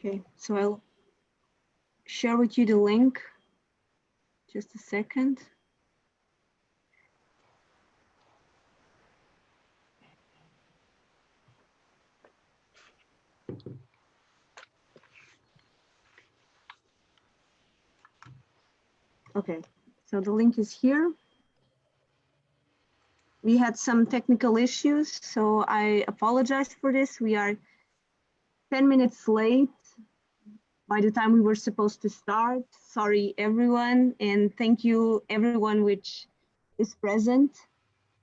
Okay, so I'll share with you the link. Just a second. Okay, so the link is here. We had some technical issues, so I apologize for this. We are 10 minutes late by the time we were supposed to start. Sorry, everyone, and thank you everyone which is present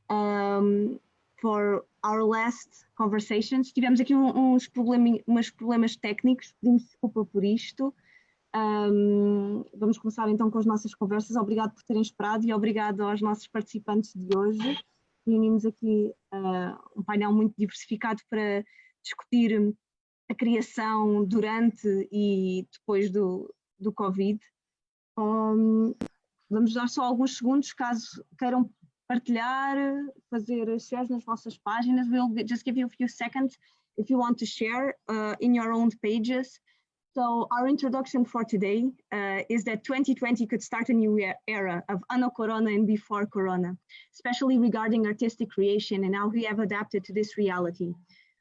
for our last conversations. Tivemos aqui uns problemas técnicos, pedimos desculpa por isto. Vamos começar então com as nossas conversas. Obrigado por terem esperado e obrigado aos nossos participantes de hoje. Reunimos aqui um painel muito diversificado para discutir a criação durante e depois do Covid. Vamos dar só alguns segundos, caso queiram partilhar, fazer shares nas vossas páginas. We'll just give you a few seconds if you want to share in your own pages. So our introduction for today is that 2020 could start a new era of Anno Corona and before Corona, especially regarding artistic creation and how we have adapted to this reality.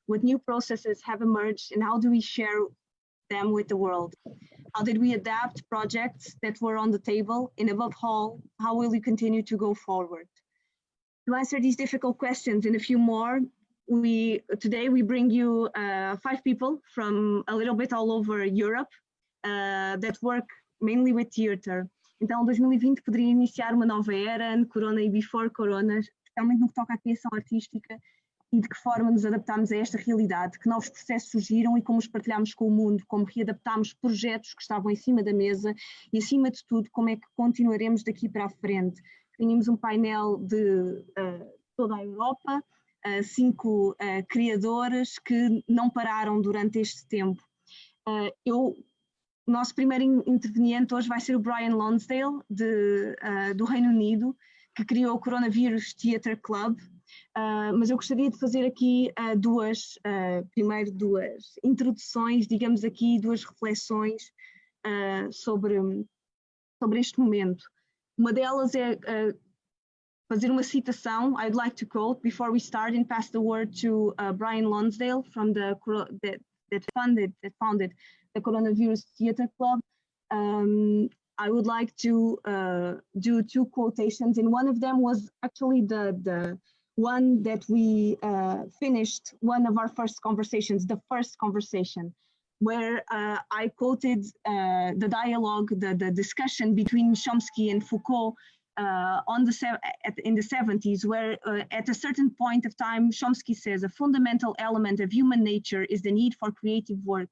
What new processes have emerged and how do we share them with the world? How did we adapt projects that were on the table? And above all, how will we continue to go forward? To answer these difficult questions and a few more, today we bring you 5 people from a little bit all over Europe that work mainly with theater. Então, 2020 poderia iniciar uma nova era, no Corona e before Corona, especialmente no que toca à criação artística e de que forma nos adaptámos a esta realidade, que novos processos surgiram e como os partilhámos com o mundo, como re-adaptámos projetos que estavam em cima da mesa e, acima de tudo, como é que continuaremos daqui para a frente. Reunimos um painel de toda a Europa, 5 criadores que não pararam durante este tempo. O nosso primeiro interveniente hoje vai ser o Brian Lonsdale, do Reino Unido, que criou o Coronavirus Theatre Club, mas eu gostaria de fazer aqui primeiro duas introduções, digamos aqui, 2 reflexões sobre este momento. Uma delas é fazer uma citação. I'd like to quote before we start and pass the word to Brian Lonsdale from that founded the Coronavirus Theatre Club. I would like to do 2 quotations, and one of them was actually the one that we finished one of our first conversations, the first conversation, where I quoted the dialogue, the discussion between Chomsky and Foucault in the 70s, where at a certain point of time, Chomsky says a fundamental element of human nature is the need for creative work,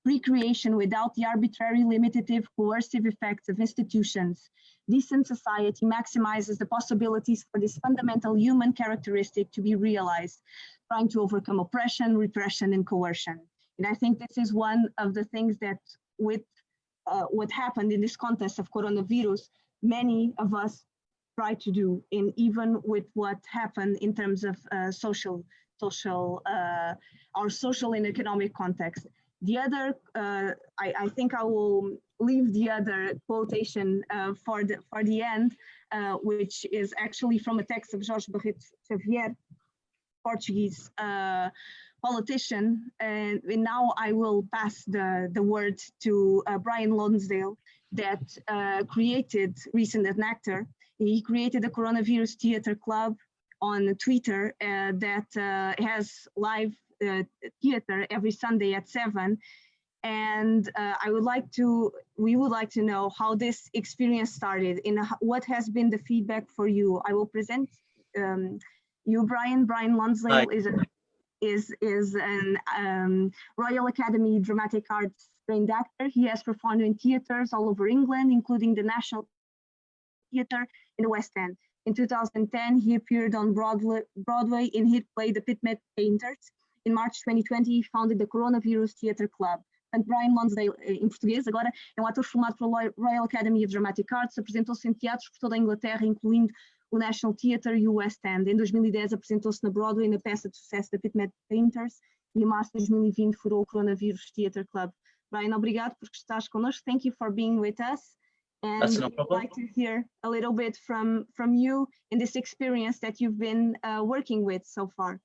recreation without the arbitrary, limitative, coercive effects of institutions. Decent society maximizes the possibilities for this fundamental human characteristic to be realized, trying to overcome oppression, repression, and coercion. And I think this is one of the things that with what happened in this context of coronavirus, many of us try to do, and even with what happened in terms of our social and economic context. The other, I think I will leave the other quotation for the end, which is actually from a text of Jorge Barreto Xavier, Portuguese politician. And now I will pass the word to Brian Lonsdale, that created, recent an actor. He created the Coronavirus Theatre Club on Twitter that has live theater every Sunday at 7, and we would like to know how this experience started and what has been the feedback for you. I will present you, Brian. Brian Lonsdale is an Royal Academy Dramatic Arts trained actor. He has performed in theaters all over England, including the National Theatre in the West End. In 2010, he appeared on Broadway in hit play The Pitmet Painters. In March 2020, he founded the Coronavirus Theatre Club. And Brian Lonsdale, em português, agora é um ator formado pela Royal Academy of Dramatic Arts, apresentou-se em teatros por toda a Inglaterra, incluindo o National Theatre e o West End. Em 2010, apresentou-se na Broadway na peça de sucesso The Pitmet Painters, e em março de 2020 fundou o Coronavirus Theatre Club. Brian, obrigado por estares connosco. Thank you for being with us. And That's no I'd problem. like to hear a little bit from you in this experience that you've been working with so far.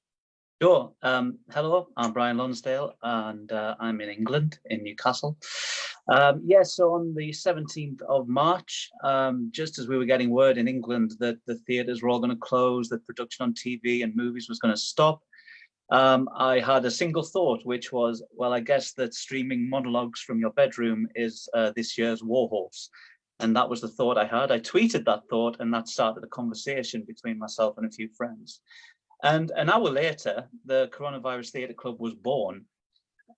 Sure. Hello, I'm Brian Lonsdale, and I'm in England, in Newcastle. Yeah, so on the 17th of March, just as we were getting word in England that the theatres were all going to close, that production on TV and movies was going to stop, I had a single thought, which was, well, I guess that streaming monologues from your bedroom is this year's Warhorse. And that was the thought I had. I tweeted that thought, and that started a conversation between myself and a few friends. And an hour later, the Coronavirus Theatre Club was born.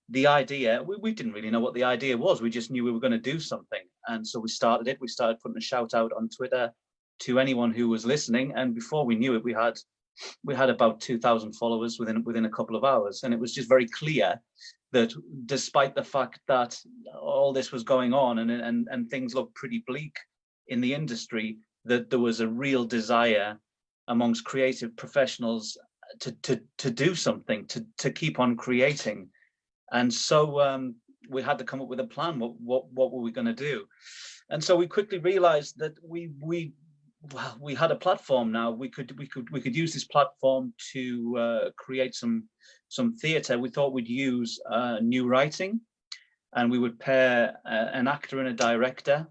The idea, we didn't really know what the idea was. We just knew we were going to do something. And so we started it. We started putting a shout out on Twitter to anyone who was listening. And before we knew it, we had about 2,000 followers within a couple of hours. And it was just very clear that despite the fact that all this was going on and things looked pretty bleak in the industry, that there was a real desire amongst creative professionals to do something, to keep on creating. And so we had to come up with a plan. What were we going to do? And so we quickly realized that we had a platform now. We could use this platform to create some theatre. We thought we'd use new writing, and we would pair an actor and a director,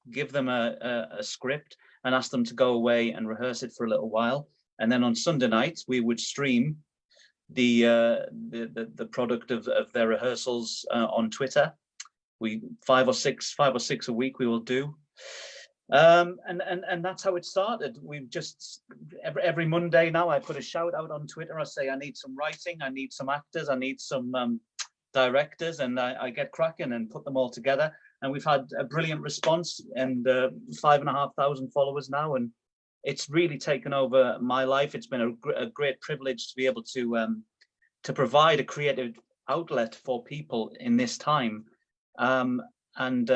give them a script, and ask them to go away and rehearse it for a little while. And then on Sunday nights, we would stream the product of their rehearsals on Twitter. Five or six a week we will do. And that's how it started. We've just every Monday now I put a shout out on Twitter. I say I need some writing, I need some actors, I need some directors, and I get cracking and put them all together. And we've had a brilliant response, and 5,500 followers now, and it's really taken over my life. It's been a great privilege to be able to provide a creative outlet for people in this time. And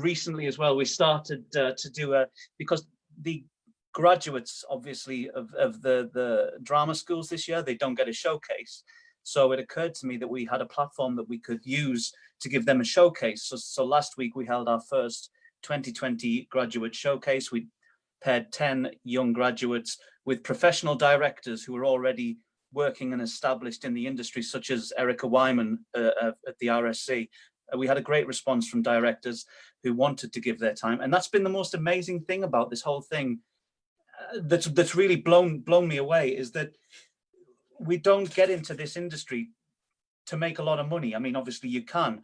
recently as well, we started to do because the graduates, obviously, of the drama schools this year, they don't get a showcase. So it occurred to me that we had a platform that we could use to give them a showcase. So last week we held our first 2020 graduate showcase. We paired 10 young graduates with professional directors who were already working and established in the industry, such as Erica Wyman at the RSC. We had a great response from directors who wanted to give their time. And that's been the most amazing thing about this whole thing that's really blown me away, is that we don't get into this industry to make a lot of money. I mean, obviously you can,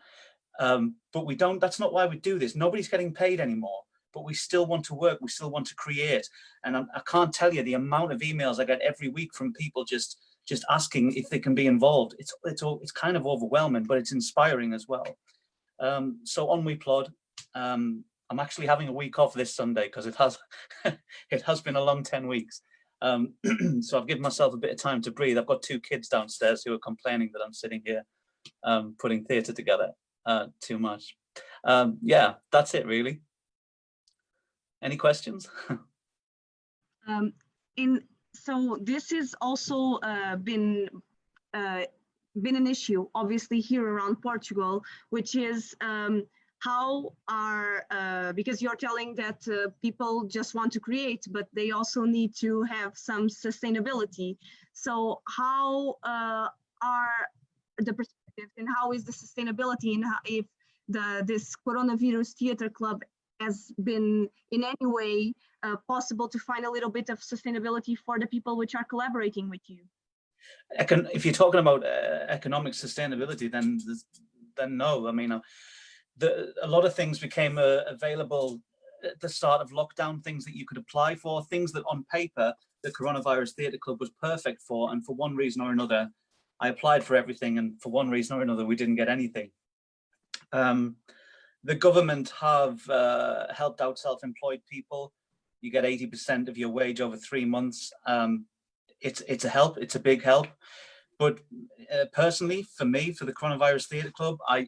but we don't, that's not why we do this. Nobody's getting paid anymore, but we still want to work, we still want to create. And I can't tell you the amount of emails I get every week from people just asking if they can be involved. It's kind of overwhelming, but it's inspiring as well. So on we plod. I'm actually having a week off this Sunday because it has been a long 10 weeks. So I've given myself a bit of time to breathe. I've got 2 kids downstairs who are complaining that I'm sitting here putting theatre together too much. Yeah, that's it really. Any questions? So this has also been an issue, obviously, here around Portugal, which is how because you're telling that people just want to create, but they also need to have some sustainability. So how are the perspectives, and how is the sustainability, and how, if this Coronavirus Theatre Club has been in any way possible to find a little bit of sustainability for the people which are collaborating with you? If you're talking about economic sustainability, then no. I mean, a lot of things became available at the start of lockdown, things that you could apply for, things that on paper the Coronavirus Theatre Club was perfect for, and for one reason or another, I applied for everything, and for one reason or another, we didn't get anything. The government have helped out self-employed people. You get 80% of your wage over 3 months. It's a help, it's a big help. But personally, for me, for the Coronavirus Theatre Club, I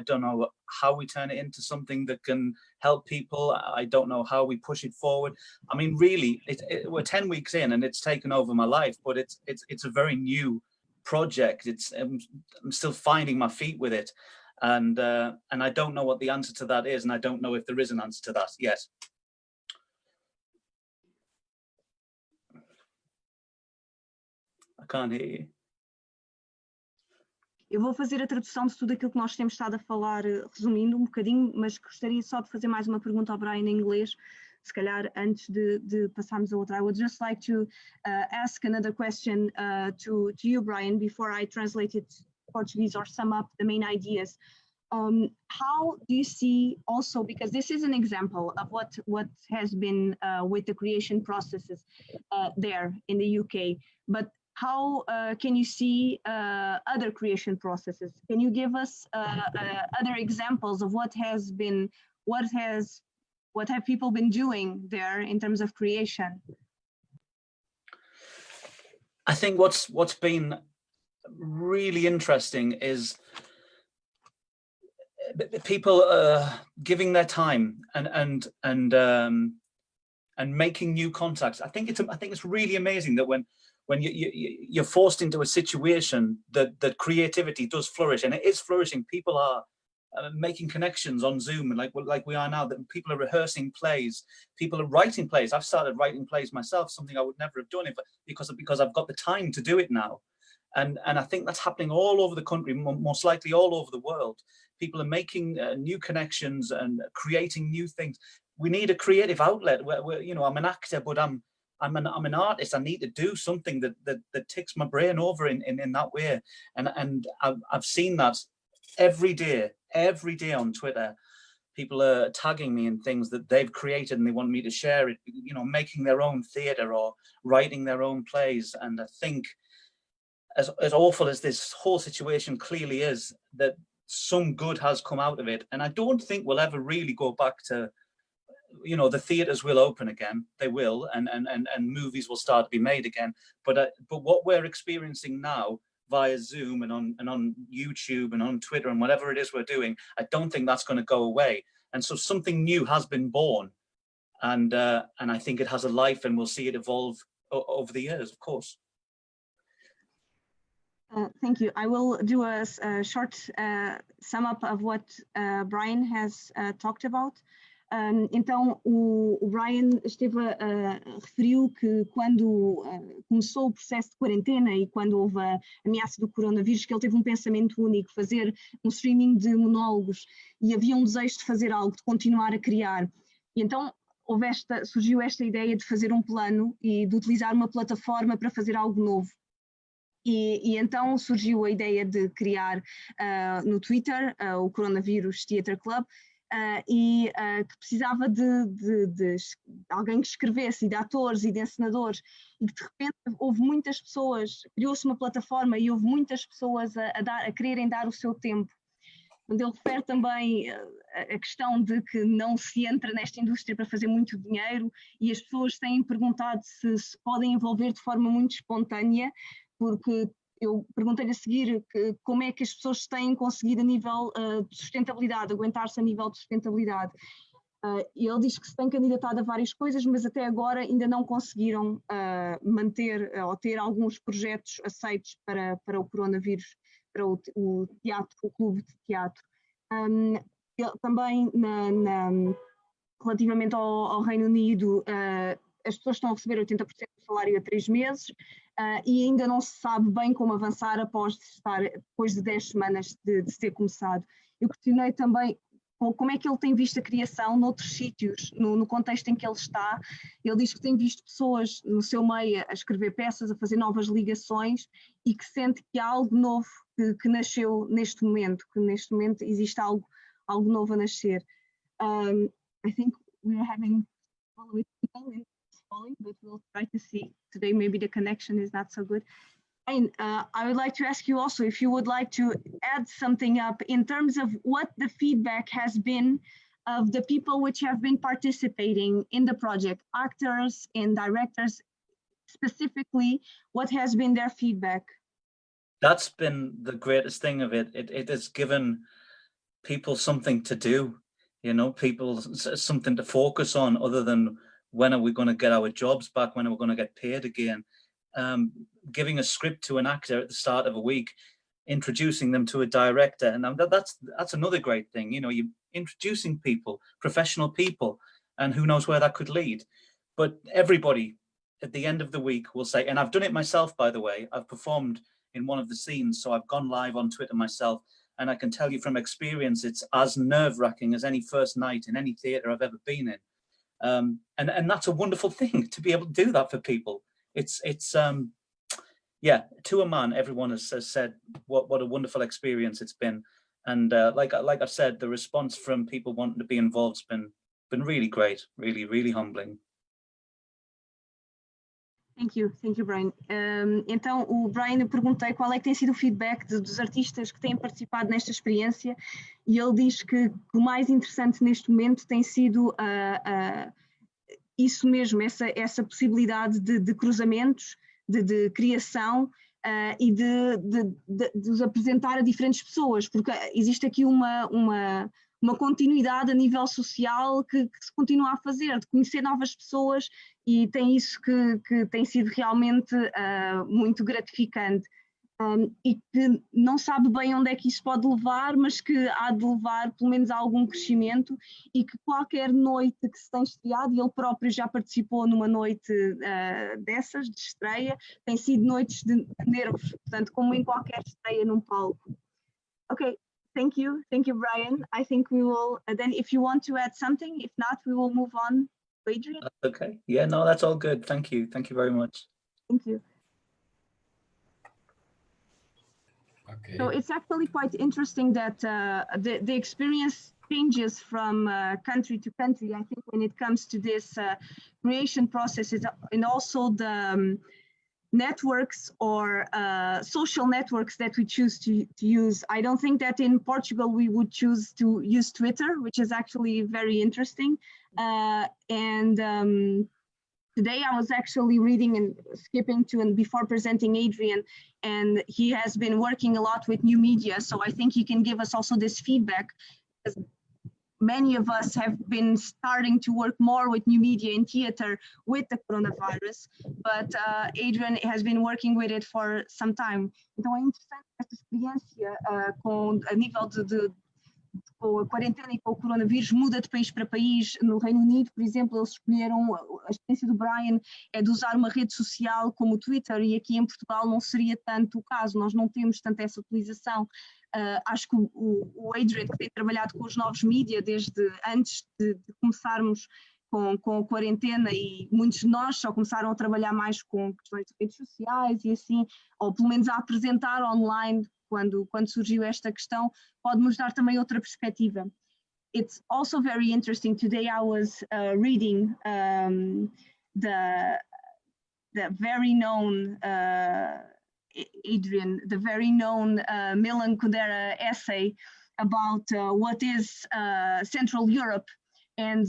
don't know how we turn it into something that can help people. I don't know how we push it forward. I mean, really, we're 10 weeks in and it's taken over my life, but it's a very new project. I'm still finding my feet with it. And I don't know what the answer to that is, and I don't know if there is an answer to that yet. I can't hear you. Eu vou fazer a tradução de tudo aquilo que nós temos estado a falar, resumindo um bocadinho, mas gostaria só de fazer mais uma pergunta ao Brian em inglês, se calhar antes de passarmos a outra. I would just like to ask another question to you, Brian, before I translate it to Portuguese or sum up the main ideas. How do you see also, because this is an example of what has been with the creation processes there in the UK, but how can you see other creation processes? Can you give us other examples of what have people been doing there in terms of creation? I think what's been really interesting is people giving their time and making new contacts. I think it's really amazing that when you're forced into a situation that creativity does flourish, and it is flourishing. People are making connections on Zoom, and like we are now, that people are rehearsing plays, people are writing plays. I've started writing plays myself, something I would never have done because I've got the time to do it now. And I think that's happening all over the country, most likely all over the world. People are making new connections and creating new things. We need a creative outlet. Where you know, I'm an actor, but I'm an artist. I need to do something that ticks my brain over in that way. And I've seen that every day on Twitter. People are tagging me in things that they've created and they want me to share it, you know, making their own theatre or writing their own plays. And I think as awful as this whole situation clearly is, that some good has come out of it. And I don't think we'll ever really go back to, you know, the theatres will open again, they will, and movies will start to be made again. But what we're experiencing now via Zoom and on YouTube and on Twitter and whatever it is we're doing, I don't think that's going to go away. And so something new has been born, and I think it has a life, and we'll see it evolve over the years, of course. Thank you. I will do a short sum up of what Brian has talked about. Então, o Brian referiu que quando começou o processo de quarentena e quando houve a ameaça do coronavírus, que ele teve um pensamento único, fazer um streaming de monólogos, e havia um desejo de fazer algo, de continuar a criar. E então surgiu esta ideia de fazer um plano e de utilizar uma plataforma para fazer algo novo. E então surgiu a ideia de criar no Twitter o Coronavírus Theatre Club, que precisava de alguém que escrevesse, e de atores e de encenadores, e que de repente houve muitas pessoas, criou-se uma plataforma e houve muitas pessoas a quererem dar o seu tempo. Onde ele refere também a questão de que não se entra nesta indústria para fazer muito dinheiro, e as pessoas têm perguntado se podem envolver de forma muito espontânea, porque eu perguntei-lhe a seguir como é que as pessoas têm conseguido a nível de sustentabilidade, aguentar-se a nível de sustentabilidade. E ele diz que se tem candidatado a várias coisas, mas até agora ainda não conseguiram manter ou ter alguns projetos aceitos para o coronavírus, para o teatro, o clube de teatro. Também relativamente ao Reino Unido, as pessoas estão a receber 80% do salário a 3 meses, e ainda não se sabe bem como avançar depois de 10 semanas de ter começado. Eu questionei também como é que ele tem visto a criação noutros sítios, no contexto em que ele está. Ele diz que tem visto pessoas no seu meio a escrever peças, a fazer novas ligações, e que sente que há algo novo que nasceu neste momento, que neste momento existe algo novo a nascer. I think we are having falling, but we'll try to see. Today maybe the connection is not so good. And I would like to ask you also if you would like to add something up in terms of what the feedback has been of the people which have been participating in the project, actors and directors, specifically, what has been their feedback? That's been the greatest thing of it. It has given people something to do, you know, people something to focus on other than when are we going to get our jobs back, when are we going to get paid again. Giving a script to an actor at the start of a week, introducing them to a director. And that's another great thing, you know, you're introducing people, professional people, and who knows where that could lead. But everybody at the end of the week will say, and I've done it myself, by the way, I've performed in one of the scenes, so I've gone live on Twitter myself, and I can tell you from experience, it's as nerve-wracking as any first night in any theatre I've ever been in. And that's a wonderful thing to be able to do that for people. It's yeah, to a man, everyone has said what a wonderful experience it's been. And like I've said, the response from people wanting to be involved has been really great, really, really humbling. Thank you, Brian. Então, o Brian, eu perguntei qual é que tem sido o feedback dos artistas que têm participado nesta experiência, e ele diz que o mais interessante neste momento tem sido isso mesmo, essa possibilidade de cruzamentos, de criação e de os apresentar a diferentes pessoas, porque existe aqui uma continuidade a nível social que se continua a fazer, de conhecer novas pessoas, e tem isso que tem sido realmente muito gratificante, e que não sabe bem onde é que isso pode levar, mas que há de levar pelo menos a algum crescimento, e que qualquer noite que se tem estreado, e ele próprio já participou numa noite dessas, de estreia, tem sido noites de nervos, portanto, como em qualquer estreia num palco. Ok. Thank you, Brian. I think we will, then if you want to add something, if not, we will move on to Adrien. Okay, yeah, no, that's all good. Thank you very much. Thank you. Okay. So it's actually quite interesting that the experience changes from country to country, I think, when it comes to this creation processes, and also the networks or social networks that we choose to use. I don't think that in Portugal we would choose to use Twitter, which is actually very interesting. Today I was actually reading and skipping to, and before presenting Adrien, and he has been working a lot with new media, so I think he can give us also this feedback. Many of us have been starting to work more with new media in theater with the coronavirus, but Adrien has been working with it for some time. Então é interessante esta experiência a nível com a quarentena e com o coronavírus, muda de país para país. No Reino Unido, por exemplo, eles escolheram, a experiência do Brian é de usar uma rede social como o Twitter, e aqui em Portugal não seria tanto o caso, nós não temos tanto essa utilização. Acho que o Adrien, que tem trabalhado com os novos mídia desde antes de começarmos com a quarentena, e muitos de nós só começaram a trabalhar mais com questões de redes sociais e assim, ou pelo menos a apresentar online quando surgiu esta questão, pode-nos dar também outra perspectiva. It's also very interesting. Today I was reading the very known Adrien, the very known Milan Kundera essay about what is Central Europe, and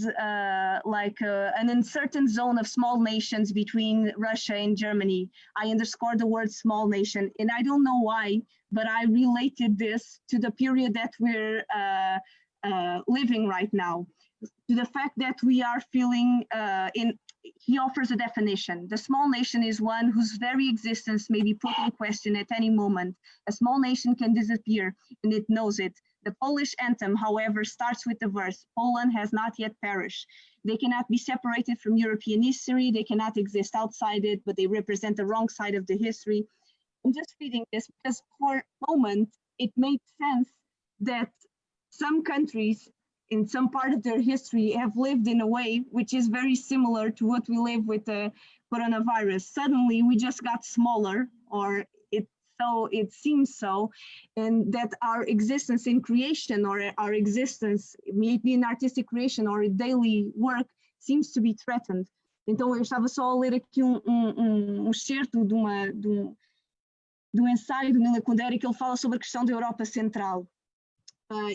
like an uncertain zone of small nations between Russia and Germany. I underscored the word small nation, and I don't know why, but I related this to the period that we're living right now, to the fact that we are feeling he offers a definition. The small nation is one whose very existence may be put in question at any moment. A small nation can disappear, and it knows it. The Polish anthem, however, starts with the verse, Poland has not yet perished. They cannot be separated from European history. They cannot exist outside it, but they represent the wrong side of the history. I'm just reading this because for a moment, it made sense that some countries in some part of their history have lived in a way which is very similar to what we live with the coronavirus. Suddenly, we just got smaller, or it seems so, and that our existence in creation, or our existence, maybe in artistic creation or daily work, seems to be threatened. Então eu estava só a ler aqui excerto de um ensaio do Milan Kundera, que ele fala sobre a questão da Europa Central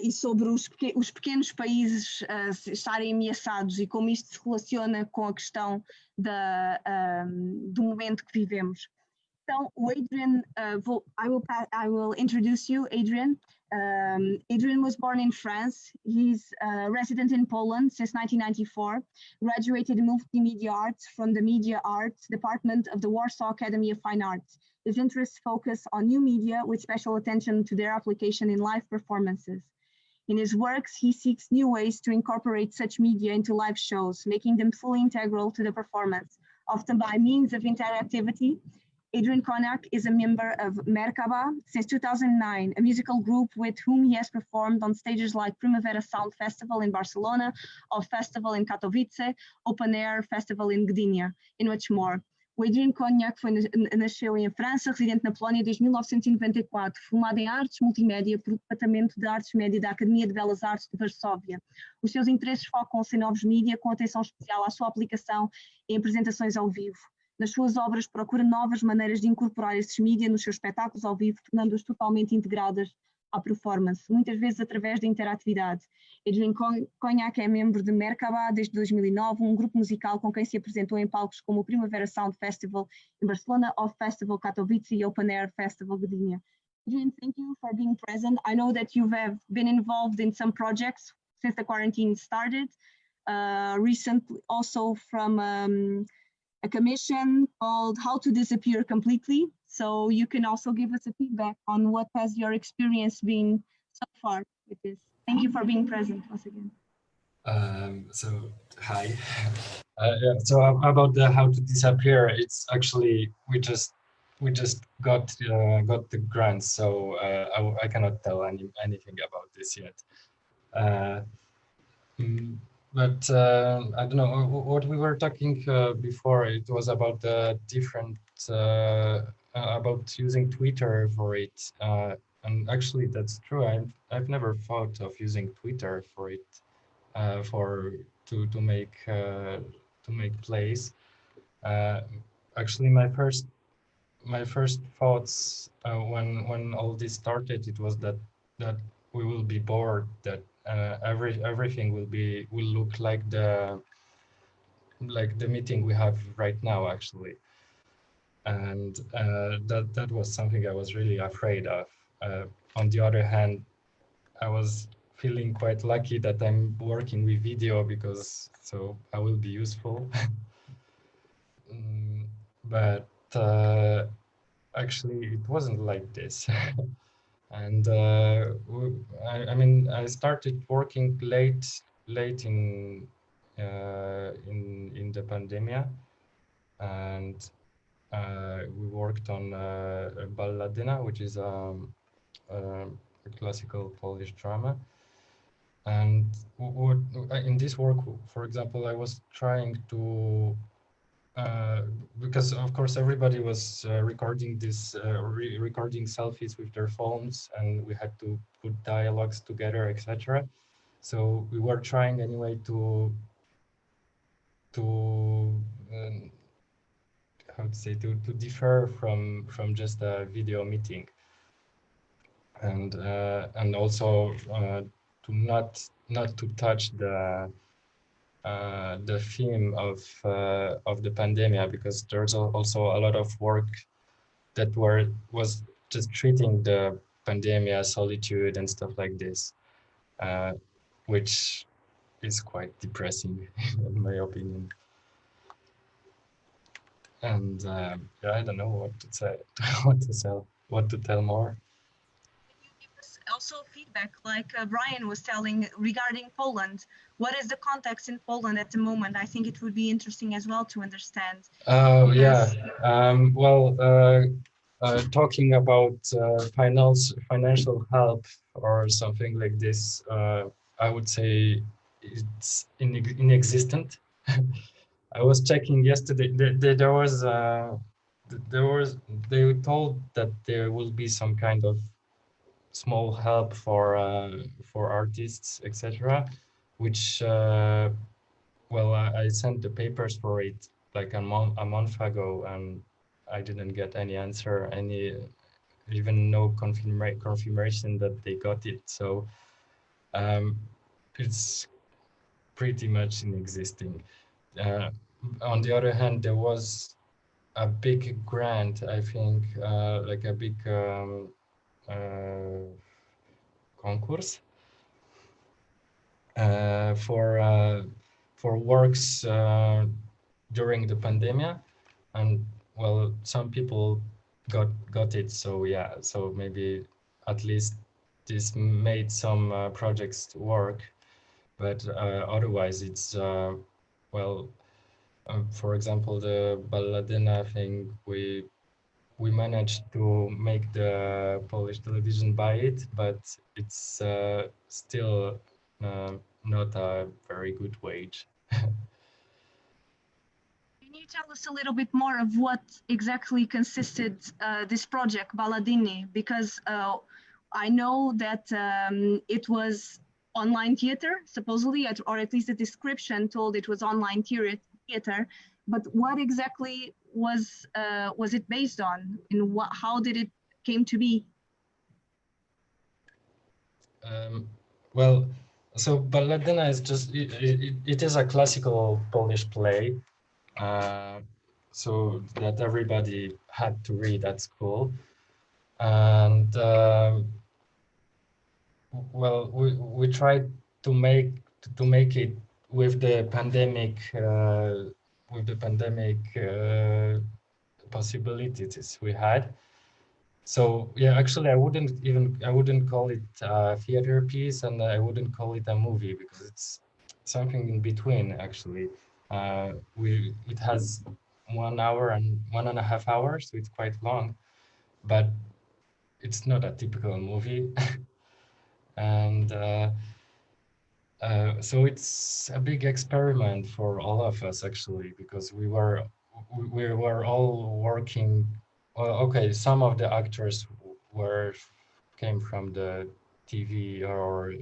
e sobre os pequenos países estarem ameaçados, e como isto se relaciona com a questão do momento que vivemos. Então, o Adrien, I will introduce you, Adrien. Adrien was born in France. He's a resident in Poland since 1994, graduated in multimedia arts from the Media Arts Department of the Warsaw Academy of Fine Arts. His interests focus on new media with special attention to their application in live performances. In his works, he seeks new ways to incorporate such media into live shows, making them fully integral to the performance, often by means of interactivity. Adrien Cognac is a member of Merkaba since 2009, a musical group with whom he has performed on stages like Primavera Sound Festival in Barcelona, Off Festival in Katowice, Open Air Festival in Gdynia, and much more. O Adrien Cognac nasceu em França, residente na Polónia desde 1994, formado em artes multimédia pelo Departamento de Artes Média da Academia de Belas Artes de Varsóvia. Os seus interesses focam-se em novos mídia, com atenção especial à sua aplicação em apresentações ao vivo. Nas suas obras, procura novas maneiras de incorporar esses mídia nos seus espetáculos ao vivo, tornando-os totalmente integradas à performance, muitas vezes através da interatividade. Adrien Cognac é membro de Merkaba desde 2009, um grupo musical com quem se apresentou em palcos como o Primavera Sound Festival em Barcelona, Off Festival Katowice e Open Air Festival Gdynia. Adrien, thank you for being present. I know that you have been involved in some projects since the quarantine started, recently also from a commission called How to Disappear Completely. So you can also give us a feedback on what has your experience been so far with this. Thank you for being present once again. So hi. Yeah, so about the how to disappear, it's actually we just got the grant, so I cannot tell anything about this yet. But I don't know what we were talking before. It was about the different about using Twitter for it, and actually that's true. I've never thought of using Twitter for it, to make plays. Actually, my first thoughts when all this started, it was that we will be bored, that everything will look like the meeting we have right now, actually, and that was something I was really afraid of. On the other hand, I was feeling quite lucky that I'm working with video, because so I will be useful. But actually it wasn't like this. And I mean, I started working late in the pandemic, and we worked on Balladyna, which is a classical Polish drama. And in this work, for example, I was trying to because of course everybody was recording recording selfies with their phones, and we had to put dialogues together, etc. So we were trying anyway to how to say, to differ from just a video meeting, and also to not to touch the theme of the pandemic, because there's also a lot of work that was just treating the pandemic as solitude and stuff like this, which is quite depressing in my opinion. And yeah, I don't know what to say, what to tell more. Also feedback, like Brian was telling regarding Poland. What is the context in Poland at the moment? I think it would be interesting as well to understand. Oh, yeah. Well, talking about financial help or something like this, I would say it's inexistent. I was checking yesterday. They told that there will be some kind of small help for artists, etc., which well, I sent the papers for it like a month ago, and I didn't get any answer, even no confirmation that they got it. So it's pretty much inexisting. On the other hand, there was a big grant, I think, like a big concourse for works during the pandemic, and well, some people got it. So yeah, so maybe at least this made some projects work, but otherwise it's well, for example, the Balladina thing, we managed to make the Polish television buy it, but it's still not a very good wage. Can you tell us a little bit more of what exactly consisted this project, Balladini? Because I know that it was online theater, supposedly, or at least the description told it was online theater. But what exactly was it based on, and how did it came to be? Well, so Balladina is just it is a classical Polish play, so that everybody had to read at school, and well, we tried to make it with the pandemic possibilities we had. So yeah, actually, I wouldn't call it a theater piece, and I wouldn't call it a movie, because it's something in between. Actually, it has 1 hour and 1.5 hours, so it's quite long, but it's not a typical movie. And so it's a big experiment for all of us, actually, because we were all working. Well, okay, some of the actors came from the TV or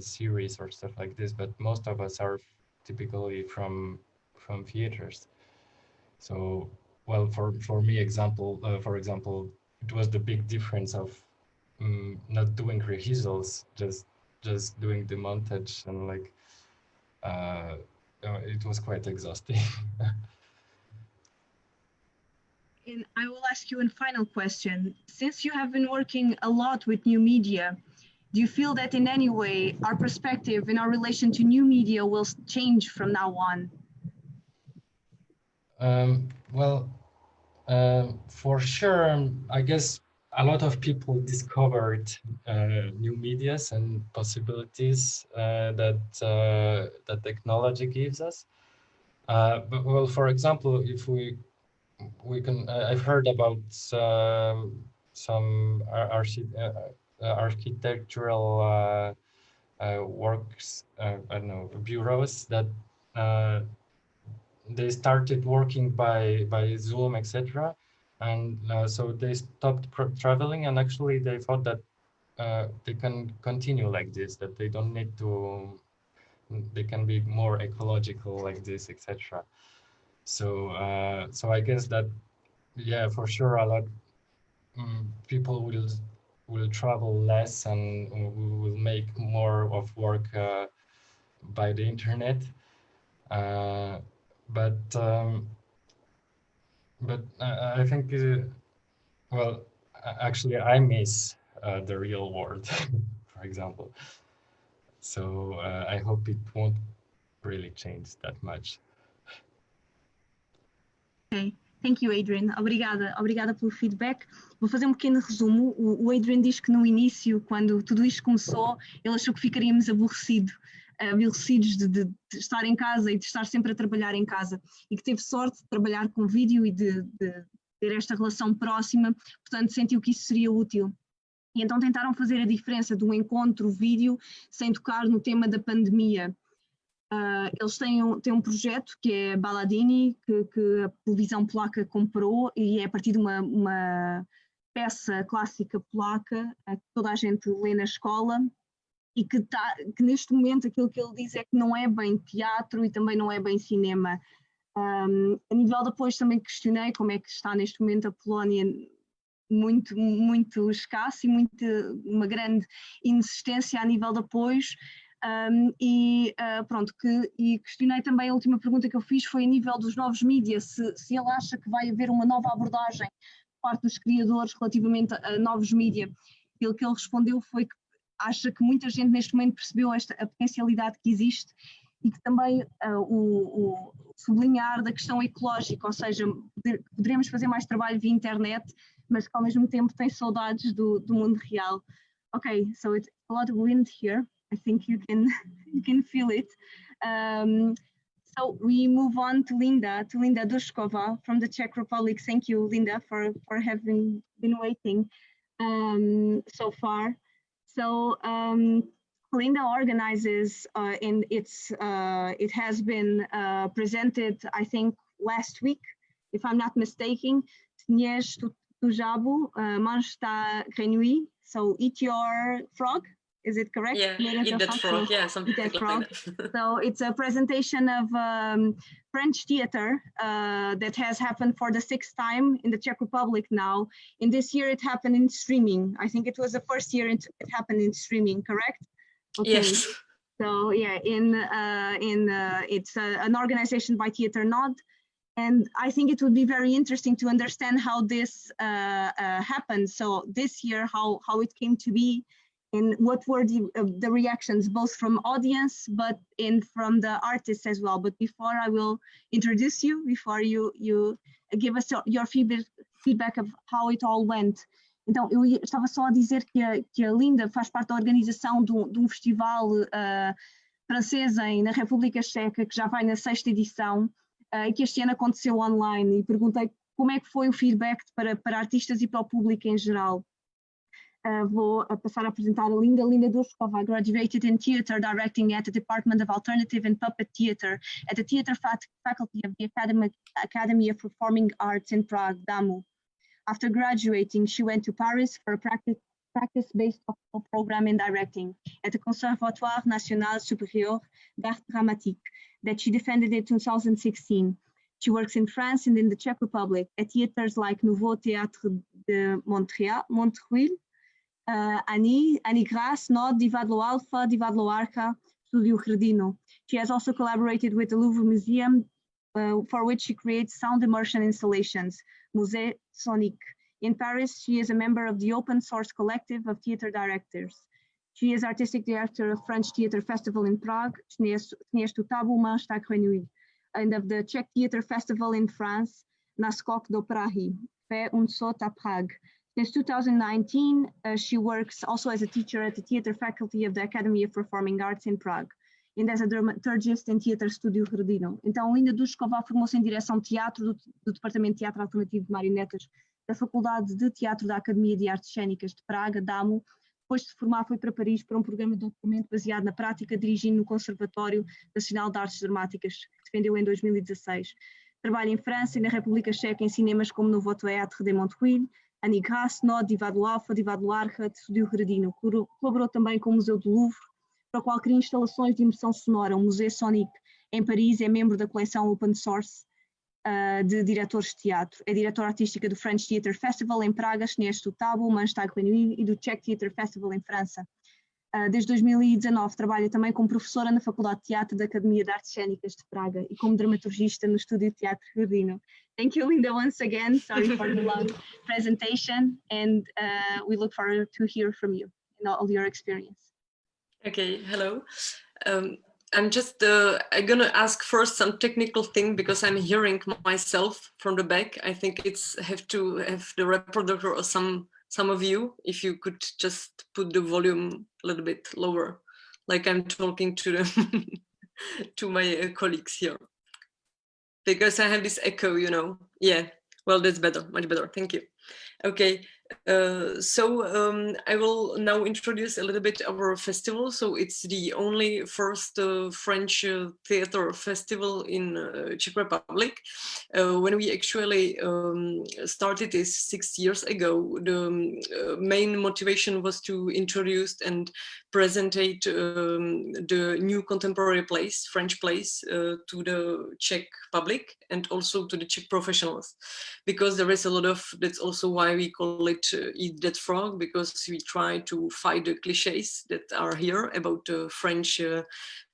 series or stuff like this, but most of us are typically from theaters. So, well, for me, for example, it was the big difference of not doing rehearsals, just doing the montage, and like it was quite exhausting. And I will ask you a final question. Since you have been working a lot with new media, do you feel that in any way our perspective in our relation to new media will change from now on? Well, for sure, I guess a lot of people discovered new medias and possibilities that technology gives us. But well, for example, if we can, I've heard about some architectural works, I don't know, bureaus that they started working by Zoom, etc. And so they stopped traveling, and actually they thought that they can continue like this, that they don't need to, they can be more ecological like this, etc. So so I guess that, yeah, for sure, a lot people will travel less, and we will make more of work by the internet. But I think, well, actually, I miss the real world, for example. So I hope it won't really change that much. Okay. Thank you, Adrien. Obrigada pelo feedback. Vou fazer um pequeno resumo. O Adrien diz que no início, quando tudo isto começou, ele achou que ficaríamos aborrecidos de estar em casa e de estar sempre a trabalhar em casa, e que teve sorte de trabalhar com vídeo e de ter esta relação próxima, portanto sentiu que isso seria útil. E então tentaram fazer a diferença do encontro vídeo sem tocar no tema da pandemia. Eles têm um projeto que é Balladini, que a televisão polaca comprou, e é a partir de uma peça clássica polaca que toda a gente lê na escola, e que neste momento aquilo que ele diz é que não é bem teatro e também não é bem cinema. A nível de apoio também questionei como é que está neste momento a Polónia, muito escasso e uma grande insistência a nível de apoios. E questionei também, a última pergunta que eu fiz foi a nível dos novos mídias, se ele acha que vai haver uma nova abordagem por parte dos criadores relativamente a novos mídias. Aquilo que ele respondeu foi que acha que muita gente neste momento percebeu a potencialidade que existe, e que também o sublinhar da questão ecológica, ou seja, poderemos fazer mais trabalho via internet, mas que ao mesmo tempo tem saudades do mundo real. Okay, so it's a lot of wind here. I think you can feel it. So we move on to Linda Dushkova from the Czech Republic. Thank you, Linda, for having been waiting so far. So Linda organizes it has been presented, I think, last week, if I'm not mistaken. So eat your frog. Is it correct? Yeah, eat that frog. Yeah, something like that. So it's a presentation of French theater that has happened for the 6th time in the Czech Republic now. In this year, it happened in streaming. I think it was the first year it happened in streaming, correct? Okay. Yes. So yeah, it's an organization by Theater Nod. And I think it would be very interesting to understand how this happened. So this year, how it came to be, and what were the reactions, both from audience, but from the artists as well. But before I will introduce you, before you give us your feedback of how it all went. Então, eu estava só a dizer que a Linda faz parte da organização de um festival francês na República Checa, que já vai na 6ª edição, e que este ano aconteceu online, e perguntei como é que foi o feedback para artistas e para o público em geral. Vou passar a apresentar a Linda Dushkova, graduated in theater directing at the Department of Alternative and Puppet Theater at the Theater Faculty of the Academy of Performing Arts in Prague, DAMU. After graduating, she went to Paris for a practice-based program in directing at the Conservatoire National Supérieur d'Art Dramatique that she defended in 2016. She works in France and in the Czech Republic at theaters like Nouveau Théâtre de Montreuil, Annie Grace, Nod, Divadlo Alpha, Divadlo Arca, Studio Hrdino. She has also collaborated with the Louvre Museum, for which she creates sound immersion installations, Musée Sonique. In Paris, she is a member of the open source collective of theater directors. She is artistic director of French Theater Festival in Prague, and of the Czech Theater Festival in France, Naskok do Prahy, Fe un sot a Prague. Since 2019, she works also as a teacher at the theater faculty of the Academy of Performing Arts in Prague, and as a dramaturgist in Theater Studio Hrdino. Então, Linda Dushkova formou-se em direção de teatro do Departamento de Teatro Alternativo de Marionetas da Faculdade de Teatro da Academia de Artes Cênicas de Praga, DAMU. Depois de se formar, foi para Paris para um programa de doutoramento baseado na prática, dirigindo no Conservatório Nacional de Artes Dramáticas, que defendeu em 2016. Trabalha em França e na República Checa em cinemas como Nouveau Théâtre de Montreuil, Annie Grace, Nod, Divadlo Alpha, Divadlo Arca, de Studio Hrdino. Colaborou também com o Museu do Louvre, para o qual cria instalações de imersão sonora, o Musée Sonique, em Paris. É membro da coleção Open Source de diretores de teatro. É diretora artística do French Theater Festival em Praga, Tudo, e do Czech Theater Festival em França. Desde 2019 trabalha também como professora na Faculdade de Teatro da Academia de Artes Cênicas de Praga e como dramaturgista no Estúdio de Teatro Hrdino. Thank you, Linda, once again. Sorry for the long presentation, and we look forward to hear from you and all your experience. Okay, hello. I'm just, I'm gonna ask first some technical thing because I'm hearing myself from the back. I think have to have the reproducer or some of you, if you could just put the volume a little bit lower, like I'm talking to the to my colleagues here. Because I have this echo, you know. Yeah, well, that's better, much better, thank you. Okay, so I will now introduce a little bit our festival. So it's the only first French theater festival in Czech Republic. When we actually started this 6 years ago, the main motivation was to introduce and presentate the new contemporary plays, French plays, to the Czech public and also to the Czech professionals, because there is a lot of, that's also why we call it Eat That Frog, because we try to fight the cliches that are here about French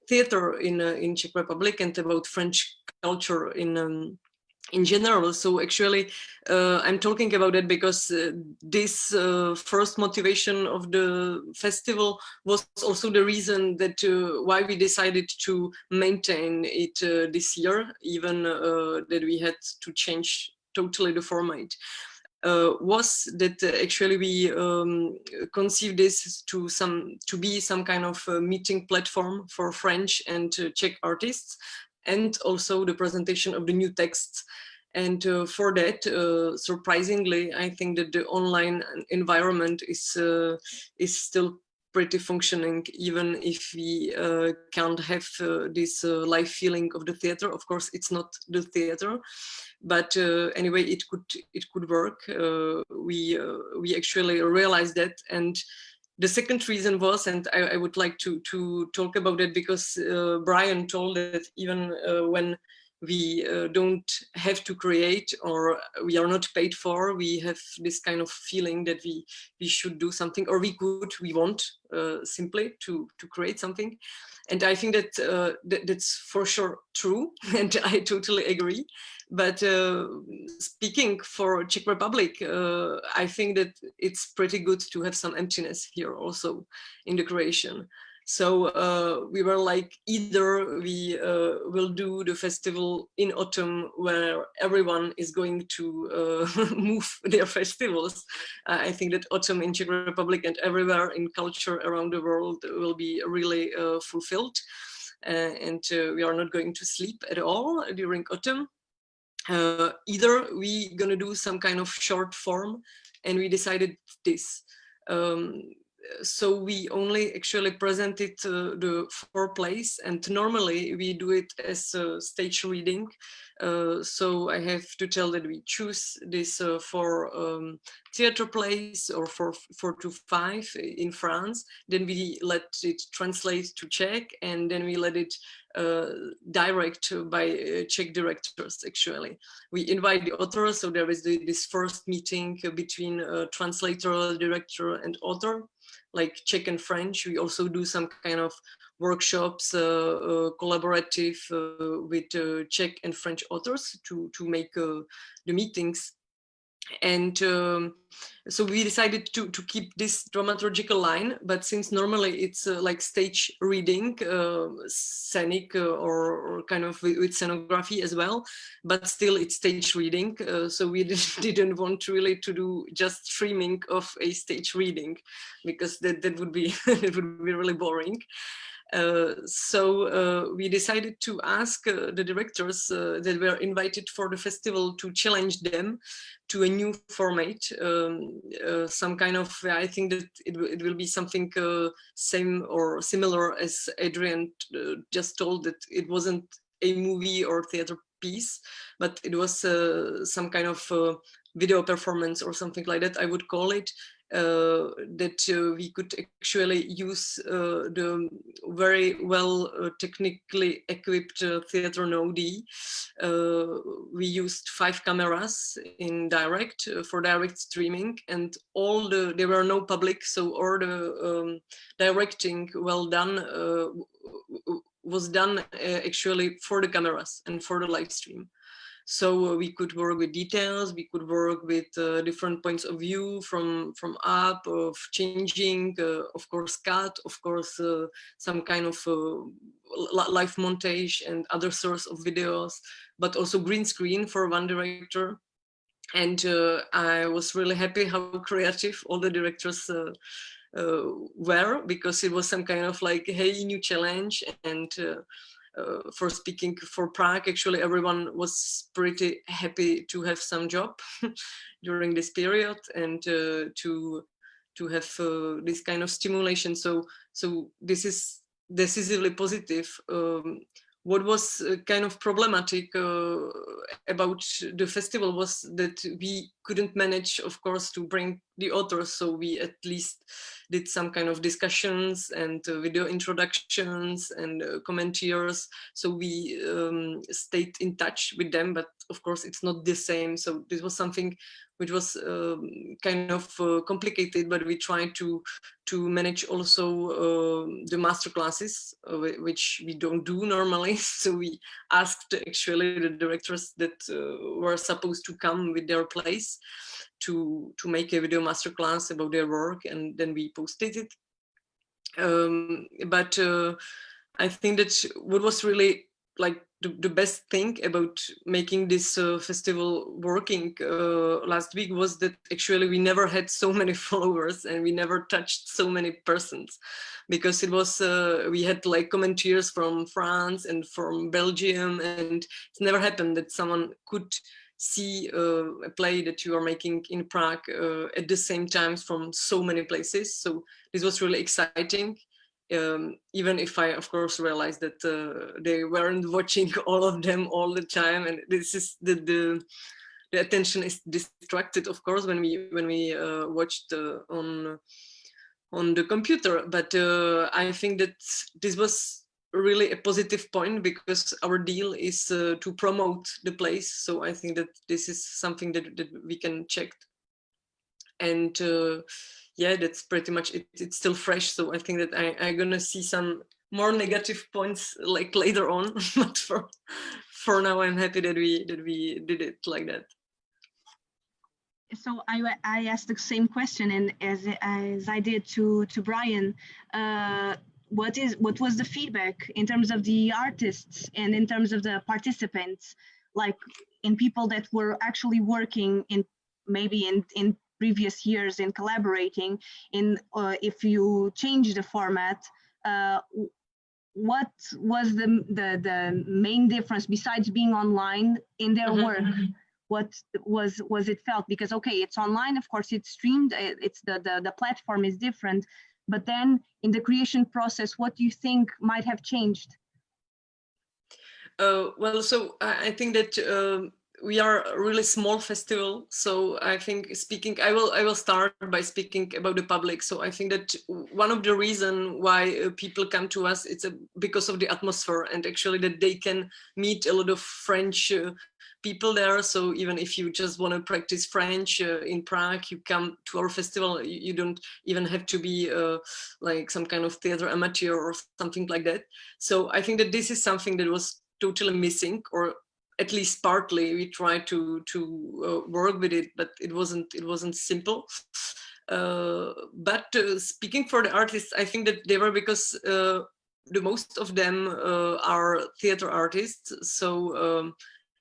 theater in Czech Republic and about French culture in general. So actually I'm talking about it because this first motivation of the festival was also the reason that why we decided to maintain it this year, even that we had to change totally the format. was that actually we conceived this to be some kind of meeting platform for French and Czech artists, and also the presentation of the new texts. And for that, surprisingly, I think that the online environment is still pretty functioning, even if we can't have this live feeling of the theater. Of course, it's not the theater, but anyway, it could work. We actually realized that. And the second reason was, and I would like to talk about it, because Brian told that even when we don't have to create, or we are not paid for, we have this kind of feeling that we should do something, or we want simply to create something. And I think that that's for sure true, and I totally agree. But speaking for Czech Republic, I think that it's pretty good to have some emptiness here also in the creation. So we were like, either we will do the festival in autumn where everyone is going to move their festivals. I think that autumn in Czech Republic and everywhere in culture around the world will be really fulfilled. And we are not going to sleep at all during autumn. Either we gonna do some kind of short form, and we decided this. So we only actually presented the 4 plays, and normally we do it as a stage reading. So I have to tell that we choose this for theater plays, or for 4 to 5 in France. Then we let it translate to Czech, and then we let it direct by Czech directors. Actually, we invite the authors, so there is this first meeting between translator, director, and author, like Czech and French. We also do some kind of workshops, collaborative with Czech and French authors to make the meetings. And so we decided to keep this dramaturgical line, but since normally it's like stage reading, scenic or kind of with scenography as well, but still it's stage reading. So we didn't want really to do just streaming of a stage reading, because that would be it would be really boring. So we decided to ask the directors that were invited for the festival to challenge them to a new format, some kind of, I think that it will be something same or similar as Adrien just told, that it wasn't a movie or theater piece, but it was some kind of video performance or something like that, I would call it. That we could actually use the very well technically equipped theater Nodi. We used 5 cameras in direct for direct streaming, and there were no public, so all the directing well done was done actually for the cameras and for the live stream. So we could work with details, we could work with different points of view from up, of changing, of course cut, of course some kind of live montage and other sorts of videos, but also green screen for one director. And I was really happy how creative all the directors were, because it was some kind of like, hey, new challenge. And for speaking for Prague, actually everyone was pretty happy to have some job during this period, and to have this kind of stimulation. So this is decisively positive. What was kind of problematic about the festival was that we couldn't manage, of course, to bring the authors. So we at least did some kind of discussions and video introductions and commentaries. So we stayed in touch with them, but of course it's not the same. So this was something which was kind of complicated, but we tried to manage also the master classes, which we don't do normally. So we asked actually the directors that were supposed to come with their plays to make a video master class about their work, and then we posted it. But I think that what was really like the best thing about making this festival working last week was that actually we never had so many followers and we never touched so many persons, because it was we had like commentators from France and from Belgium, and it's never happened that someone could see a play that you are making in Prague at the same time from so many places. So this was really exciting. Even if I, of course, realized that they weren't watching all of them all the time, and this is the attention is distracted, of course, when we watched on the computer. But I think that this was really a positive point, because our deal is to promote the place. So I think that this is something that we can check, and yeah, that's pretty much it. It's still fresh, so I think that I'm gonna see some more negative points like later on. But for now, I'm happy that we did it like that. So I asked the same question, and as I did to Brian, what was the feedback in terms of the artists and in terms of the participants, like in people that were actually working in maybe in previous years in collaborating in, if you change the format, what was the main difference besides being online in their work? What was it felt? Because okay, it's online, of course it's streamed, it's the platform is different, but then in the creation process, what do you think might have changed? Well, so I think that we are a really small festival, so I think I will start by speaking about the public. So I think that one of the reasons why people come to us, it's because of the atmosphere, and actually that they can meet a lot of French people there. So even if you just want to practice French in Prague, you come to our festival. You don't even have to be like some kind of theater amateur or something like that. So I think that this is something that was totally missing, or at least partly. We tried to work with it, but it wasn't simple. But speaking for the artists, I think that they were, because the most of them are theater artists. So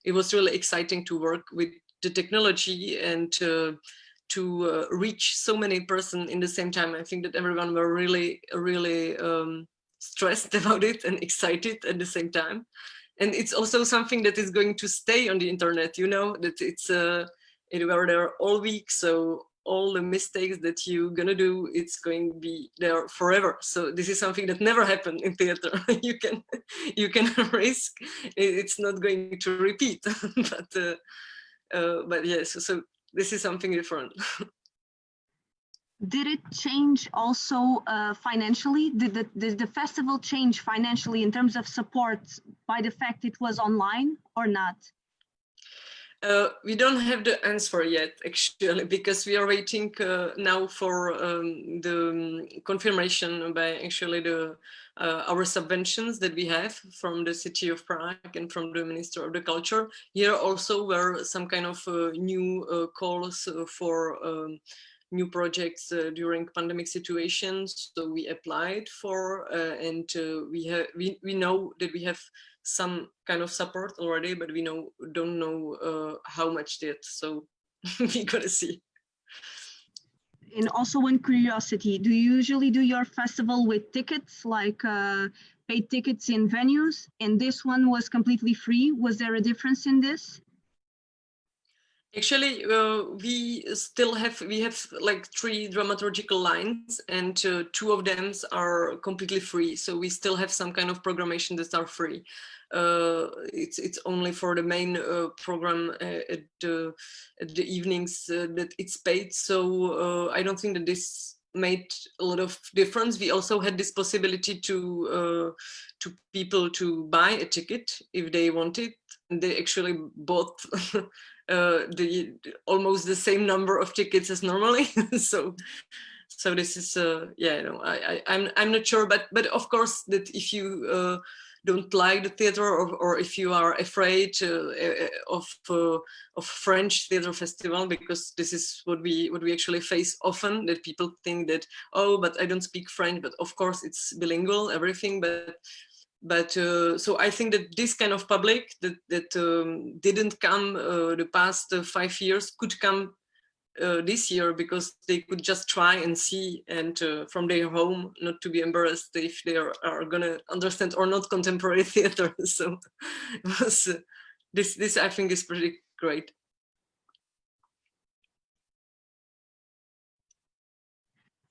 it was really exciting to work with the technology and to reach so many persons in the same time. I think that everyone were really stressed about it and excited at the same time. And it's also something that is going to stay on the internet, you know, that it's it were there all week. So all the mistakes that you're gonna do, it's going to be there forever. So this is something that never happened in theater. you can risk it's not going to repeat. But yes, so this is something different. Did it change also financially? Did the festival change financially in terms of support by the fact it was online or not? We don't have the answer yet, actually, because we are waiting now for the confirmation by actually our subventions that we have from the city of Prague and from the Minister of the Culture. Here also were some kind of new calls for new projects during pandemic situations. So we applied for, and we know that we have some kind of support already, but we don't know how much yet. So we gotta see. And also, one curiosity, do you usually do your festival with tickets, like paid tickets in venues? And this one was completely free. Was there a difference in this? Actually, we have like 3 dramaturgical lines, and 2 of them are completely free. So we still have some kind of programmation that are free. It's only for the main program at the evenings that it's paid. So I don't think that this made a lot of difference. We also had this possibility to people to buy a ticket if they wanted. And they actually bought almost the same number of tickets as normally. so this is yeah, no, I'm not sure, but of course that if you don't like the theater, or if you are afraid of French theater festival, because this is what we actually face often, that people think that, oh, but I don't speak French. But of course it's bilingual, everything, but But so I think that this kind of public that didn't come the past 5 years could come this year, because they could just try and see, and from their home, not to be embarrassed if they are gonna understand or not contemporary theater. So it was, this I think is pretty great.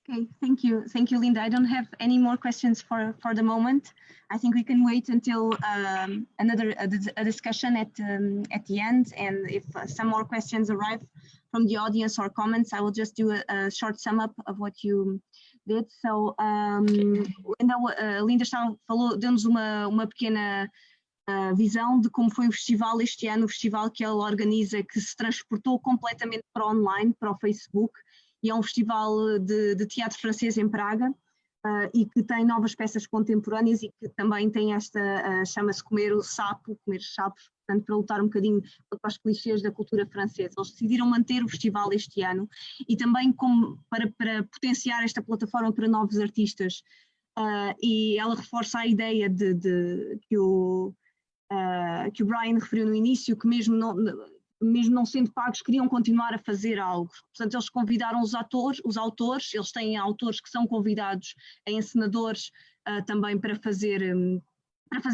Okay, thank you, Linda. I don't have any more questions for the moment. I think we can wait until a discussion at the end, and if some more questions arrive from the audience or comments, I will just do a short sum up of what you did. So, Linda deu-nos uma pequena visão de como foi o festival este ano, o festival que ela organiza, que se transportou completamente para online, para o Facebook. E é um festival de teatro francês em Praga, e que tem novas peças contemporâneas e que também tem esta, chama-se comer chapos, portanto, para lutar um bocadinho para os clichês da cultura francesa. Eles decidiram manter o festival este ano e também para potenciar esta plataforma para novos artistas. E ela reforça a ideia que o Brian referiu no início, que mesmo não sendo pagos, queriam continuar a fazer algo. Portanto, eles convidaram os autores, eles têm autores que são convidados a encenadores também para fazer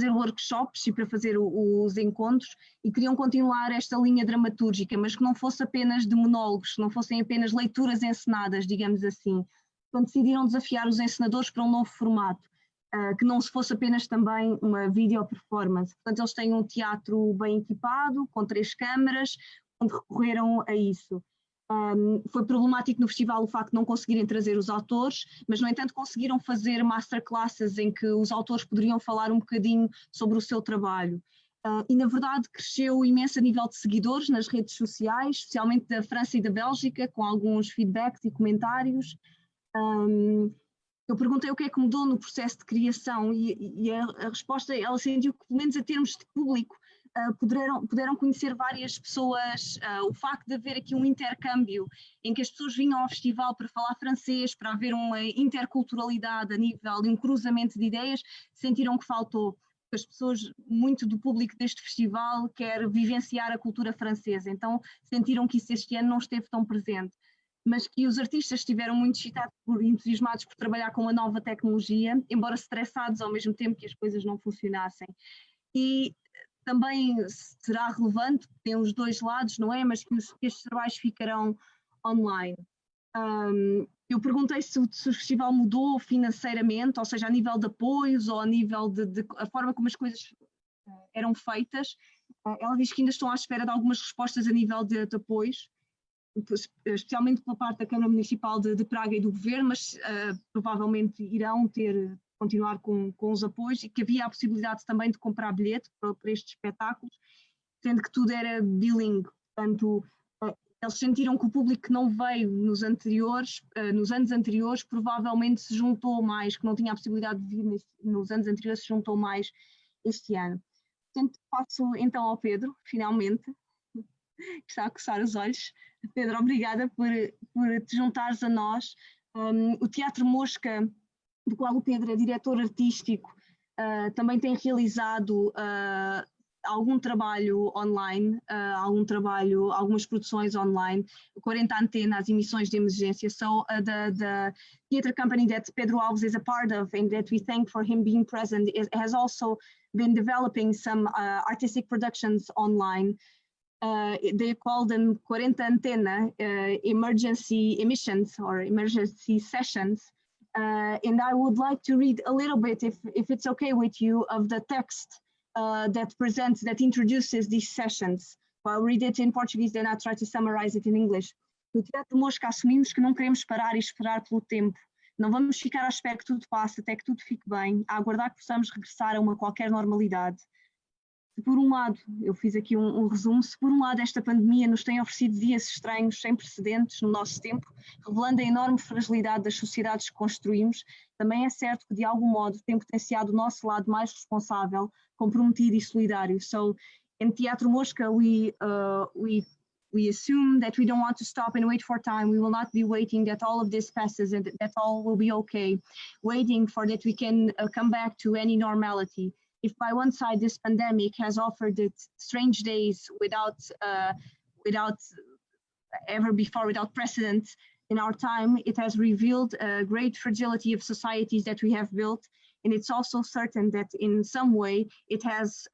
workshops e para fazer os encontros, e queriam continuar esta linha dramatúrgica, mas que não fosse apenas de monólogos, que não fossem apenas leituras encenadas, digamos assim. Portanto, decidiram desafiar os encenadores para um novo formato, que não se fosse apenas também uma video performance. Portanto, eles têm um teatro bem equipado, com 3 câmaras, onde recorreram a isso. Foi problemático no festival o facto de não conseguirem trazer os autores, mas no entanto conseguiram fazer masterclasses em que os autores poderiam falar um bocadinho sobre o seu trabalho. E na verdade cresceu imenso a nível de seguidores nas redes sociais, especialmente da França e da Bélgica, com alguns feedbacks e comentários. Eu perguntei o que é que mudou no processo de criação e a resposta, ela sentiu que, pelo menos em termos de público, puderam conhecer várias pessoas, o facto de haver aqui um intercâmbio em que as pessoas vinham ao festival para falar francês, para haver uma interculturalidade a nível de um cruzamento de ideias, sentiram que faltou. As pessoas, muito do público deste festival quer vivenciar a cultura francesa, então sentiram que isso este ano não esteve tão presente. Mas que os artistas estiveram muito excitados, entusiasmados por trabalhar com uma nova tecnologia, embora estressados ao mesmo tempo que as coisas não funcionassem. E também será relevante, tem os dois lados, não é? Mas que estes trabalhos ficarão online. Eu perguntei se o festival mudou financeiramente, ou seja, a nível de apoios ou a nível de a forma como as coisas eram feitas. Ela diz que ainda estão à espera de algumas respostas a nível de apoios, especialmente pela parte da Câmara Municipal de Praga e do Governo, mas provavelmente irão continuar com os apoios, e que havia a possibilidade também de comprar bilhete para estes espetáculos, sendo que tudo era bilingue. Portanto, eles sentiram que o público que não veio nos anos anteriores, provavelmente se juntou mais, que não tinha a possibilidade de vir nos anos anteriores, se juntou mais este ano. Portanto, passo então ao Pedro, finalmente, que está a coçar os olhos. Pedro, obrigada por te juntares a nós. O Teatro Mosca, do qual o Pedro é diretor artístico, também tem realizado algum trabalho online, algumas produções online, 40 antenas, emissões de emergência. So the theatre company that Pedro Alves is a part of, and that we thank for him being present, has also been developing some artistic productions online. They call them 40 antena emergency emissions or emergency sessions. And I would like to read a little bit, if it's okay with you, of the text that introduces these sessions. I'll read it in Portuguese, then I'll try to summarize it in English. No Teatro Mosca assumimos que não queremos parar e esperar pelo tempo. Não vamos ficar à espera que tudo passe até que tudo fique bem, a aguardar que possamos regressar a uma qualquer normalidade. Se por um lado, eu fiz aqui um resumo, se por um lado esta pandemia nos tem oferecido dias estranhos, sem precedentes no nosso tempo, revelando a enorme fragilidade das sociedades que construímos, também é certo que de algum modo tem potenciado o nosso lado mais responsável, comprometido e solidário. So in Teatro Mosca we we assume that we don't want to stop and wait for time. We will not be waiting that all of this passes and that all will be okay, waiting for that we can come back to any normality. If by one side this pandemic has offered it strange days without ever before, without precedent in our time, it has revealed a great fragility of societies that we have built. And it's also certain that in some way it has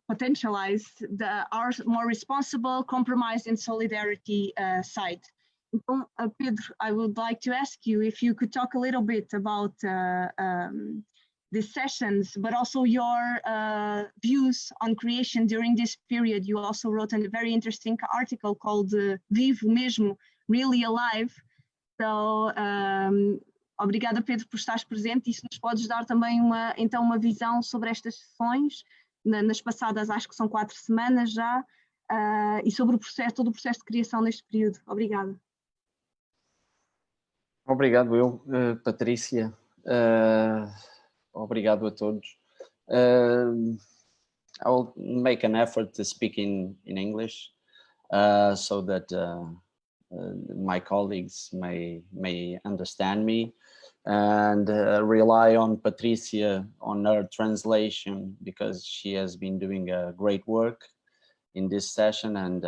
potentialized our more responsible, compromise and solidarity side. Pedro, I would like to ask you if you could talk a little bit about the sessions, but also your views on creation during this period. You also wrote a very interesting article called Vivo Mesmo, Really Alive. So, obrigada, Pedro, por estares presente, e se nos podes dar também uma visão sobre estas sessões, nas passadas, acho que são 4 semanas já, e sobre todo o processo de criação neste período. Obrigada. Obrigado eu, Patrícia. Obrigado a todos. I'll make an effort to speak in English so that my colleagues may understand me, and rely on Patricia on her translation, because she has been doing a great work in this session, and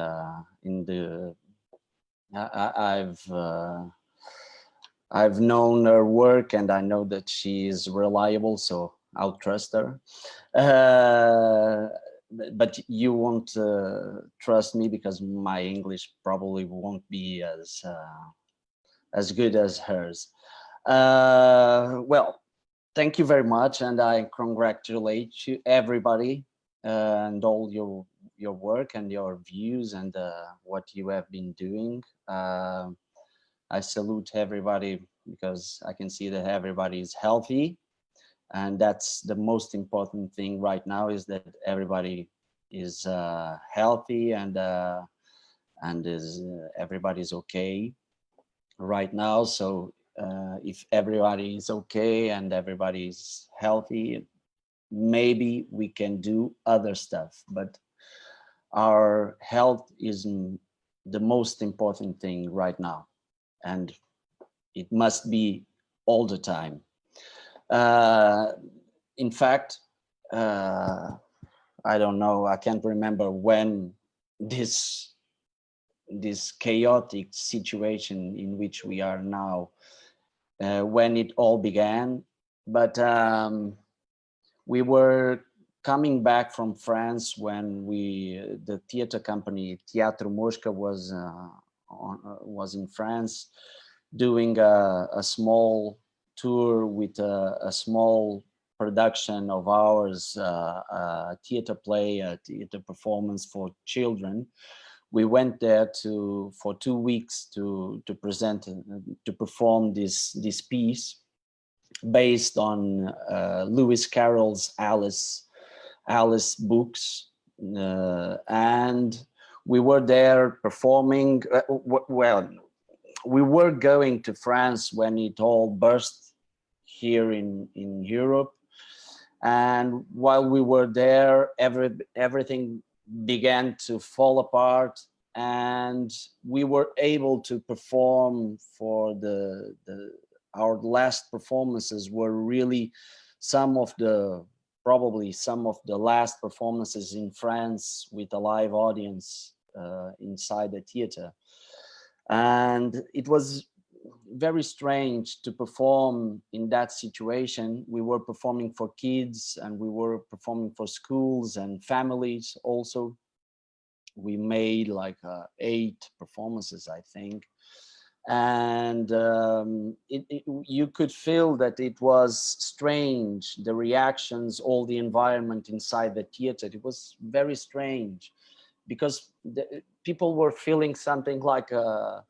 I've known her work and I know that she is reliable, so I'll trust her. But you won't trust me because my English probably won't be as good as hers. Well, thank you very much, and I congratulate you, everybody, and all your work and your views and what you have been doing. I salute everybody because I can see that everybody is healthy, and that's the most important thing right now, is that everybody is healthy and everybody's okay right now. So if everybody is okay and everybody's healthy, maybe we can do other stuff, but our health is the most important thing right now, and it must be all the time. In fact, I don't know, I can't remember when this chaotic situation in which we are now, when it all began, but we were coming back from France when the theater company Teatro Mosca was in France, doing a small tour with a small production of ours, a theater play, a theater performance for children. We went there for 2 weeks to present, to perform this piece based on Lewis Carroll's Alice books, and we were there performing. Well, we were going to France when it all burst here in Europe, and while we were there, everything began to fall apart, and we were able to perform for our last performances were really probably some of the last performances in France with a live audience inside the theater. And it was very strange to perform in that situation. We were performing for kids and we were performing for schools and families also. We made like 8 performances, I think. And you could feel that it was strange, the reactions, all the environment inside the theater. It was very strange because people were feeling something like a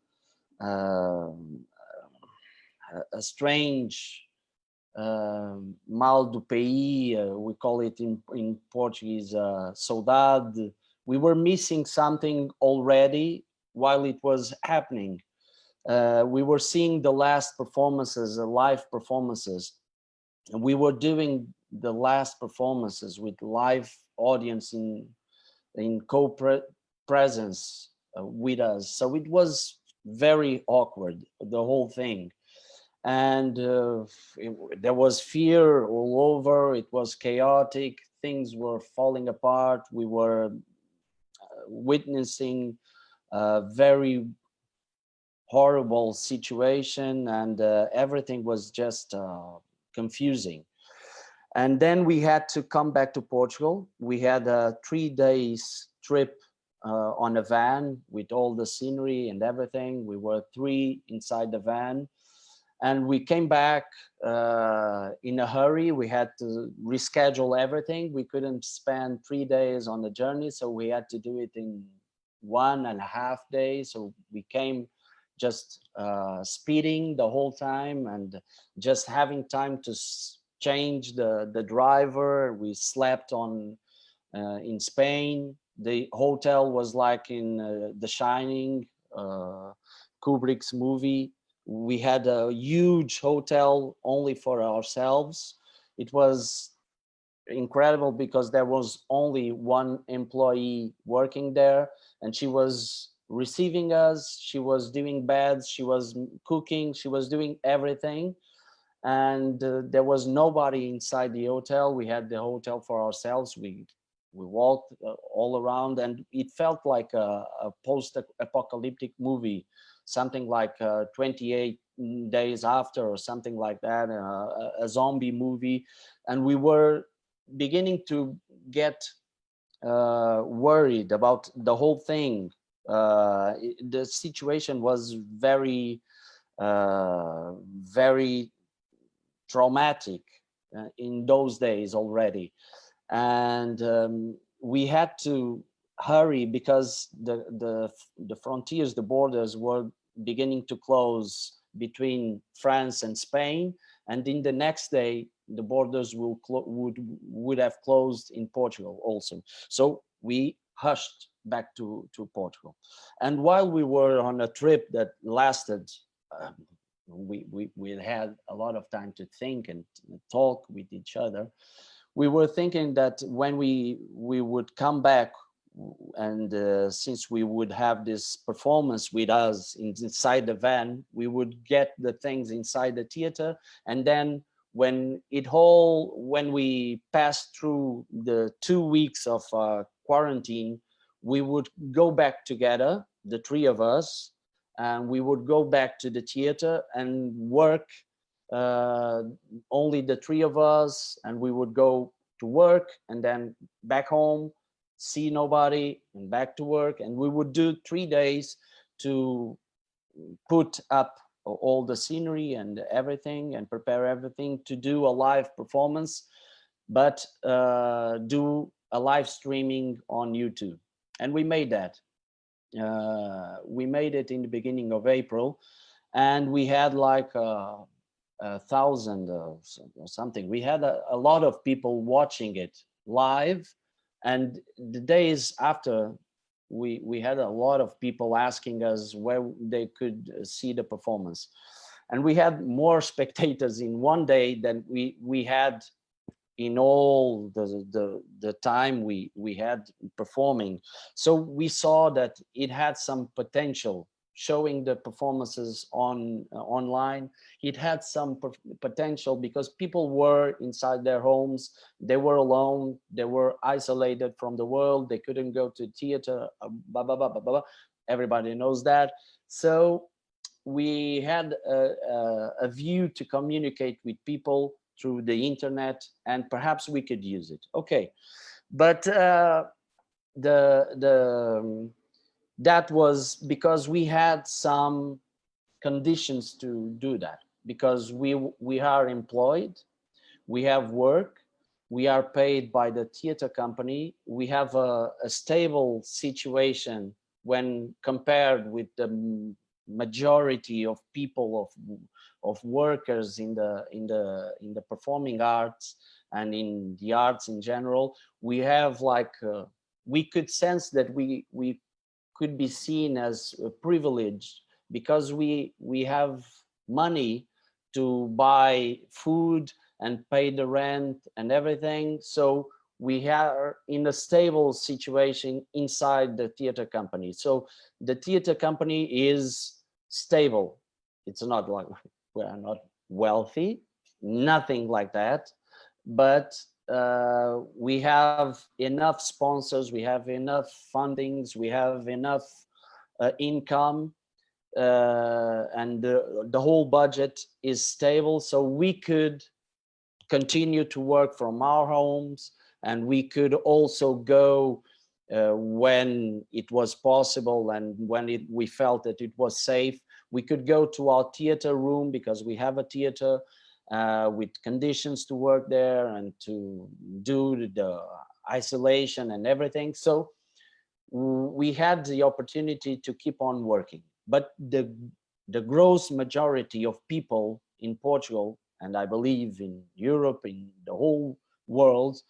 strange mal do país, we call it in Portuguese, saudade. We were missing something already while it was happening. We were seeing the last performances, live performances, and we were doing the last performances with live audience in presence with us. So it was very awkward, the whole thing. And there was fear all over. It was chaotic. Things were falling apart. We were witnessing a very horrible situation, and everything was just confusing. And then we had to come back to Portugal. We had a 3 days trip on a van with all the scenery and everything. We were 3 inside the van. And we came back in a hurry. We had to reschedule everything. We couldn't spend 3 days on the journey, so we had to do it in 1.5 days. So we came just speeding the whole time and just having time to change the driver. We slept on in Spain. The hotel was like in The Shining, Kubrick's movie. We had a huge hotel only for ourselves. It was incredible because there was only one employee working there, and she was receiving us, she was doing beds, she was cooking, she was doing everything. And there was nobody inside the hotel. We had the hotel for ourselves. We walked all around, and it felt like a post-apocalyptic movie, something like 28 Days After or something like that, a zombie movie. And we were beginning to get worried about the whole thing. The situation was very, very traumatic in those days already. And we had to hurry because the frontiers, the borders were beginning to close between France and Spain, and in the next day the borders would have closed in Portugal also. So we hushed back to Portugal. And while we were on a trip that lasted, we had a lot of time to think and talk with each other. We were thinking that when we would come back, and since we would have this performance with us inside the van, we would get the things inside the theater, and then when we passed through the 2 weeks of quarantine, we would go back together, the 3 of us, and we would go back to the theater and work, only the 3 of us, and we would go to work and then back home, see nobody, and back to work. And we would do 3 days to put up all the scenery and everything and prepare everything to do a live performance, but do a live streaming on YouTube. And we made that. We made it in the beginning of April, and we had like 1,000 or something. We had a lot of people watching it live, and the days after, we had a lot of people asking us where they could see the performance. And we had more spectators in one day than we had in all the time we had performing. So we saw that it had some potential. Showing the performances online, it had some potential because people were inside their homes, they were alone, they were isolated from the world, they couldn't go to theater, blah, blah, blah, blah, blah. Everybody knows that. So we had a view to communicate with people through the internet, and perhaps we could use it. Okay, but that was because we had some conditions to do that, because we are employed, we have work, we are paid by the theater company, we have a stable situation when compared with the majority of people, of workers in the performing arts and in the arts in general. We have like we could sense that we could be seen as privileged because we have money to buy food and pay the rent and everything. So we are in a stable situation inside the theater company. So the theater company is stable. It's not like we are not wealthy, nothing like that, but we have enough sponsors, we have enough fundings, we have enough income, and the whole budget is stable, so we could continue to work from our homes, and we could also go when it was possible and when we felt that it was safe. We could go to our theater room because we have a theater with conditions to work there and to do the isolation and everything. So we had the opportunity to keep on working. But the gross majority of people in Portugal, and I believe in Europe, in the whole world,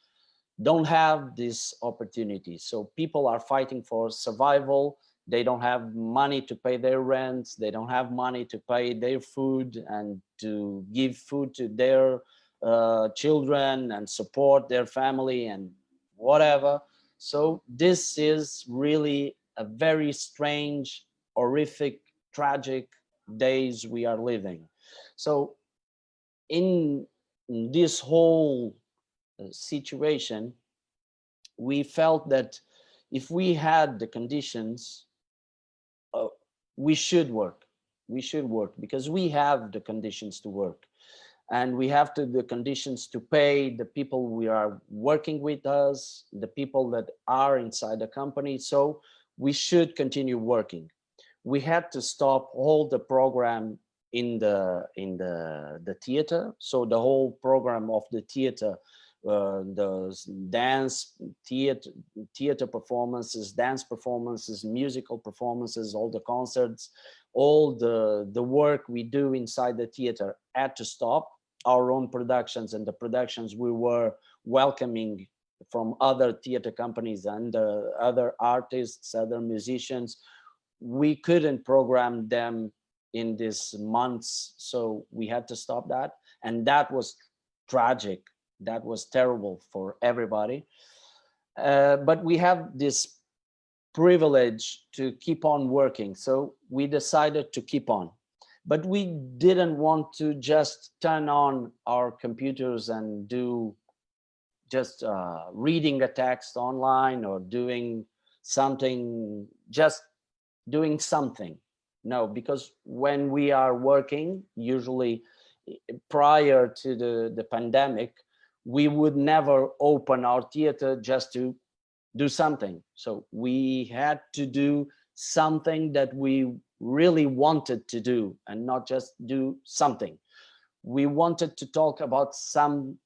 don't have this opportunity. So people are fighting for survival. They don't have money to pay their rent. They don't have money to pay their food and to give food to their children and support their family and whatever. So this is really a very strange, horrific, tragic days we are living. So in this whole situation, we felt that if we had the conditions, we should work. We should work because we have the conditions to work, and we have the conditions to pay the people we are working with us, the people that are inside the company. So we should continue working. We had to stop all the program in the theater. So the whole program of the theater, the dance, theater performances, dance performances, musical performances, all the concerts, all the work we do inside the theater had to stop. Our own productions and the productions we were welcoming from other theater companies and other artists, other musicians, we couldn't program them in these months, so we had to stop that, and that was tragic. That was terrible for everybody. But we have this privilege to keep on working, so we decided to keep on. But we didn't want to just turn on our computers and do just reading a text online or doing something, just doing something. No, because when we are working, usually prior to the pandemic, we would never open our theater just to do something. So we had to do something that we really wanted to do and not just do something. We wanted to talk about some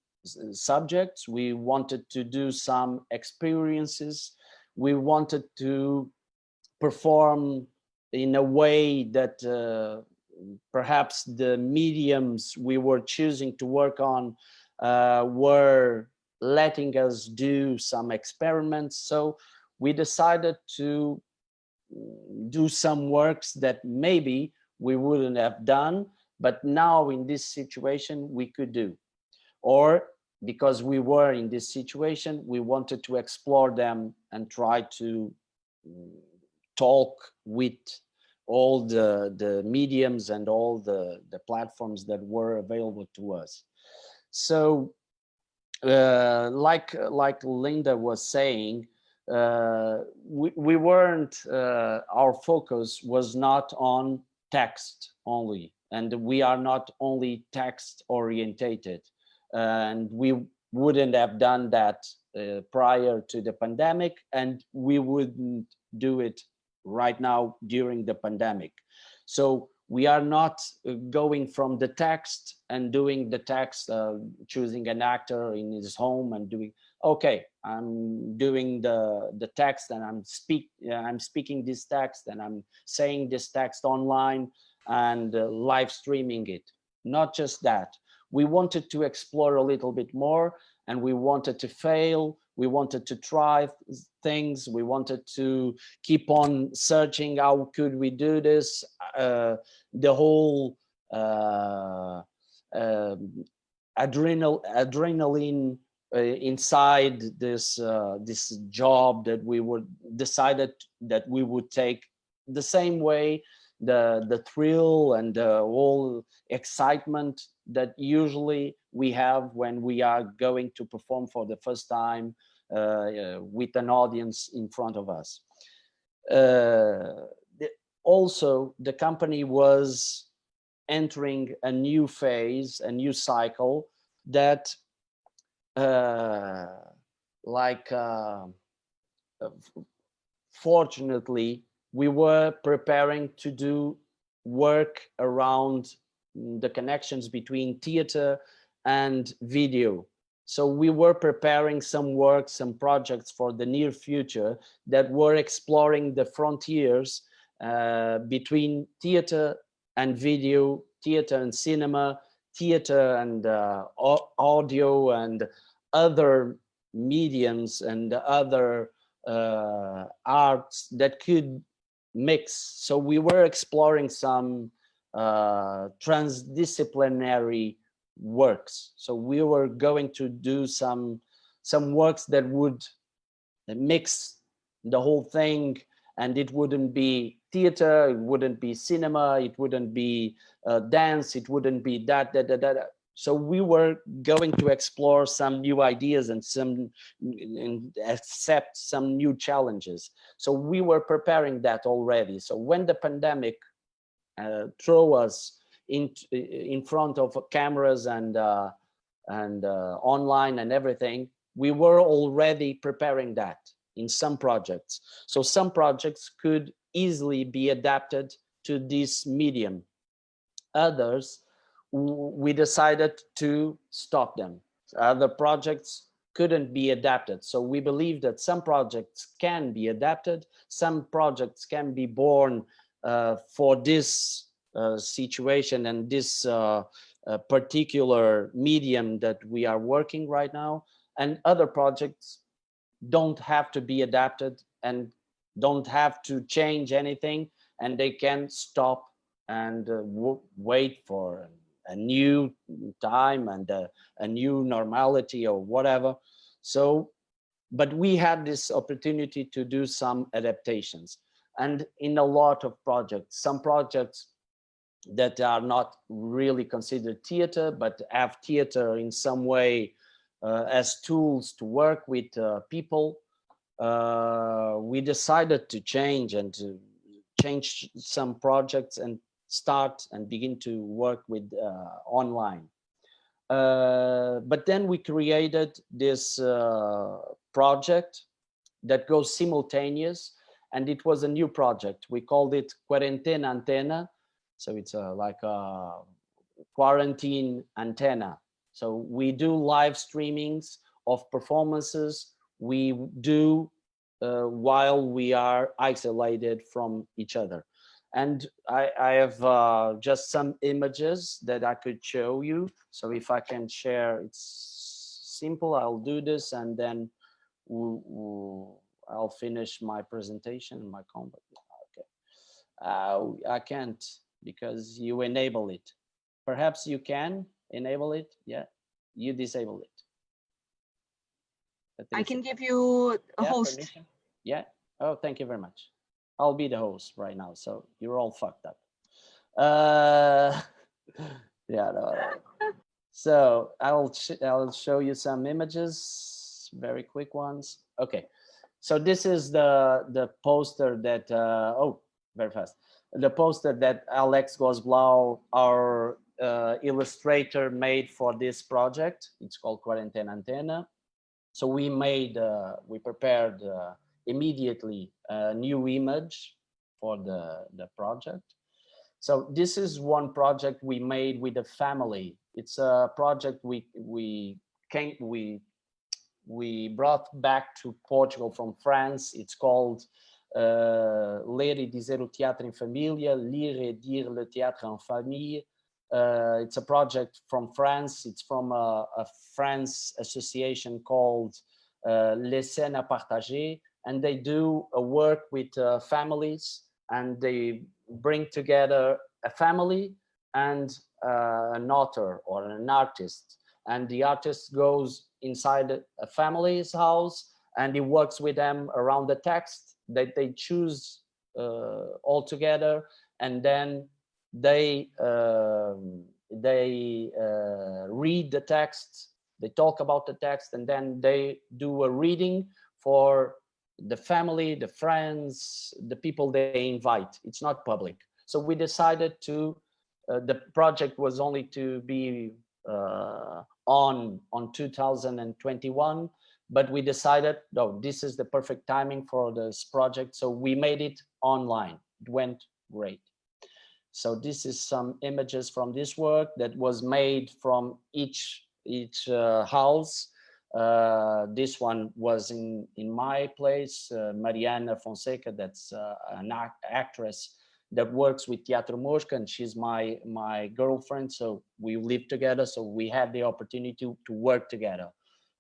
subjects. We wanted to do some experiences. We wanted to perform in a way that perhaps the mediums we were choosing to work on were letting us do some experiments. So we decided to do some works that maybe we wouldn't have done, but now in this situation we could do. Or because we were in this situation, we wanted to explore them and try to talk with all the mediums and all the platforms that were available to us. So like Linda was saying, we weren't, our focus was not on text only, and we are not only text orientated, and we wouldn't have done that prior to the pandemic, and we wouldn't do it right now during the pandemic. So we are not going from the text and doing the text, choosing an actor in his home and doing, okay, I'm doing the text and I'm speaking this text and I'm saying this text online and live streaming it. Not just that. We wanted to explore a little bit more, and we wanted to fail. We wanted to try things. We wanted to keep on searching, how could we do this? The whole adrenaline inside this this job that we would decided that we would take the same way, the thrill and the whole excitement that usually we have when we are going to perform for the first time with an audience in front of us. Also, the company was entering a new phase, a new cycle that fortunately, we were preparing to do work around the connections between theater and video. So we were preparing some work, some projects for the near future that were exploring the frontiers between theater and video, theater and cinema, theater and audio and other mediums and other arts that could mix. So we were exploring some transdisciplinary works. So we were going to do some works that would mix the whole thing, and it wouldn't be theater, it wouldn't be cinema, it wouldn't be dance, it wouldn't be that. So we were going to explore some new ideas and accept some new challenges. So we were preparing that already. So when the pandemic threw us in front of cameras and online and everything, we were already preparing that in some projects. So some projects could easily be adapted to this medium. Others, we decided to stop them. Other projects couldn't be adapted. So we believe that some projects can be adapted, some projects can be born for this situation and this particular medium that we are working right now, and other projects don't have to be adapted and don't have to change anything, and they can stop and wait for a new time and a new normality or whatever. So, but we had this opportunity to do some adaptations, and in a lot of projects, some projects that are not really considered theater, but have theater in some way as tools to work with people. We decided to change and to change some projects and start and begin to work with online. But then we created this project that goes simultaneous, and it was a new project. We called it Quarentena Antenna. So it's like a quarantine antenna. So we do live streamings of performances we do while we are isolated from each other. And I have just some images that I could show you. So if I can share, it's simple. I'll do this and then I'll finish my presentation, my content. Okay. I can't because you enable it. Perhaps you can enable it. Yeah, you disable it. I can give you a host. Permission? Yeah. Oh, thank you very much. I'll be the host right now, so you're all fucked up. Yeah. No. So I'll show you some images, very quick ones. Okay. So this is the poster that oh, very fast. The poster that Alex Gosblau, our illustrator, made for this project. It's called Quarentena Antenna. So we prepared immediately a new image for the project. So this is one project we made with a family. It's a project we brought back to Portugal from France. It's called Ler e dizer o teatro em família, lire et dire le théâtre en famille. It's a project from France. It's from a France association called Les Scènes à Partager, and they do a work with families, and they bring together a family and an author or an artist, and the artist goes inside a family's house and he works with them around the text that they choose all together, and then they read the text, they talk about the text, and then they do a reading for the family, the friends, the people they invite. It's not public. So we decided to, the project was only to be on 2021, but we decided, no, this is the perfect timing for this project. So we made it online. It went great. So this is some images from this work that was made from each house. This one was in my place. Mariana Fonseca, that's an actress that works with Teatro Mosca, and she's my girlfriend. So we live together. So we had the opportunity to work together,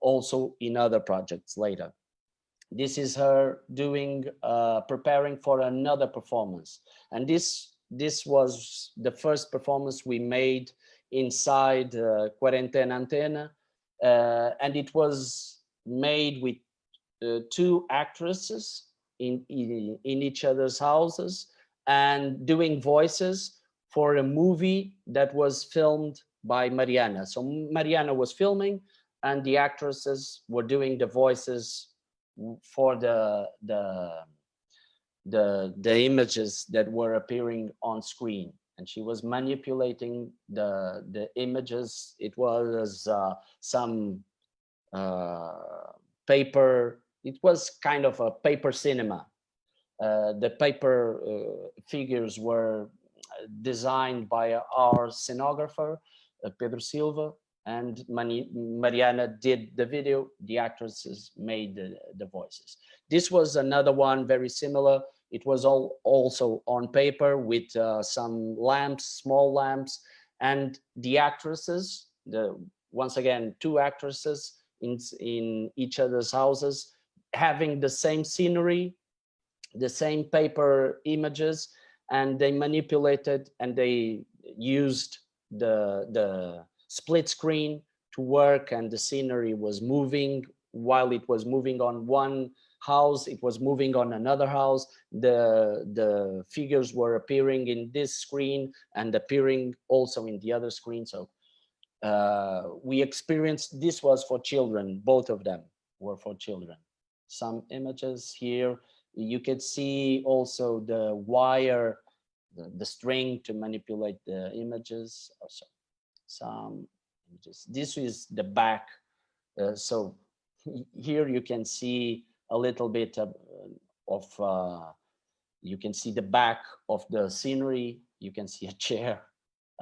also in other projects later. This is her doing, preparing for another performance. And this was the first performance we made inside Quarentena Antena. And it was made with 2 actresses in each other's houses and doing voices for a movie that was filmed by Mariana. So Mariana was filming and the actresses were doing the voices for the images that were appearing on screen, and she was manipulating the images. It was some paper. It was kind of a paper cinema. The paper figures were designed by our scenographer, Pedro Silva, and Mariana did the video. The actresses made the voices. This was another one very similar. It was also on paper with some lamps, small lamps, and the actresses, once again, 2 actresses in each other's houses, having the same scenery, the same paper images, and they manipulated and they used the split screen to work, and the scenery was moving. While it was moving on one house, it was moving on another house. The figures were appearing in this screen and appearing also in the other screen. So we experienced, this was for children, both of them were for children. Some images here. You could see also the wire, the string to manipulate the images. Also, some images. This is the back. So here you can see a little bit of you can see the back of the scenery. You can see a chair.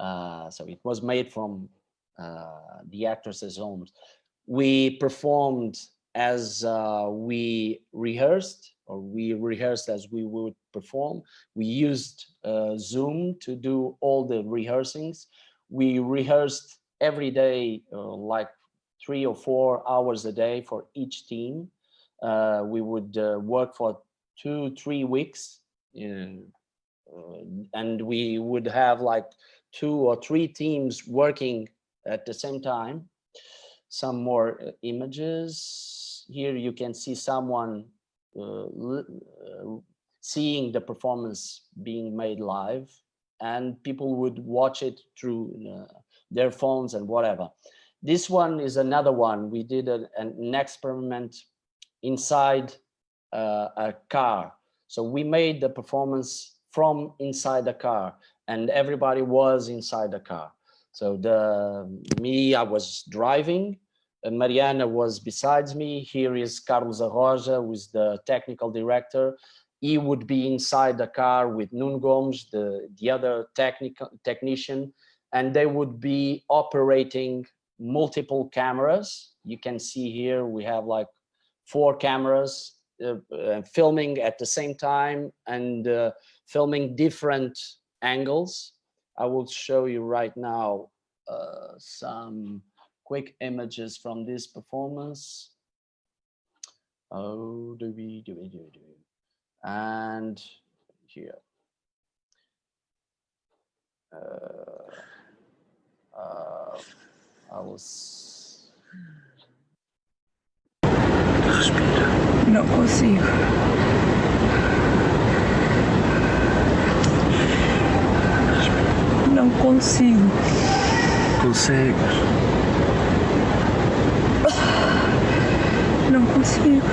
So it was made from the actresses' homes. We performed as we rehearsed, or we rehearsed as we would perform. We used Zoom to do all the rehearsings. We rehearsed every day, like 3 or 4 hours a day for each team. We would work for 2-3 weeks, and we would have like 2 or 3 teams working at the same time. Some more images. Here you can see someone seeing the performance being made live, and people would watch it through their phones and whatever. This one is another one. We did an experiment inside a car. So we made the performance from inside the car, and everybody was inside the car. So I was driving, and Mariana was besides me. Here is Carlos Arroja, who is the technical director. He would be inside the car with Nuno Gomes, the other technician, and they would be operating multiple cameras. You can see here we have like 4 cameras filming at the same time and filming different angles. I will show you right now some quick images from this performance. And here. I will Não consigo. Não consigo. Consegues. Não consigo.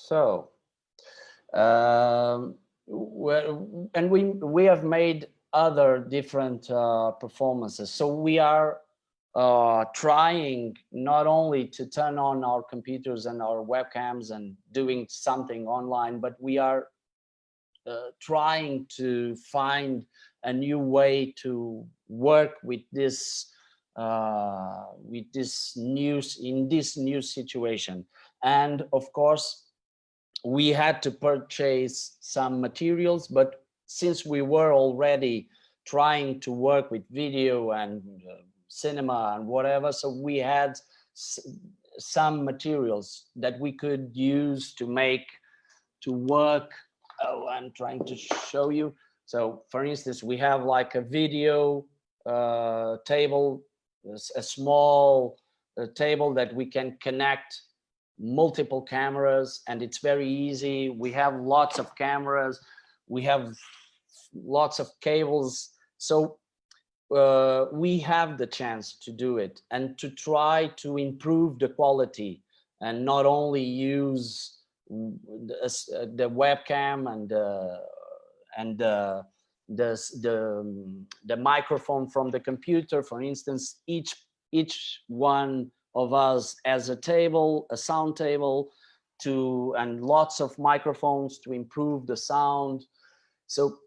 So, and we have made other different performances. So we are trying not only to turn on our computers and our webcams and doing something online, but we are trying to find a new way to work with this news in this new situation. And of course, we had to purchase some materials, but since we were already trying to work with video and cinema and whatever, so we had some materials that we could use to work. Oh, I'm trying to show you. So for instance, we have like a video table, a small table that we can connect multiple cameras, and it's very easy. We have lots of cameras, we have lots of cables, so we have the chance to do it and to try to improve the quality and not only use the webcam and the microphone from the computer. For instance, each one of us has a table, a sound table, and lots of microphones to improve the sound. So,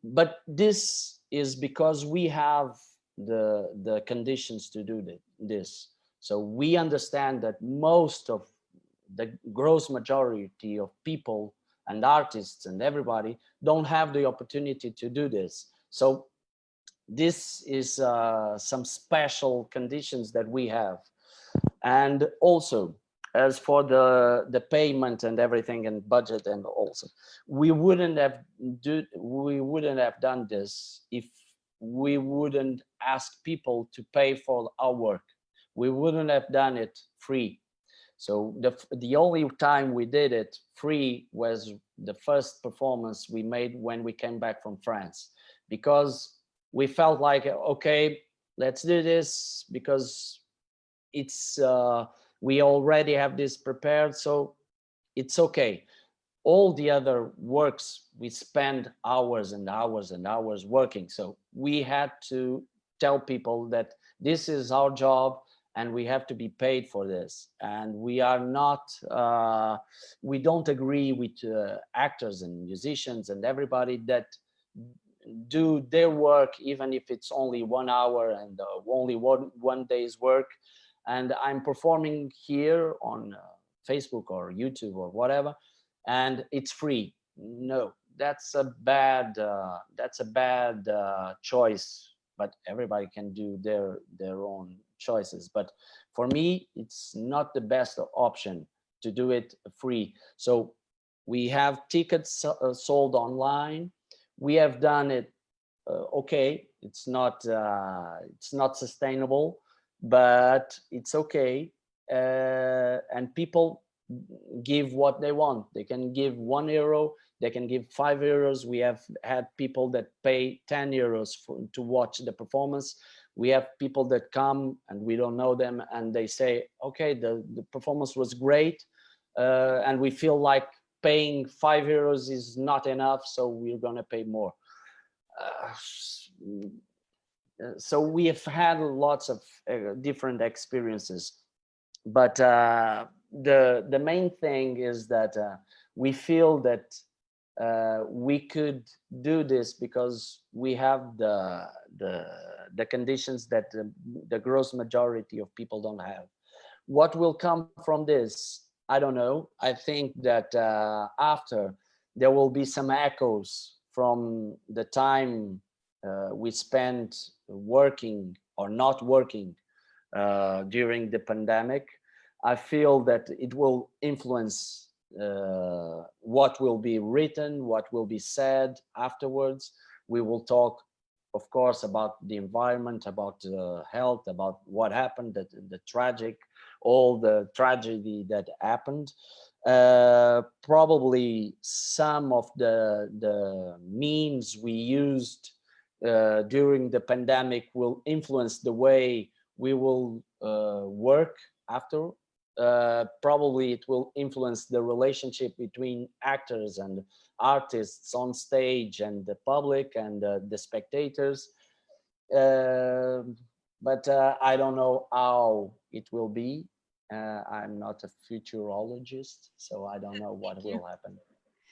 but this is because we have the conditions to do this. So we understand that most of the gross majority of people and artists and everybody don't have the opportunity to do this. So this is some special conditions that we have. And also, as for the payment and everything and budget, and also we wouldn't have done this if we wouldn't ask people to pay for our work. We wouldn't have done it free. So the only time we did it free was the first performance we made when we came back from France, because we felt like, okay, let's do this because it's we already have this prepared, so it's okay. All the other works, we spend hours and hours and hours working. So we had to tell people that this is our job and we have to be paid for this. And we are not, we don't agree with actors and musicians and everybody that do their work, even if it's only 1 hour and only one day's work. And I'm performing here on Facebook or YouTube or whatever, and it's free. No, that's a bad choice. But everybody can do their own choices. But for me, it's not the best option to do it free. So we have tickets sold online. We have done it. Okay, it's not sustainable, but it's okay. And people give what they want. They can give €1, they can give €5. We have had people that pay €10 to watch the performance. We have people that come and we don't know them and they say, okay, the performance was great, and we feel like paying €5 is not enough, so we're gonna pay more. so we have had lots of different experiences, but the main thing is that we feel that we could do this because we have the conditions that the gross majority of people don't have. What will come from this, I don't know. I think that after there will be some echoes from the time we spent working or not working during the pandemic. I feel that it will influence what will be written, what will be said afterwards. We will talk, of course, about the environment, about health, about what happened, the tragic, all the tragedy that happened. Probably some of the memes we used during the pandemic will influence the way we will work after. Probably it will influence the relationship between actors and artists on stage and the public and the spectators. But I don't know how it will be. I'm not a futurologist, so I don't know what will happen.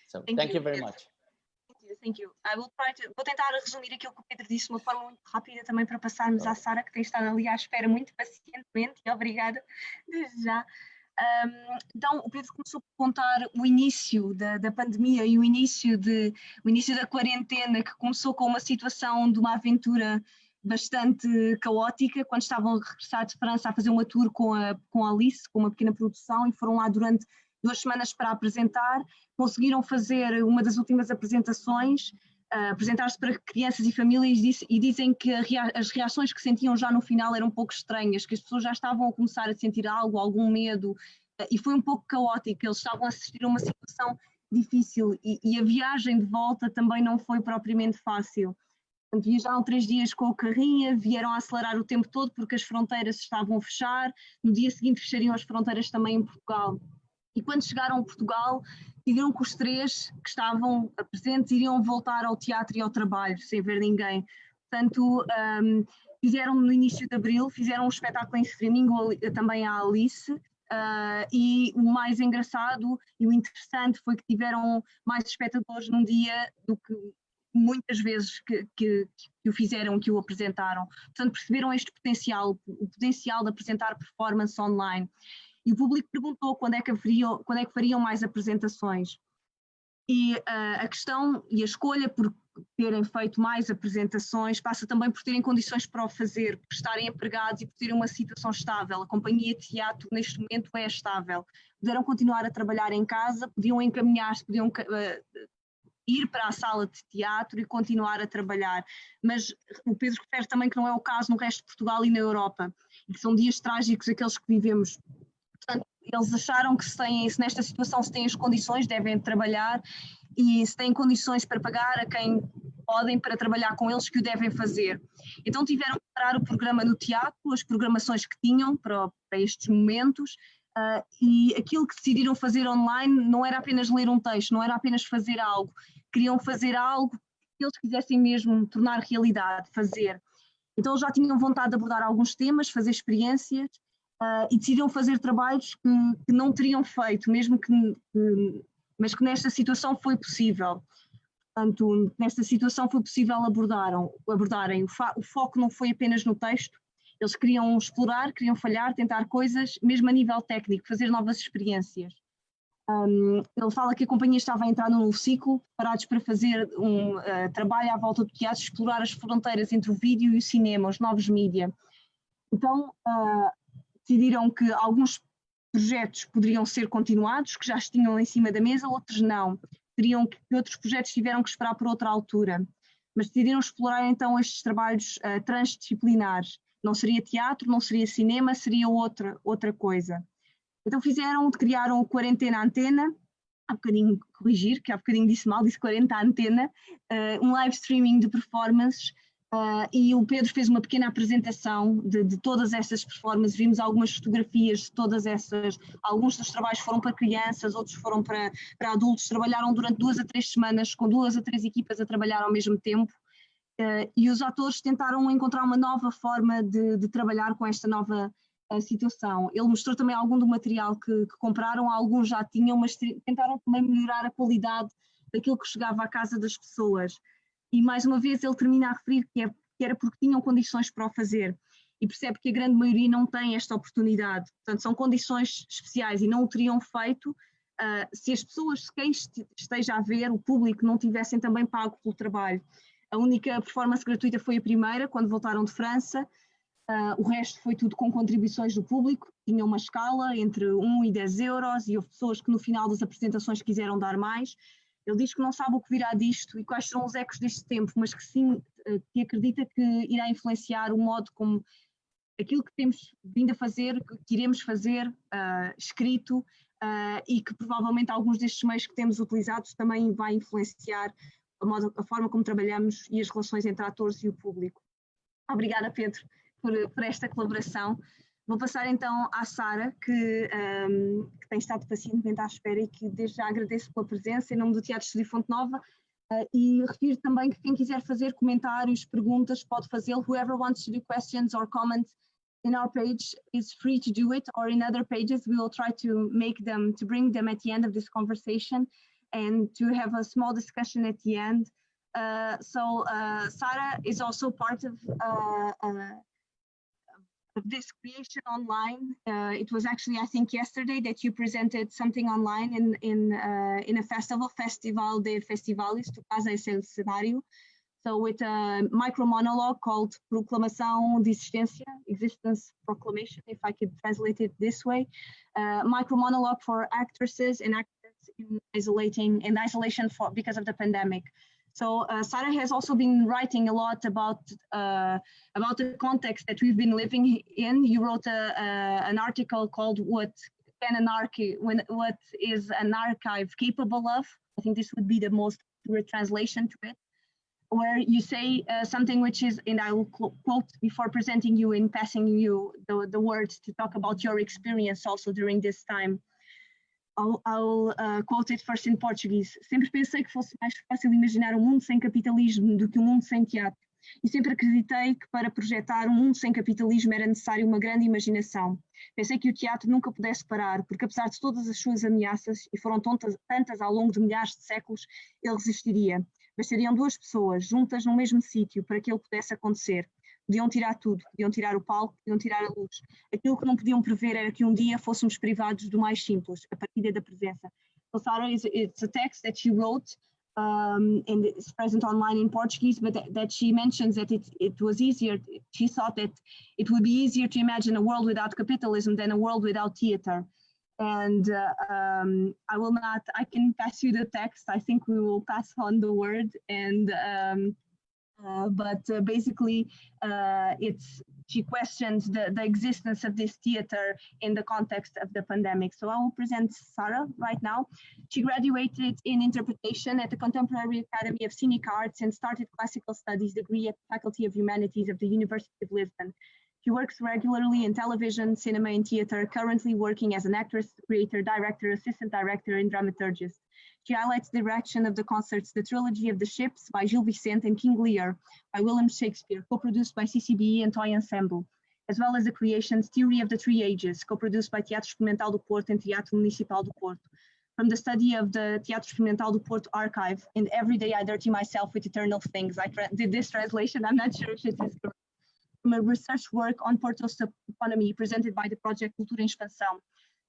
So thank you very much. Thank you. Vou tentar resumir aquilo que o Pedro disse de uma forma muito rápida também para passarmos à Sara, que tem estado ali à espera muito pacientemente, e obrigada desde já. Então, o Pedro começou por contar o início da pandemia e o início da quarentena, que começou com uma situação de uma aventura bastante caótica, quando estavam a regressar de França a fazer uma tour com a Alice, com uma pequena produção, e foram lá durante 2 semanas para apresentar. Conseguiram fazer uma das últimas apresentações, apresentar-se para crianças e famílias, e dizem que as reações que sentiam já no final eram um pouco estranhas, que as pessoas já estavam a começar a sentir algum medo, e foi um pouco caótico. Eles estavam a assistir a uma situação difícil, e a viagem de volta também não foi propriamente fácil. Portanto, viajaram 3 dias com o carrinho, vieram a acelerar o tempo todo porque as fronteiras estavam a fechar. No dia seguinte fechariam as fronteiras também em Portugal. E quando chegaram a Portugal, decidiram que os 3 que estavam presentes iriam voltar ao teatro e ao trabalho, sem ver ninguém. Portanto, fizeram no início de abril, fizeram um espetáculo em streaming, também à Alice, e o mais engraçado e o interessante foi que tiveram mais espectadores num dia do que muitas vezes que o fizeram, que o apresentaram. Portanto, perceberam este potencial, o potencial de apresentar performance online. E o público perguntou quando é que fariam mais apresentações. E a questão e a escolha por terem feito mais apresentações passa também por terem condições para o fazer, por estarem empregados e por terem uma situação estável. A companhia de teatro neste momento é estável. Puderam continuar a trabalhar em casa, podiam encaminhar-se, podiam ir para a sala de teatro e continuar a trabalhar. Mas o Pedro refere também que não é o caso no resto de Portugal e na Europa, e que são dias trágicos aqueles que vivemos. Portanto, eles acharam que se nesta situação se têm as condições, devem trabalhar, e se têm condições para pagar a quem podem para trabalhar com eles, que o devem fazer. Então tiveram que parar o programa no teatro, as programações que tinham para estes momentos, e aquilo que decidiram fazer online não era apenas ler um texto, não era apenas fazer algo, queriam fazer algo que eles quisessem mesmo tornar realidade, fazer. Então eles já tinham vontade de abordar alguns temas, fazer experiências, e decidiram fazer trabalhos que não teriam feito, mas que nesta situação foi possível. Portanto, nesta situação foi possível abordarem. O foco não foi apenas no texto, eles queriam explorar, queriam falhar, tentar coisas, mesmo a nível técnico, fazer novas experiências. Ele fala que a companhia estava a entrar num novo ciclo, preparados para fazer um trabalho à volta do teatro, explorar as fronteiras entre o vídeo e o cinema, os novos mídia. Então, decidiram que alguns projetos poderiam ser continuados, que já tinham em cima da mesa, outros não. Que outros projetos tiveram que esperar por outra altura. Mas decidiram explorar então estes trabalhos transdisciplinares. Não seria teatro, não seria cinema, seria outra coisa. Então criaram o Quarentena Antena, há bocadinho corrigir, que há bocadinho disse mal, disse 40 Antena, um live streaming de performances, e o Pedro fez uma pequena apresentação de todas essas performances. Vimos algumas fotografias de todas essas, alguns dos trabalhos foram para crianças, outros foram para adultos, trabalharam durante 2 a 3 semanas com 2 a 3 equipas a trabalhar ao mesmo tempo, e os atores tentaram encontrar uma nova forma de trabalhar com esta nova situação. Ele mostrou também algum do material que compraram, alguns já tinham, mas tentaram também melhorar a qualidade daquilo que chegava à casa das pessoas. E mais uma vez ele termina a referir que era porque tinham condições para o fazer, e percebe que a grande maioria não tem esta oportunidade. Portanto, são condições especiais e não o teriam feito se as pessoas, quem esteja a ver, o público, não tivessem também pago pelo trabalho. A única performance gratuita foi a primeira, quando voltaram de França. O resto foi tudo com contribuições do público, tinha uma escala entre 1 e 10 euros, e houve pessoas que no final das apresentações quiseram dar mais. Ele diz que não sabe o que virá disto e quais serão os ecos deste tempo, mas que sim, que acredita que irá influenciar o modo como aquilo que temos vindo a fazer, que iremos fazer, escrito, e que provavelmente alguns destes meios que temos utilizados também vai influenciar a forma como trabalhamos e as relações entre atores e o público. Obrigada, Pedro, por esta colaboração. Vou passar então à Sara, que tem estado pacientemente à espera e que desde já agradeço pela presença em nome do Teatro Estúdio Fonte Nova, e refiro também que quem quiser fazer comentários, perguntas, pode fazê-lo. Whoever wants to do questions or comments in our page is free to do it, or in other pages we will try to bring them at the end of this conversation and to have a small discussion at the end. Sara is also part of this creation online. It was actually, I think, yesterday that you presented something online in a Festival de Festivales, Tu Casa es el Cenário. So with a micro monologue called Proclamação de Existência, Existence Proclamation, if I could translate it this way. Micro monologue for actresses and actors in isolation because of the pandemic. So Sara has also been writing a lot about the context that we've been living in. You wrote an article called "What is an archive capable of?" I think this would be the most accurate translation to it, where you say something which is, and I will quote before presenting you and passing you the words to talk about your experience also during this time. I'll quote it first in Portuguese. Sempre pensei que fosse mais fácil imaginar um mundo sem capitalismo do que um mundo sem teatro. E sempre acreditei que para projetar um mundo sem capitalismo era necessário uma grande imaginação. Pensei que o teatro nunca pudesse parar, porque apesar de todas as suas ameaças, e foram tantas ao longo de milhares de séculos, ele resistiria. Bastariam duas pessoas juntas no mesmo sítio para que ele pudesse acontecer. Podiam tirar tudo, podiam tirar o palco, podiam tirar a luz. Aquilo que não podiam prever era que um dia fôssemos privados do mais simples, a partilha da presença. So Sara, it's a text that she wrote and it's present online in Portuguese, but that she mentions that it was easier, she thought that it would be easier to imagine a world without capitalism than a world without theater. And I can pass you the text. I think we will pass on the word, and basically she questions the existence of this theater in the context of the pandemic. So I will present Sara right now. She graduated in interpretation at the Contemporary Academy of Scenic Arts and started classical studies degree at the Faculty of Humanities of the University of Lisbon. She works regularly in television, cinema, and theater, currently working as an actress, creator, director, assistant director, and dramaturgist. She highlights the direction of the concerts The Trilogy of the Ships by Gil Vicente and King Lear by William Shakespeare, co-produced by CCBE and Toy Ensemble, as well as the creations Theory of the Three Ages, co-produced by Teatro Experimental do Porto and Teatro Municipal do Porto. From the study of the Teatro Experimental do Porto archive, and every day I dirty myself with eternal things. I did this translation, I'm not sure if it is correct. From a research work on Porto's economy presented by the project Cultura em Expansão.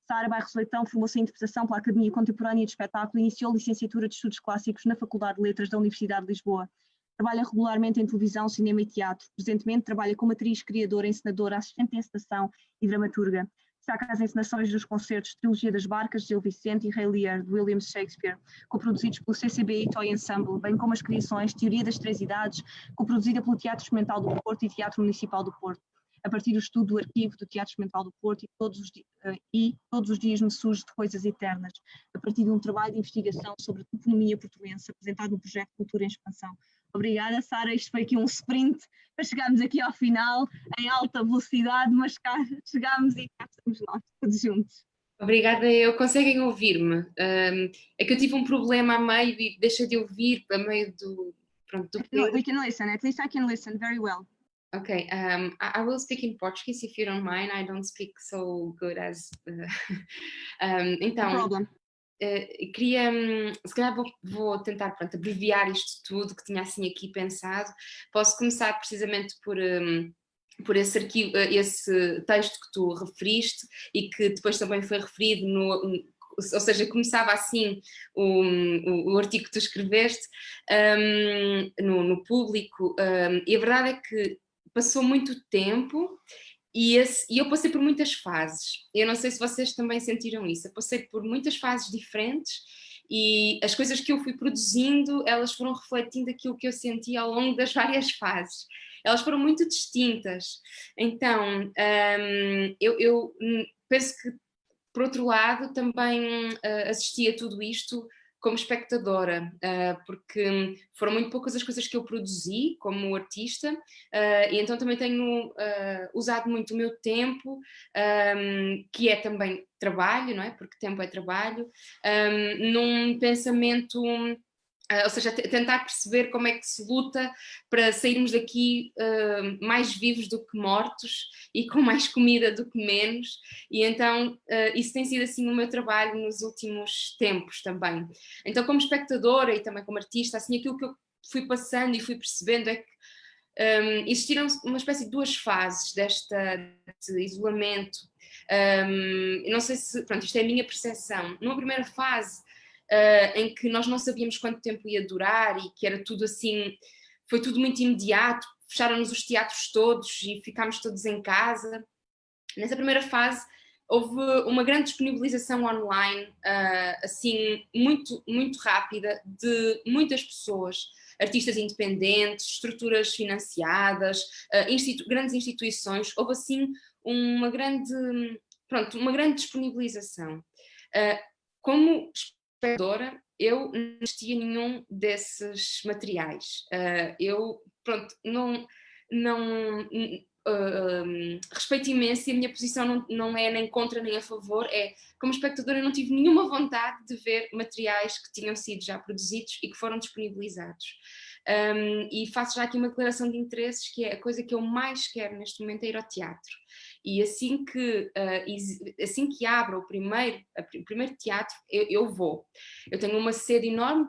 Sara Bairros Leitão formou-se em interpretação pela Academia Contemporânea de Espetáculo e iniciou a licenciatura de Estudos Clássicos na Faculdade de Letras da Universidade de Lisboa. Trabalha regularmente em televisão, cinema e teatro. Presentemente trabalha como atriz, criadora, encenadora, assistente de encenação e dramaturga. Destaca as encenações dos concertos Trilogia das Barcas, de Gil Vicente e Rei Lear, de William Shakespeare, coproduzidos pelo CCB e Toy Ensemble, bem como as criações Teoria das Três Idades, coproduzida pelo Teatro Experimental do Porto e Teatro Municipal do Porto. A partir do estudo do arquivo do Teatro Experimental do Porto e todos os dias me surge de coisas eternas, a partir de um trabalho de investigação sobre a toponomia portuense apresentado no projeto Cultura em Expansão. Obrigada, Sara. Isto foi aqui um sprint para chegarmos aqui ao final em alta velocidade, mas cá chegámos e cá estamos nós, todos juntos. Obrigada, conseguem ouvir-me? É que eu tive um problema a meio e deixei de ouvir a meio pronto, We can listen, at least I can listen very well. Okay, I will speak in Portuguese if you don't mind. I don't speak so good as. Então, No problem. queria, se calhar vou tentar, pronto, abreviar isto tudo que tinha assim aqui pensado. Posso começar precisamente por esse arquivo, esse texto que tu referiste e que depois também foi referido ou seja, começava assim o artigo que tu escreveste no público, e a verdade é que passou muito tempo e eu passei por muitas fases. Eu não sei se vocês também sentiram isso. Eu passei por muitas fases diferentes e as coisas que eu fui produzindo, elas foram refletindo aquilo que eu senti ao longo das várias fases. Elas foram muito distintas. Então, eu penso que, por outro lado, também assisti a tudo isto como espectadora, porque foram muito poucas as coisas que eu produzi como artista, e então também tenho usado muito o meu tempo, que é também trabalho, não é? Porque tempo é trabalho, num pensamento... ou seja, tentar perceber como é que se luta para sairmos daqui mais vivos do que mortos e com mais comida do que menos, e então isso tem sido assim o meu trabalho nos últimos tempos também. Então, como espectadora e também como artista, assim, aquilo que eu fui passando e fui percebendo é que existiram uma espécie de duas fases deste isolamento. Não sei se, pronto, isto é a minha percepção. Numa primeira fase, em que nós não sabíamos quanto tempo ia durar e que era tudo assim, foi tudo muito imediato, fecharam-nos os teatros todos e ficámos todos em casa. Nessa primeira fase houve uma grande disponibilização online, assim, muito, muito rápida, de muitas pessoas, artistas independentes, estruturas financiadas, grandes instituições. Houve assim uma grande disponibilização. Como espectadora, eu não assistia a nenhum desses materiais. Eu, pronto, respeito imenso, e a minha posição não é nem contra nem a favor, como espectadora eu não tive nenhuma vontade de ver materiais que tinham sido já produzidos e que foram disponibilizados. E faço já aqui uma declaração de interesses, que é a coisa que eu mais quero neste momento é ir ao teatro. E assim que abra o primeiro teatro, eu vou. Eu tenho uma sede enorme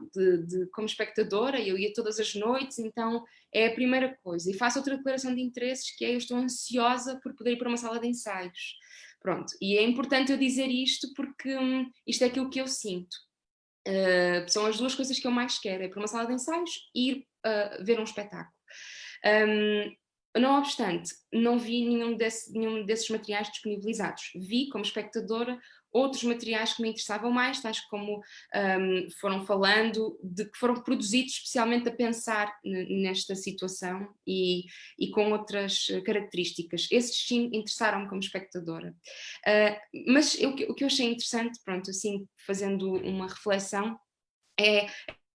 como espectadora, eu ia todas as noites, então é a primeira coisa. E faço outra declaração de interesses, que é: eu estou ansiosa por poder ir para uma sala de ensaios. Pronto, e é importante eu dizer isto porque isto é aquilo que eu sinto. São as duas coisas que eu mais quero: é ir para uma sala de ensaios e ir ver um espetáculo. Não obstante, não vi nenhum desses materiais disponibilizados. Vi, como espectadora, outros materiais que me interessavam mais, tais como foram falando, que foram produzidos especialmente a pensar nesta situação e com outras características. Esses sim interessaram-me como espectadora. Mas o que eu achei interessante, pronto, assim, fazendo uma reflexão, é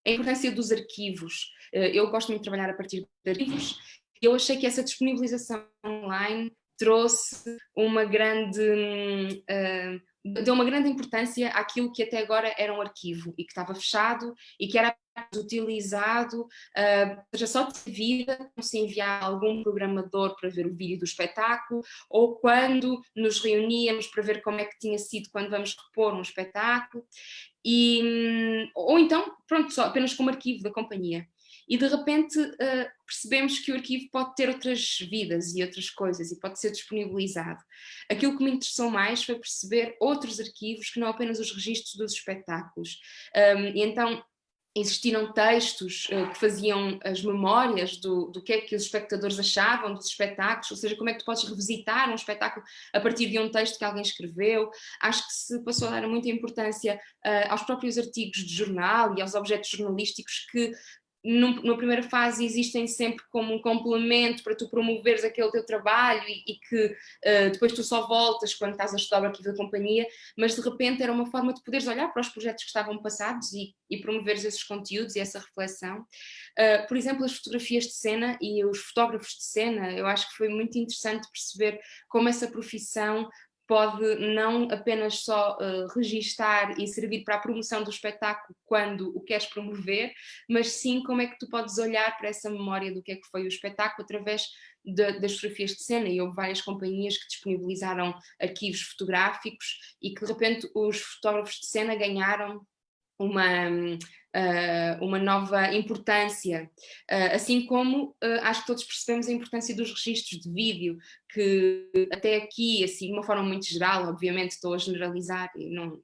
a importância dos arquivos. Eu gosto muito de trabalhar a partir de arquivos. Eu achei que essa disponibilização online trouxe deu uma grande importância àquilo que até agora era um arquivo e que estava fechado e que era utilizado, seja só de vida, se enviar algum programador para ver o vídeo do espetáculo, ou quando nos reuníamos para ver como é que tinha sido quando vamos repor um espetáculo, ou então, pronto, só apenas como arquivo da companhia. E de repente percebemos que o arquivo pode ter outras vidas e outras coisas e pode ser disponibilizado. Aquilo que me interessou mais foi perceber outros arquivos que não apenas os registros dos espetáculos. E então existiram textos que faziam as memórias do que é que os espectadores achavam dos espetáculos, ou seja, como é que tu podes revisitar um espetáculo a partir de um texto que alguém escreveu. Acho que se passou a dar muita importância aos próprios artigos de jornal e aos objetos jornalísticos que numa primeira fase existem sempre como um complemento para tu promoveres aquele teu trabalho e que depois tu só voltas quando estás a estudar o arquivo da companhia, mas de repente era uma forma de poderes olhar para os projetos que estavam passados e promoveres esses conteúdos e essa reflexão. Por exemplo, as fotografias de cena e os fotógrafos de cena, eu acho que foi muito interessante perceber como essa profissão pode não apenas só registar e servir para a promoção do espetáculo quando o queres promover, mas sim como é que tu podes olhar para essa memória do que é que foi o espetáculo através das fotografias de cena. E houve várias companhias que disponibilizaram arquivos fotográficos e que de repente os fotógrafos de cena ganharam uma nova importância, assim como acho que todos percebemos a importância dos registros de vídeo, que até aqui, assim, de uma forma muito geral, obviamente estou a generalizar, e não,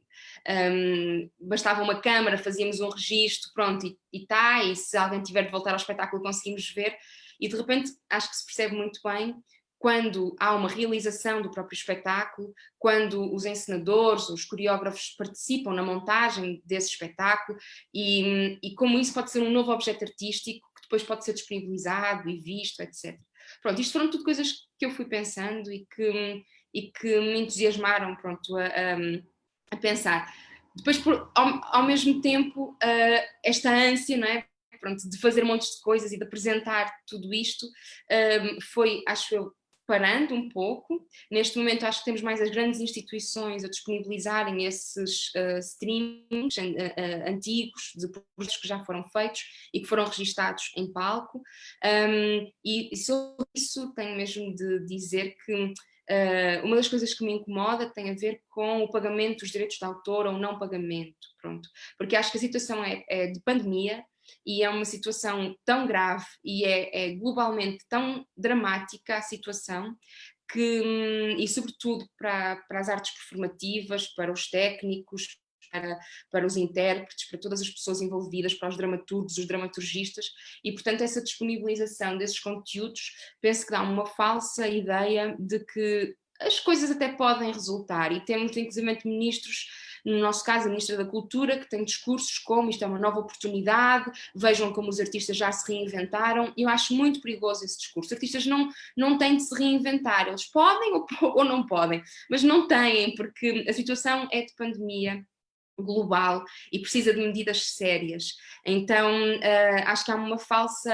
bastava uma câmara, fazíamos um registro, pronto, e tá, e se alguém tiver de voltar ao espetáculo conseguimos ver, e de repente acho que se percebe muito bem quando há uma realização do próprio espetáculo, quando os encenadores, os coreógrafos participam na montagem desse espetáculo e como isso pode ser um novo objeto artístico que depois pode ser disponibilizado e visto, etc. Pronto, isto foram tudo coisas que eu fui pensando e que me entusiasmaram, pronto, a pensar. Depois, ao mesmo tempo, esta ânsia, não é? Pronto, de fazer montes de coisas e de apresentar tudo isto, foi, acho eu, parando um pouco. Neste momento acho que temos mais as grandes instituições a disponibilizarem esses streamings antigos, de projetos que já foram feitos e que foram registados em palco, e sobre isso tenho mesmo de dizer que uma das coisas que me incomoda tem a ver com o pagamento dos direitos de autor ou não pagamento, pronto, porque acho que a situação é de pandemia, e é uma situação tão grave e é globalmente tão dramática a situação que, e sobretudo para as artes performativas, para os técnicos, para os intérpretes, para todas as pessoas envolvidas, para os dramaturgos, os dramaturgistas, e portanto essa disponibilização desses conteúdos penso que dá uma falsa ideia de que as coisas até podem resultar, e temos inclusive ministros, no nosso caso a Ministra da Cultura, que tem discursos como isto é uma nova oportunidade, vejam como os artistas já se reinventaram, e eu acho muito perigoso esse discurso. Os artistas não têm de se reinventar, eles podem ou não podem, mas não têm, porque a situação é de pandemia global e precisa de medidas sérias. Então acho que há uma falsa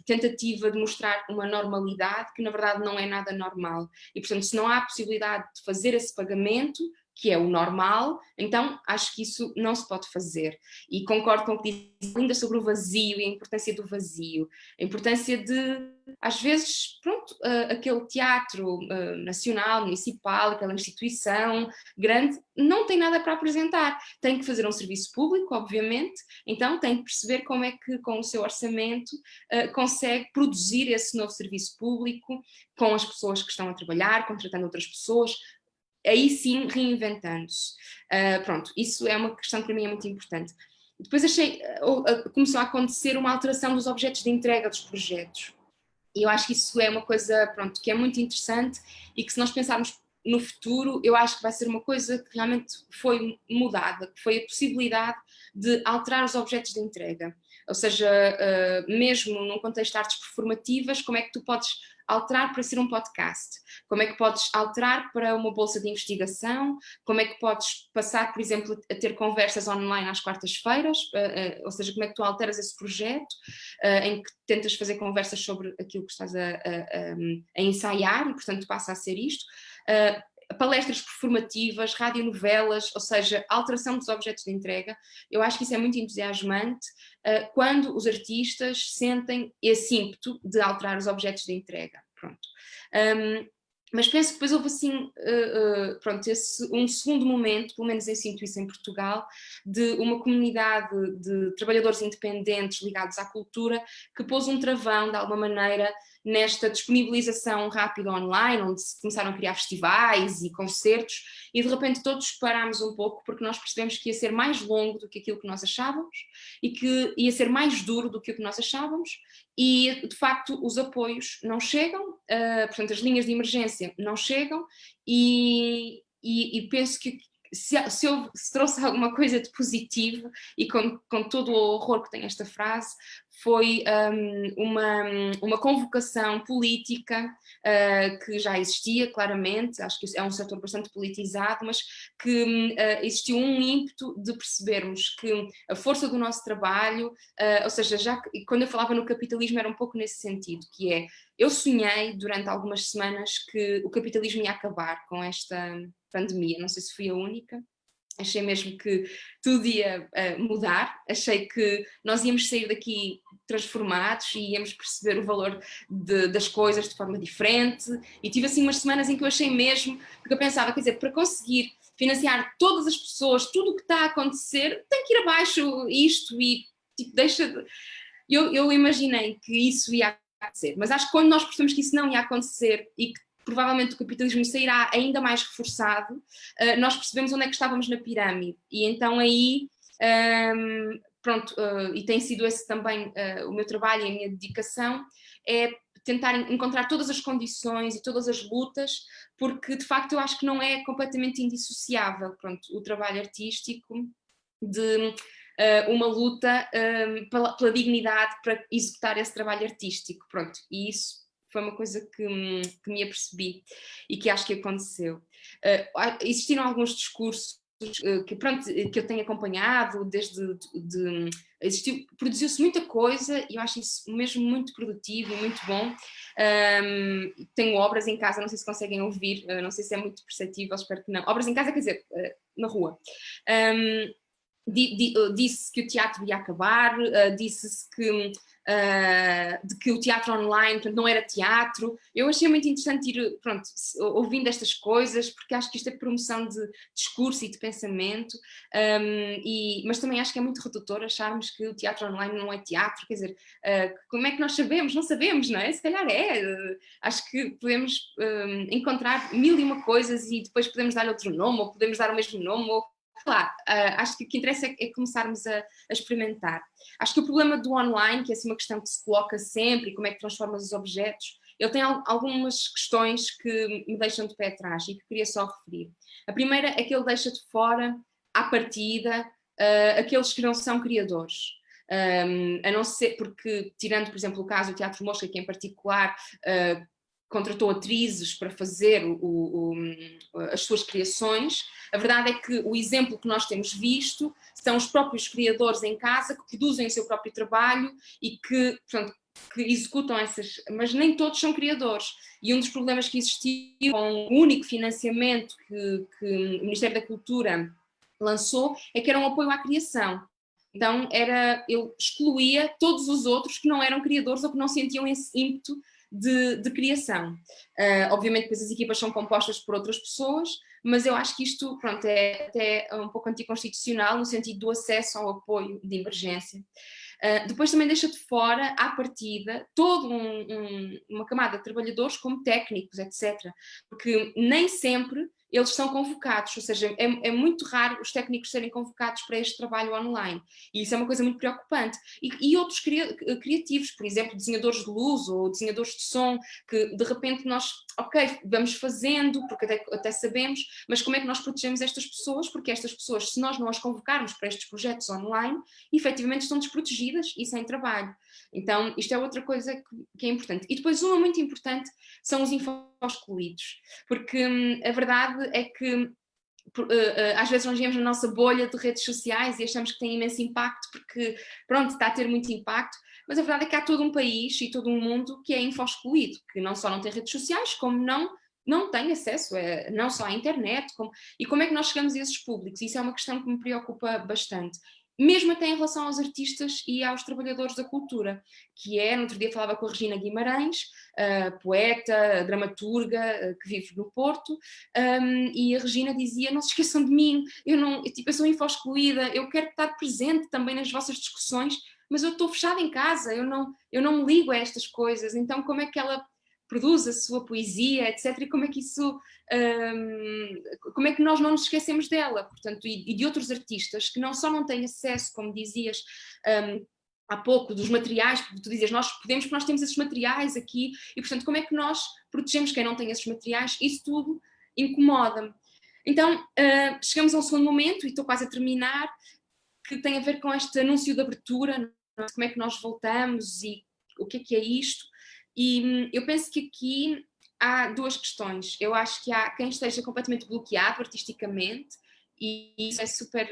tentativa de mostrar uma normalidade que na verdade não é nada normal, e portanto se não há possibilidade de fazer esse pagamento, que é o normal, então acho que isso não se pode fazer. E concordo com o que diz ainda sobre o vazio e a importância do vazio, a importância de, às vezes, pronto, aquele teatro nacional, municipal, aquela instituição grande, não tem nada para apresentar, tem que fazer um serviço público, obviamente, então tem que perceber como é que com o seu orçamento consegue produzir esse novo serviço público, com as pessoas que estão a trabalhar, contratando outras pessoas, aí sim reinventando-se. Pronto, isso é uma questão que para mim é muito importante. Depois começou a acontecer uma alteração dos objetos de entrega dos projetos. E eu acho que isso é uma coisa, pronto, que é muito interessante e que se nós pensarmos no futuro, eu acho que vai ser uma coisa que realmente foi mudada, que foi a possibilidade de alterar os objetos de entrega. Ou seja, mesmo num contexto de artes performativas, como é que tu podes alterar para ser um podcast? Como é que podes alterar para uma bolsa de investigação? Como é que podes passar, por exemplo, a ter conversas online às quartas-feiras? Ou seja, como é que tu alteras esse projeto em que tentas fazer conversas sobre aquilo que estás a ensaiar e, portanto, passa a ser isto? Palestras performativas, radionovelas, ou seja, alteração dos objetos de entrega. Eu acho que isso é muito entusiasmante quando os artistas sentem esse ímpeto de alterar os objetos de entrega. Pronto. Mas penso que depois houve assim, pronto, um segundo momento, pelo menos eu sinto isso em Portugal, de uma comunidade de trabalhadores independentes ligados à cultura que pôs um travão, de alguma maneira, nesta disponibilização rápida online, onde se começaram a criar festivais e concertos, e de repente todos parámos um pouco porque nós percebemos que ia ser mais longo do que aquilo que nós achávamos e que ia ser mais duro do que o que nós achávamos, e de facto os apoios não chegam, portanto as linhas de emergência não chegam, e penso que se trouxe alguma coisa de positivo, e com todo o horror que tem esta frase, foi uma convocação política que já existia claramente, acho que é um setor bastante politizado, mas que existiu um ímpeto de percebermos que a força do nosso trabalho, ou seja, já quando eu falava no capitalismo era um pouco nesse sentido, que é, eu sonhei durante algumas semanas que o capitalismo ia acabar com esta pandemia, não sei se fui a única. Achei mesmo que tudo ia mudar, achei que nós íamos sair daqui transformados e íamos perceber o valor das coisas de forma diferente, e tive assim umas semanas em que eu achei mesmo, porque eu pensava, quer dizer, para conseguir financiar todas as pessoas, tudo o que está a acontecer, tem que ir abaixo isto e tipo, deixa de... Eu imaginei que isso ia acontecer, mas acho que quando nós percebemos que isso não ia acontecer e que provavelmente o capitalismo sairá ainda mais reforçado, nós percebemos onde é que estávamos na pirâmide, e então aí, pronto, e tem sido esse também o meu trabalho e a minha dedicação, é tentar encontrar todas as condições e todas as lutas, porque de facto eu acho que não é completamente indissociável, pronto, o trabalho artístico de uma luta pela dignidade para executar esse trabalho artístico, pronto, e isso foi uma coisa que me apercebi e que acho que aconteceu. Existiram alguns discursos que eu tenho acompanhado, produziu-se muita coisa e eu acho isso mesmo muito produtivo e muito bom. Tenho obras em casa, não sei se conseguem ouvir, não sei se é muito perceptível, espero que não. Obras em casa, quer dizer, na rua. Disse que o teatro ia acabar, disse-se de que o teatro online, portanto, não era teatro. Eu achei muito interessante ir, pronto, ouvindo estas coisas, porque acho que isto é promoção de discurso e de pensamento, mas também acho que é muito redutor acharmos que o teatro online não é teatro, quer dizer, como é que nós sabemos? Não sabemos, não é? Se calhar é. Acho que podemos encontrar mil e uma coisas e depois podemos dar outro nome, ou podemos dar o mesmo nome, ou claro, acho que o que interessa é começarmos a experimentar. Acho que o problema do online, que é assim uma questão que se coloca sempre, e como é que transformas os objetos, ele tem algumas questões que me deixam de pé atrás e que queria só referir. A primeira é que ele deixa de fora, à partida, aqueles que não são criadores. A não ser, porque, tirando, por exemplo, o caso do Teatro Mosca, que em particular contratou atrizes para fazer as suas criações, a verdade é que o exemplo que nós temos visto são os próprios criadores em casa que produzem o seu próprio trabalho e que, portanto, que executam essas, mas nem todos são criadores. E um dos problemas que existiu com o único financiamento que o Ministério da Cultura lançou é que era um apoio à criação. Então eu excluía todos os outros que não eram criadores ou que não sentiam esse ímpeto de criação. Obviamente depois as equipas são compostas por outras pessoas, mas eu acho que isto, pronto, é até um pouco anticonstitucional no sentido do acesso ao apoio de emergência. Depois também deixa de fora, à partida, toda uma camada de trabalhadores como técnicos, etc. Porque nem sempre eles são convocados, ou seja, é muito raro os técnicos serem convocados para este trabalho online, e isso é uma coisa muito preocupante. E outros criativos, por exemplo, desenhadores de luz ou desenhadores de som, que de repente nós, ok, vamos fazendo, porque até sabemos, mas como é que nós protegemos estas pessoas? Porque estas pessoas, se nós não as convocarmos para estes projetos online, efetivamente estão desprotegidas e sem trabalho. Então, isto é outra coisa que é importante. E depois uma muito importante são os info-excluídos, porque a verdade é que às vezes nós vemos na nossa bolha de redes sociais e achamos que tem imenso impacto porque, pronto, está a ter muito impacto, mas a verdade é que há todo um país e todo um mundo que é info-excluído, que não só não tem redes sociais, como não tem acesso, não só à internet, e como é que nós chegamos a esses públicos? Isso é uma questão que me preocupa bastante. Mesmo até em relação aos artistas e aos trabalhadores da cultura, que no outro dia falava com a Regina Guimarães, poeta, dramaturga, que vive no Porto, e a Regina dizia, não se esqueçam de mim, eu sou info-excluída, eu quero estar presente também nas vossas discussões, mas eu estou fechada em casa, eu não me ligo a estas coisas, então como é que ela produz a sua poesia, etc. E como é que isso, como é que nós não nos esquecemos dela, portanto, e de outros artistas que não só não têm acesso, como dizias há pouco, dos materiais, porque tu dizias, nós podemos porque nós temos esses materiais aqui, e portanto, como é que nós protegemos quem não tem esses materiais? Isso tudo incomoda-me. Então, chegamos a um segundo momento, e estou quase a terminar, que tem a ver com este anúncio de abertura, como é que nós voltamos e o que é isto. E eu penso que aqui há duas questões. Eu acho que há quem esteja completamente bloqueado artisticamente, e isso é super...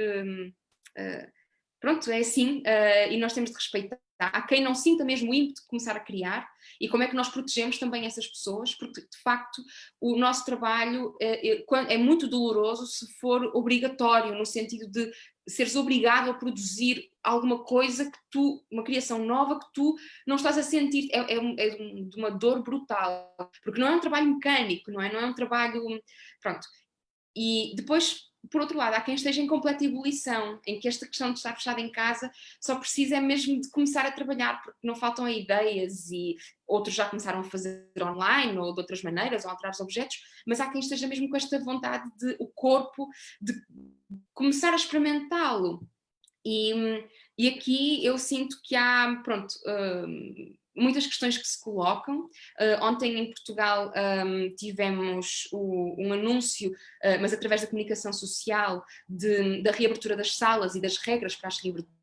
pronto, é assim, e nós temos de respeitar. Há quem não sinta mesmo o ímpeto de começar a criar, e como é que nós protegemos também essas pessoas, porque de facto o nosso trabalho é muito doloroso se for obrigatório, no sentido de seres obrigado a produzir alguma coisa que tu, uma criação nova que tu não estás a sentir, de uma dor brutal, porque não é um trabalho mecânico, não é um trabalho, pronto. E depois, por outro lado, há quem esteja em completa ebulição, em que esta questão de estar fechado em casa só precisa mesmo de começar a trabalhar, porque não faltam ideias, e outros já começaram a fazer online ou de outras maneiras, ou alterar os objetos, mas há quem esteja mesmo com esta vontade de o corpo, de começar a experimentá-lo. E aqui eu sinto que há, pronto, muitas questões que se colocam. Ontem em Portugal tivemos um anúncio, mas através da comunicação social, da reabertura das salas e das regras para as reaberturas.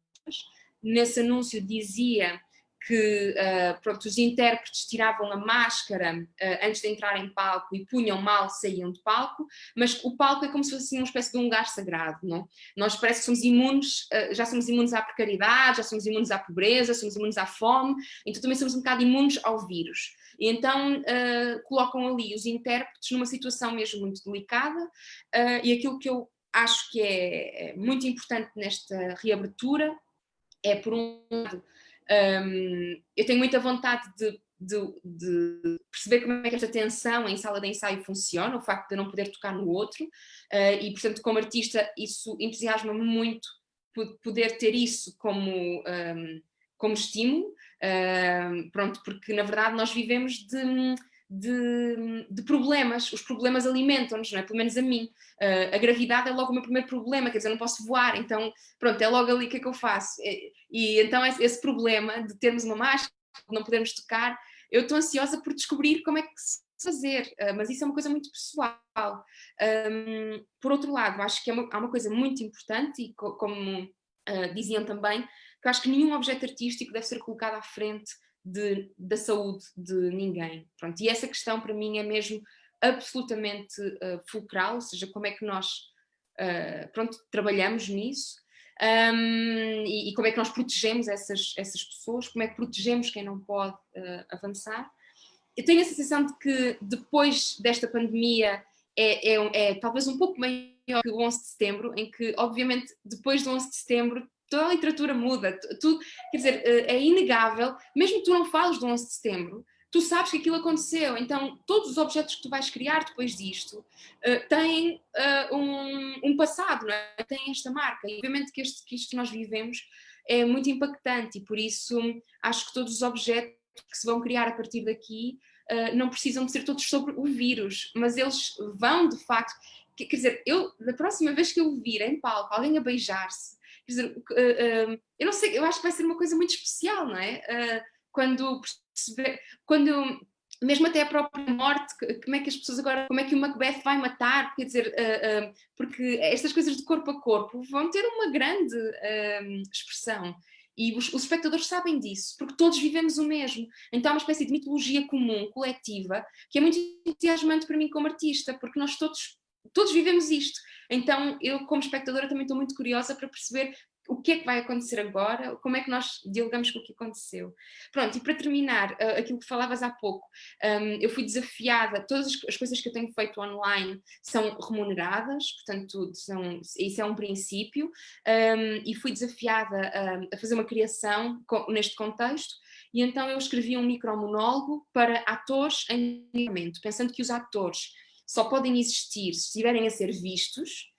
Nesse anúncio dizia que pronto, os intérpretes tiravam a máscara antes de entrar em palco e punham mal, saíam de palco, mas o palco é como se fosse assim, uma espécie de um lugar sagrado, não? Nós parece que somos imunes, já somos imunes à precariedade, já somos imunes à pobreza, somos imunes à fome, então também somos um bocado imunes ao vírus. E então colocam ali os intérpretes numa situação mesmo muito delicada, e aquilo que eu acho que é muito importante nesta reabertura é, por um lado, eu tenho muita vontade de perceber como é que esta tensão em sala de ensaio funciona, o facto de eu não poder tocar no outro, e portanto como artista isso entusiasma-me muito, poder ter isso como estímulo, pronto, porque na verdade nós vivemos de problemas, os problemas alimentam-nos, não é? Pelo menos a mim. A gravidade é logo o meu primeiro problema, quer dizer, eu não posso voar, então pronto, é logo ali o que é que eu faço. E então esse problema de termos uma máscara, de não podermos tocar, eu estou ansiosa por descobrir como é que se fazer, mas isso é uma coisa muito pessoal. Por outro lado, acho que há uma coisa muito importante, e como diziam também, que eu acho que nenhum objeto artístico deve ser colocado à frente da saúde de ninguém. Pronto, e essa questão para mim é mesmo absolutamente fulcral, ou seja, como é que nós pronto, trabalhamos nisso, e como é que nós protegemos essas pessoas, como é que protegemos quem não pode avançar. Eu tenho a sensação de que depois desta pandemia é talvez um pouco maior que o 11 de setembro, em que obviamente depois do 11 de setembro toda a literatura muda, tudo, quer dizer, é inegável, mesmo que tu não fales do 11 de setembro, tu sabes que aquilo aconteceu, então todos os objetos que tu vais criar depois disto têm um passado, não é? Têm esta marca, e obviamente que isto que nós vivemos é muito impactante, e por isso acho que todos os objetos que se vão criar a partir daqui não precisam de ser todos sobre o vírus, mas eles vão de facto, quer dizer, da próxima vez que eu vir em palco alguém a beijar-se, quer dizer, eu não sei, eu acho que vai ser uma coisa muito especial, não é? Quando mesmo até a própria morte, como é que as pessoas agora, como é que o Macbeth vai matar, quer dizer, porque estas coisas de corpo a corpo vão ter uma grande expressão. E os espectadores sabem disso, porque todos vivemos o mesmo. Então há uma espécie de mitologia comum, coletiva, que é muito entusiasmante para mim como artista, porque nós todos vivemos isto. Então eu, como espectadora, também estou muito curiosa para perceber o que é que vai acontecer agora, como é que nós dialogamos com o que aconteceu. Pronto, e para terminar, aquilo que falavas há pouco, eu fui desafiada, todas as coisas que eu tenho feito online são remuneradas, portanto isso é um princípio, e fui desafiada a fazer uma criação neste contexto, e então eu escrevi um micromonólogo para atores em treinamento, pensando que os atores só podem existir se estiverem a ser vistos.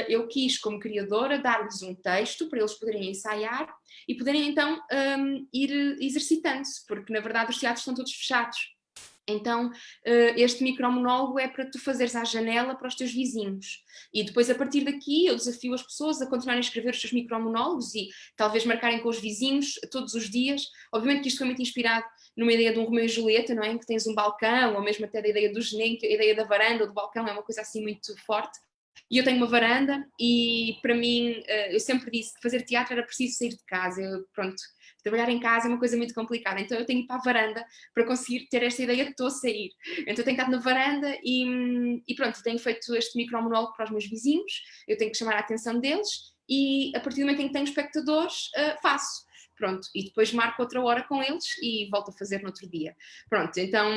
Eu quis, como criadora, dar-lhes um texto para eles poderem ensaiar e poderem então ir exercitando-se, porque na verdade os teatros estão todos fechados. Então este micromonólogo é para tu fazeres à janela para os teus vizinhos, e depois a partir daqui eu desafio as pessoas a continuarem a escrever os seus micromonólogos e talvez marcarem com os vizinhos todos os dias. Obviamente que isto foi muito inspirado numa ideia de um Romeu e Julieta, não é? Em que tens um balcão, ou mesmo até da ideia do genérico, a ideia da varanda ou do balcão é uma coisa assim muito forte. E eu tenho uma varanda e para mim, eu sempre disse que fazer teatro era preciso sair de casa. Eu, pronto, trabalhar em casa é uma coisa muito complicada, então eu tenho que ir para a varanda para conseguir ter esta ideia de estou a sair. Então eu tenho que estar na varanda e pronto, tenho feito este micromonólogo para os meus vizinhos, eu tenho que chamar a atenção deles e a partir do momento em que tenho espectadores, faço. Pronto, e depois marco outra hora com eles e volto a fazer no outro dia. Pronto, então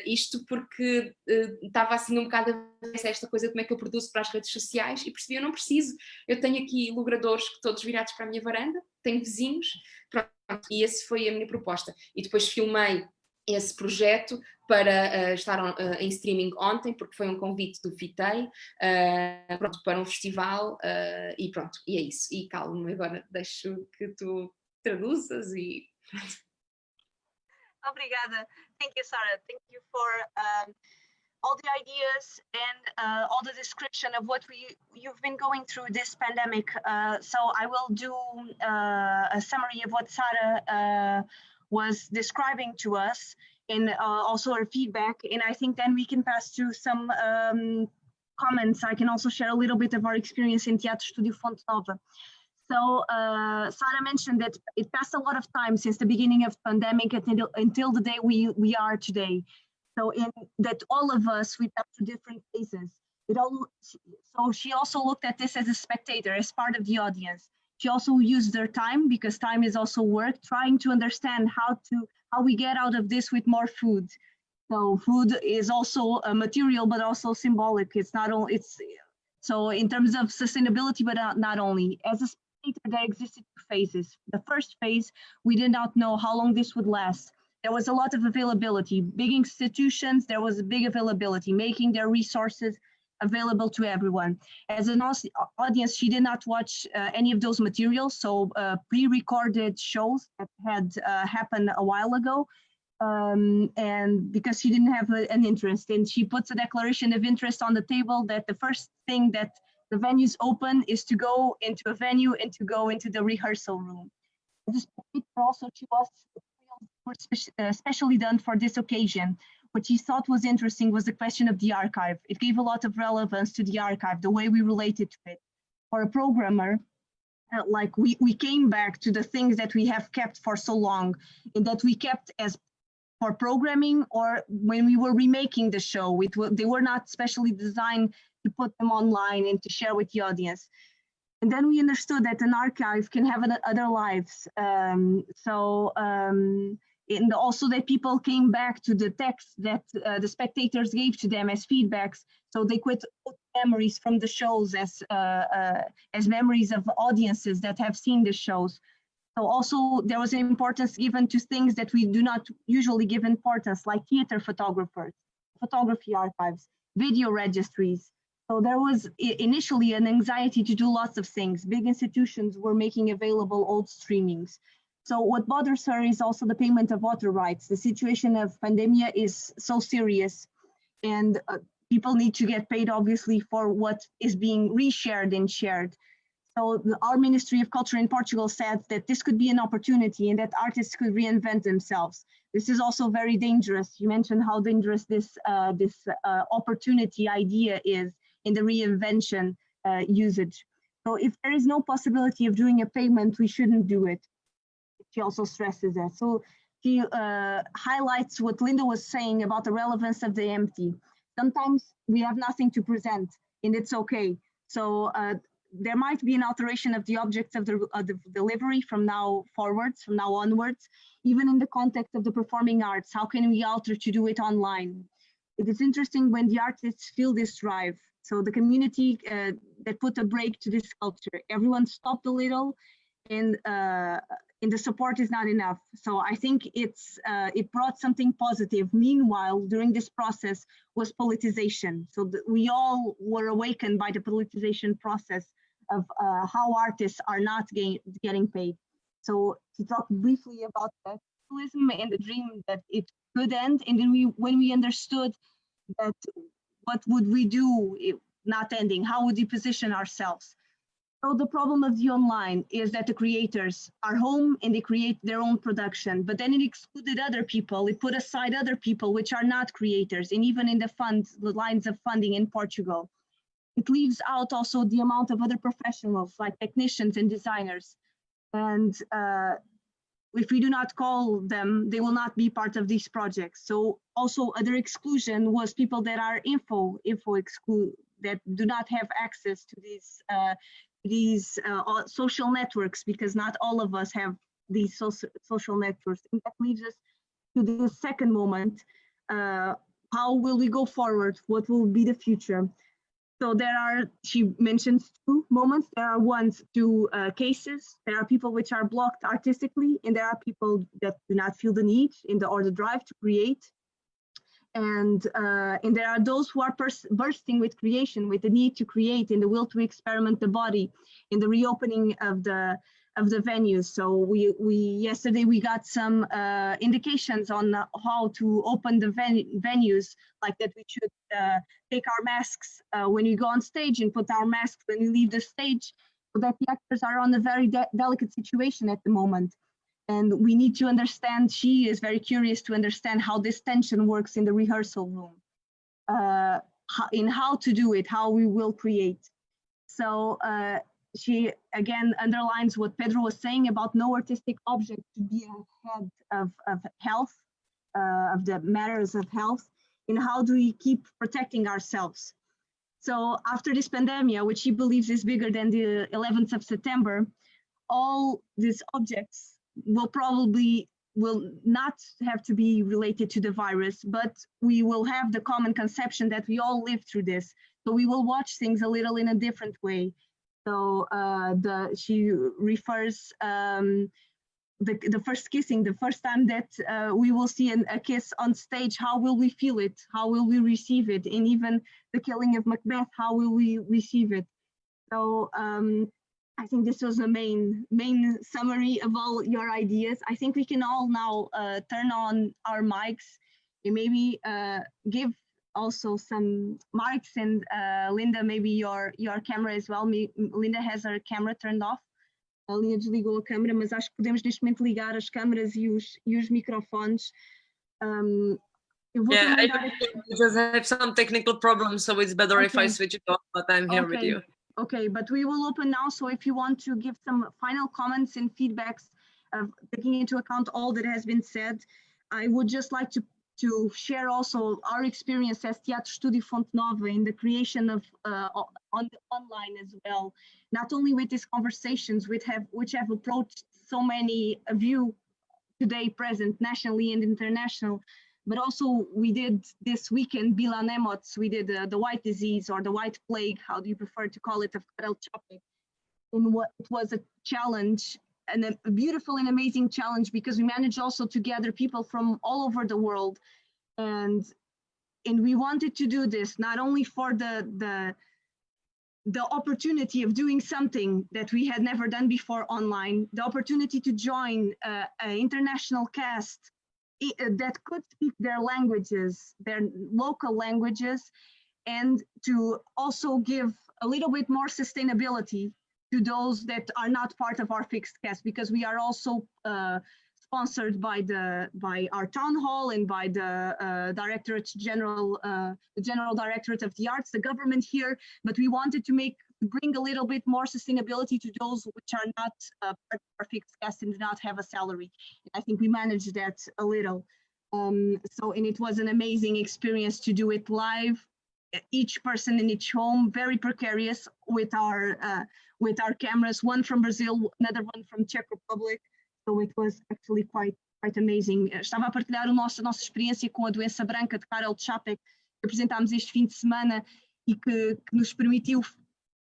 isto porque estava assim um bocado a ver esta coisa de como é que eu produzo para as redes sociais e percebi, eu não preciso, eu tenho aqui logradores que todos virados para a minha varanda, tenho vizinhos, pronto, e essa foi a minha proposta. E depois filmei esse projeto para estar em streaming ontem, porque foi um convite do FITEI, pronto, para um festival, e pronto, e é isso. E calma, agora deixo que tu traduzas e... Obrigada. Thank you, Sarah. Thank you for all the ideas and all the description of what you've been going through this pandemic. So I will do a summary of what Sarah was describing to us and also her feedback. And I think then we can pass to some comments. I can also share a little bit of our experience in Teatro Studio Fonte Nova. So Sarah mentioned that it passed a lot of time since the beginning of the pandemic until the day we are today. So in that all of us, we passed through different phases. So she also looked at this as a spectator, as part of the audience. She also used their time, because time is also work, trying to understand how we get out of this with more food. So food is also a material, but also symbolic. It's not only, so in terms of sustainability, but not only. As a there existed two phases. The first phase, we did not know how long this would last. There was a lot of availability. Big institutions, there was a big availability, making their resources available to everyone. As an audience, she did not watch any of those materials, so pre-recorded shows that had happened a while ago, and because she didn't have an interest, and she puts a declaration of interest on the table that the first thing that the venues open is to go into a venue and to go into the rehearsal room. This also to us were specially done for this occasion. What she thought was interesting was the question of the archive. It gave a lot of relevance to the archive, the way we related to it. For a programmer, like we came back to the things that we have kept for so long, and that we kept as for programming, or when we were remaking the show, they were not specially designed to put them online and to share with the audience. And then we understood that an archive can have other lives. And also that people came back to the text that the spectators gave to them as feedbacks. So they could put memories from the shows as memories of audiences that have seen the shows. So also there was an importance given to things that we do not usually give importance, like theater photographers, photography archives, video registries. So there was initially an anxiety to do lots of things. Big institutions were making available old streamings. So what bothers her is also the payment of author rights. The situation of pandemia is so serious, and people need to get paid, obviously, for what is being reshared and shared. So our Ministry of Culture in Portugal said that this could be an opportunity and that artists could reinvent themselves. This is also very dangerous. You mentioned how dangerous this opportunity idea is in the reinvention usage. So if there is no possibility of doing a payment, we shouldn't do it. She also stresses that. So she highlights what Linda was saying about the relevance of the empty. Sometimes we have nothing to present, and it's okay. So there might be an alteration of the objects of the delivery from now forwards, from now onwards, even in the context of the performing arts. How can we alter to do it online? It is interesting when the artists feel this drive. So the community that put a break to this culture, everyone stopped a little, and the support is not enough. So I think it brought something positive. Meanwhile, during this process was politicization. So we all were awakened by the politicization process of how artists are not getting paid. So to talk briefly about the capitalism and the dream that it could end, and then when we understood that, what would we do if not ending? How would we position ourselves? So the problem of the online is that the creators are home and they create their own production, but then it excluded other people. It put aside other people which are not creators, and even in the lines of funding in Portugal. It leaves out also the amount of other professionals like technicians and designers. And if we do not call them, they will not be part of these projects. So also other exclusion was people that are info exclude, that do not have access to these social networks, because not all of us have these social networks. And that leads us to the second moment. How will we go forward? What will be the future? So there are, she mentions two moments. There are two cases. There are people which are blocked artistically, and there are people that do not feel the need or the drive to create. And there are those who are bursting with creation, with the need to create, in the will to experiment the body, in the reopening of the venues. So yesterday we got some indications on how to open the venues, like that we should take our masks when we go on stage and put our masks when we leave the stage, so that the actors are on a very delicate situation at the moment. And we need to understand, she is very curious to understand how this tension works in the rehearsal room, in how to do it, how we will create. So she again underlines what Pedro was saying about no artistic object to be ahead of health, of the matters of health, and how do we keep protecting ourselves. So after this pandemic, which she believes is bigger than the 11th of September, all these objects will not have to be related to the virus, but we will have the common conception that we all live through this. So we will watch things a little in a different way. So she refers the first kissing, the first time that we will see a kiss on stage, how will we feel it? How will we receive it? And even the killing of Macbeth, how will we receive it? So I think this was the main summary of all your ideas. I think we can all now turn on our mics and maybe give also some mics, and Linda, maybe your camera as well. Linda has her camera turned off. A Linda desligou a câmera, mas acho que podemos neste momento ligar as câmeras e os microfones. Yeah, I just have some technical problems, so it's better if I switch it off, but I'm here with you. Okay, but we will open now, so if you want to give some final comments and feedbacks, taking into account all that has been said, I would just like to share also our experience as Teatro Estúdio Fonte Nova in the creation of online as well, not only with these conversations which have approached so many of you today present nationally and international, but also we did this weekend Bila Nemots, we did the white disease or the white plague, how do you prefer to call it, of Karel Čapek. And what it was a challenge, and a beautiful and amazing challenge, because we managed also to gather people from all over the world, and we wanted to do this not only for the opportunity of doing something that we had never done before online, the opportunity to join an international cast that could speak their languages, their local languages, and to also give a little bit more sustainability to those that are not part of our fixed cast, because we are also sponsored by our town hall and by the General Directorate of the Arts, the government here. But we wanted to bring a little bit more sustainability to those which are not part of our fixed cast and do not have a salary. I think we managed that a little. And it was an amazing experience to do it live, each person in each home, very precarious, with our cameras, one from Brazil, another one from Czech Republic. So it was actually quite amazing. Estava a partilhar a nossa experiência com a doença branca de Karel Čapek, que apresentámos este fim de semana e que nos permitiu,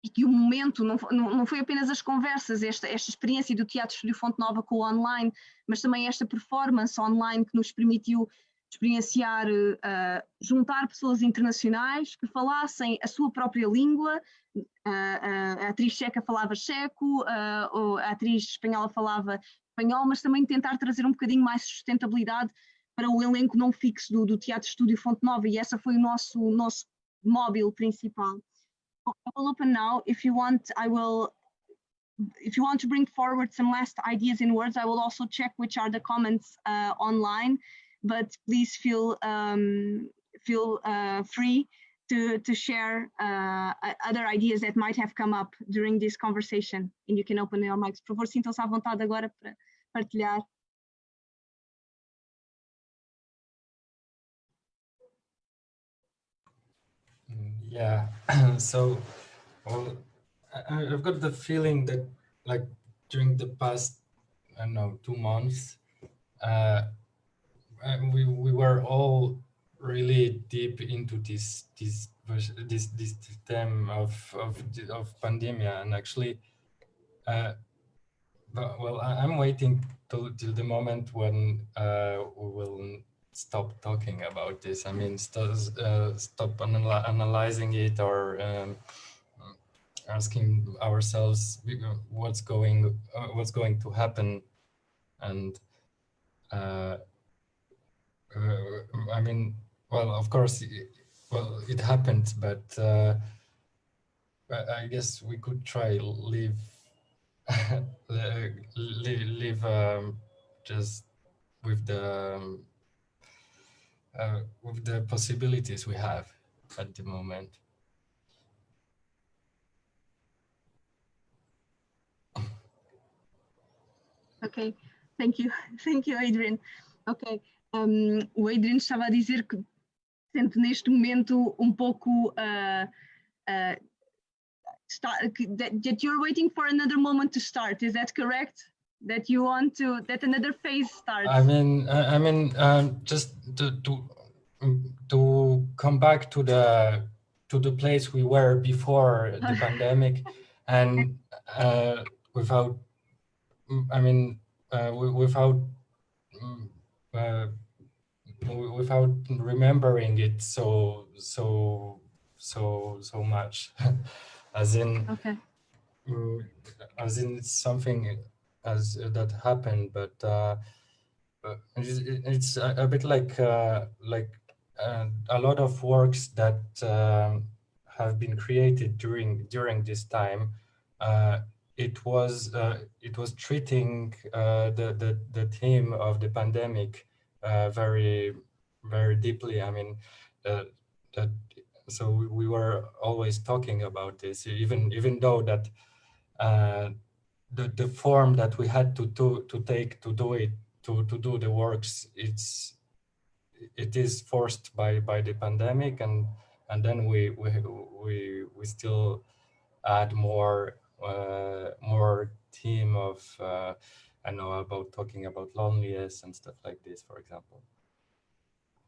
e que o momento não foi apenas as conversas, esta experiência do Teatro Estúdio Fonte Nova com o online, mas também esta performance online que nos permitiu experienciar, juntar pessoas internacionais que falassem a sua própria língua. A atriz checa falava checo, a atriz espanhola falava espanhol, mas também tentar trazer um bocadinho mais sustentabilidade para o elenco não fixo do Teatro Estúdio Fonte Nova, e essa foi o nosso móvel principal. I will open now. If you want to bring forward some last ideas in words, I will also check which are the comments online, but please feel free to share other ideas that might have come up during this conversation, and you can open your mics. Por favor, sintam-se à vontade agora para partilhar Yeah, so, well, I've got the feeling that, like, during the past, I don't know, 2 months, we were all really deep into this theme of pandemic, and actually, well, I'm waiting till the moment when we will stop talking about this. I mean, stop analyzing it, or asking ourselves what's going to happen, and I mean, well, of course, it happened, but I guess we could try live just with the possibilities we have at the moment. Ok, thank you, Adrien. Ok, o Adrien estava a dizer que sente neste momento um pouco that you're waiting for another moment to start. Is that correct? That you want that another phase starts? I mean, just to come back to the place we were before the pandemic, and without, I mean, without remembering it so much, as in, okay. As in it's something that happened, but it's a bit like a lot of works that have been created during this time. It was treating the theme of the pandemic very, very deeply. I mean, so we were always talking about this, even though that the form that we had to take to do the works, it is forced by the pandemic, and then we still add more theme of I know, about talking about loneliness and stuff like this, for example.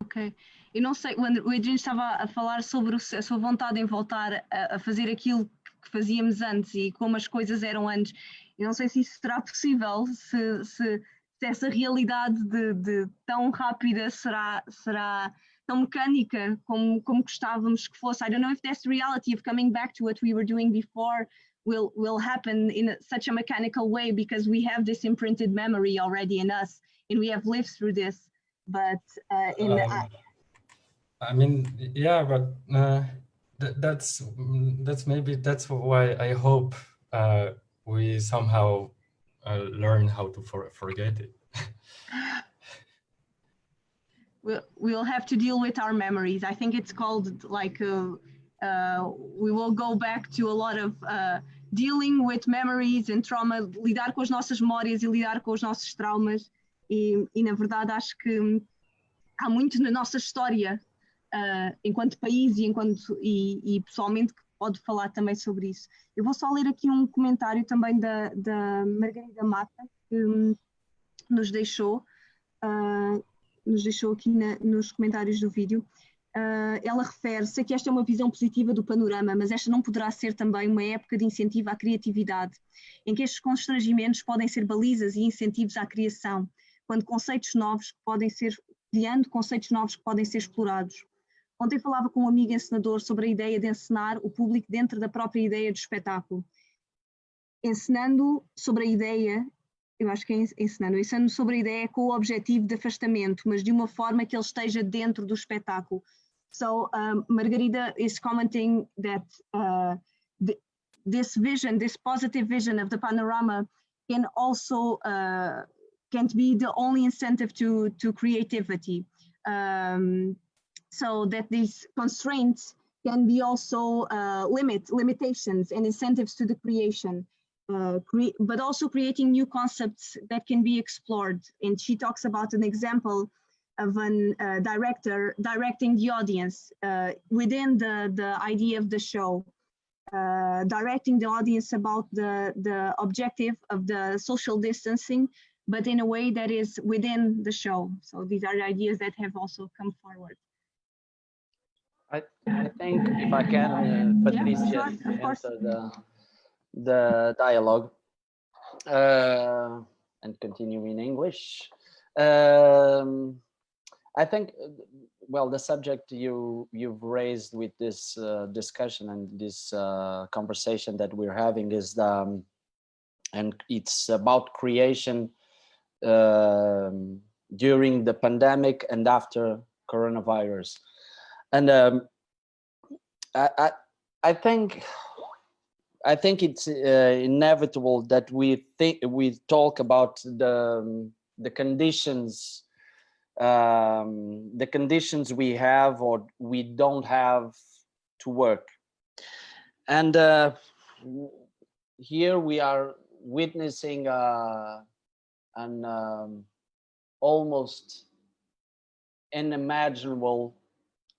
Ok, eu não sei, quando o Adrien estava a falar sobre a sua vontade em voltar a fazer aquilo que fazíamos antes e como as coisas eram antes, eu não sei se isso será possível, se essa realidade de tão rápida será tão mecânica como gostávamos que fosse. I don't know if that's the reality of coming back to what we were doing before will happen in such a mechanical way, because we have this imprinted memory already in us and we have lived through this. But I mean, yeah, but that's why I hope we somehow learn how to forget it. We'll have to deal with our memories. I think it's called like we will go back to a lot of dealing with memories and trauma, lidar com as nossas memórias e lidar com os nossos traumas. E na verdade acho que há muito na nossa história enquanto país e pessoalmente que pode falar também sobre isso. Eu vou só ler aqui um comentário também da Margarida Mata, que nos deixou aqui nos comentários do vídeo. Ela refere-se a que esta é uma visão positiva do panorama, mas esta não poderá ser também uma época de incentivo à criatividade, em que estes constrangimentos podem ser balizas e incentivos à criação, criando conceitos novos que podem ser explorados. Ontem falava com um amigo encenador sobre a ideia de encenar o público dentro da própria ideia do espetáculo. Encenando sobre a ideia sobre a ideia com o objetivo de afastamento, mas de uma forma que ele esteja dentro do espetáculo. So Margarida is commenting that this positive vision of the panorama can also can't be the only incentive to creativity. So that these constraints can be also limitations and incentives to the creation, but also creating new concepts that can be explored. And she talks about an example of an director directing the audience within the idea of the show, directing the audience about the objective of the social distancing, but in a way that is within the show. So these are the ideas that have also come forward. I think if I can, Patricia, sure, of course. enter the dialogue and continue in English. I think, well, the subject you've raised with this discussion and this conversation that we're having is and it's about creation during the pandemic and after coronavirus. And I think it's inevitable that we talk about the conditions we have or we don't have to work. And here we are witnessing an almost unimaginable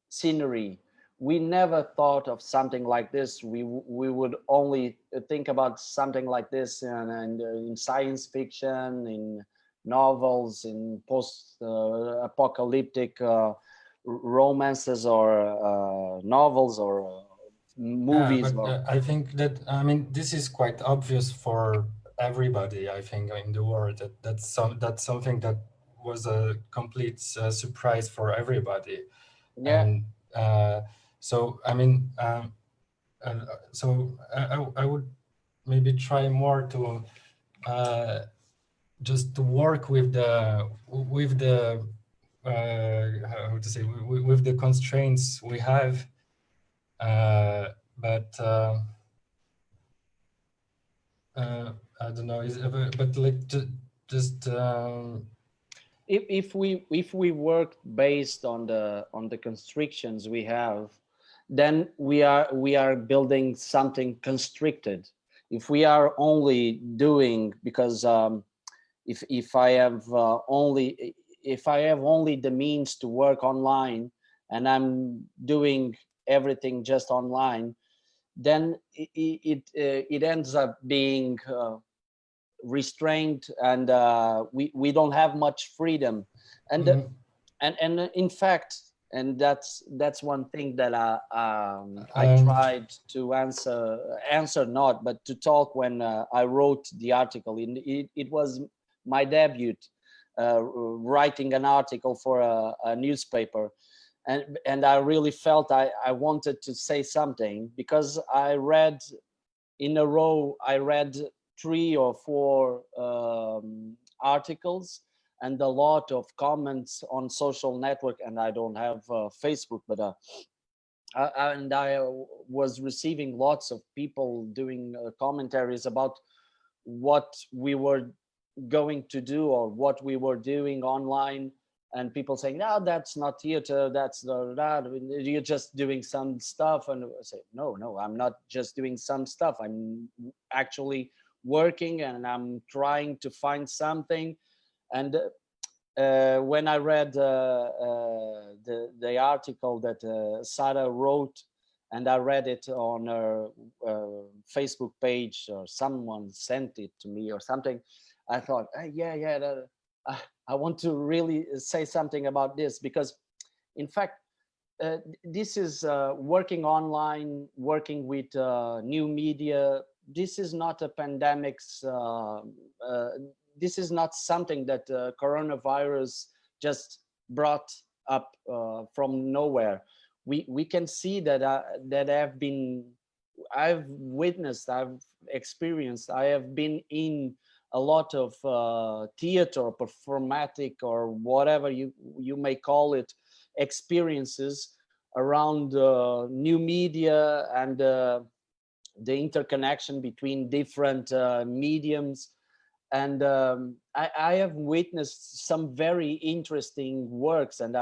scenery. We never thought of something like this. We would only think about something like this in science fiction, in novels, in post-apocalyptic romances or novels or movies. But I think that, I mean, this is quite obvious for everybody, I think, in the world. That's something that was a complete surprise for everybody. Yeah. And so, I mean, so I would maybe try more to just to work with the how to say, with the constraints we have, but I don't know, but like just if we work based on the constrictions we have, then we are building something constricted. If we are only doing because if I have only the means to work online and I'm doing everything just online, then it ends up being restrained, and we don't have much freedom. And and in fact, and that's one thing that I tried to answer not, but to talk when I wrote the article. It was my debut writing an article for a newspaper, and I really felt I wanted to say something, because I read in a row, I read 3 or 4 articles and a lot of comments on social network, and I don't have Facebook, but and I was receiving lots of people doing commentaries about what we were going to do or what we were doing online, and people saying, no, that's not theater, that's that, you're just doing some stuff. And I say, no, I'm not just doing some stuff, I'm actually working and I'm trying to find something. And when I read the article that Sarah wrote, and I read it on her Facebook page, or someone sent it to me or something, I thought, I want to really say something about this, because in fact, this is working online, working with new media. This is not a pandemic's, this is not something that coronavirus just brought up from nowhere. We can see that I've witnessed, I've experienced, I have been in a lot of theater, performatic, or whatever you may call it, experiences around new media and the interconnection between different mediums. And I have witnessed some very interesting works, and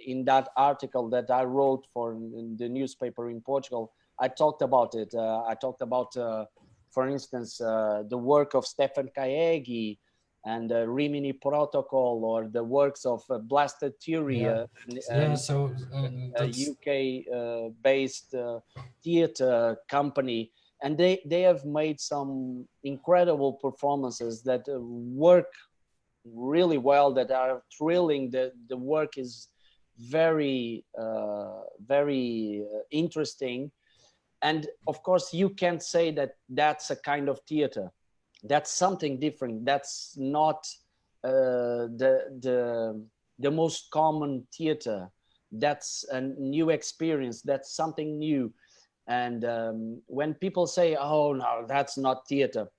in that article that I wrote for the newspaper in Portugal, I talked about it. I talked about, for instance, the work of Stefan Kaegi, and the Rimini Protocol, or the works of Blasted Theory, UK-based theater company. And they have made some incredible performances that work really well, that are thrilling. The work is very, very interesting. And of course, you can't say that that's a kind of theater. That's something different. That's not the most common theater. That's a new experience. That's something new. And when people say, "Oh no, that's not theater,"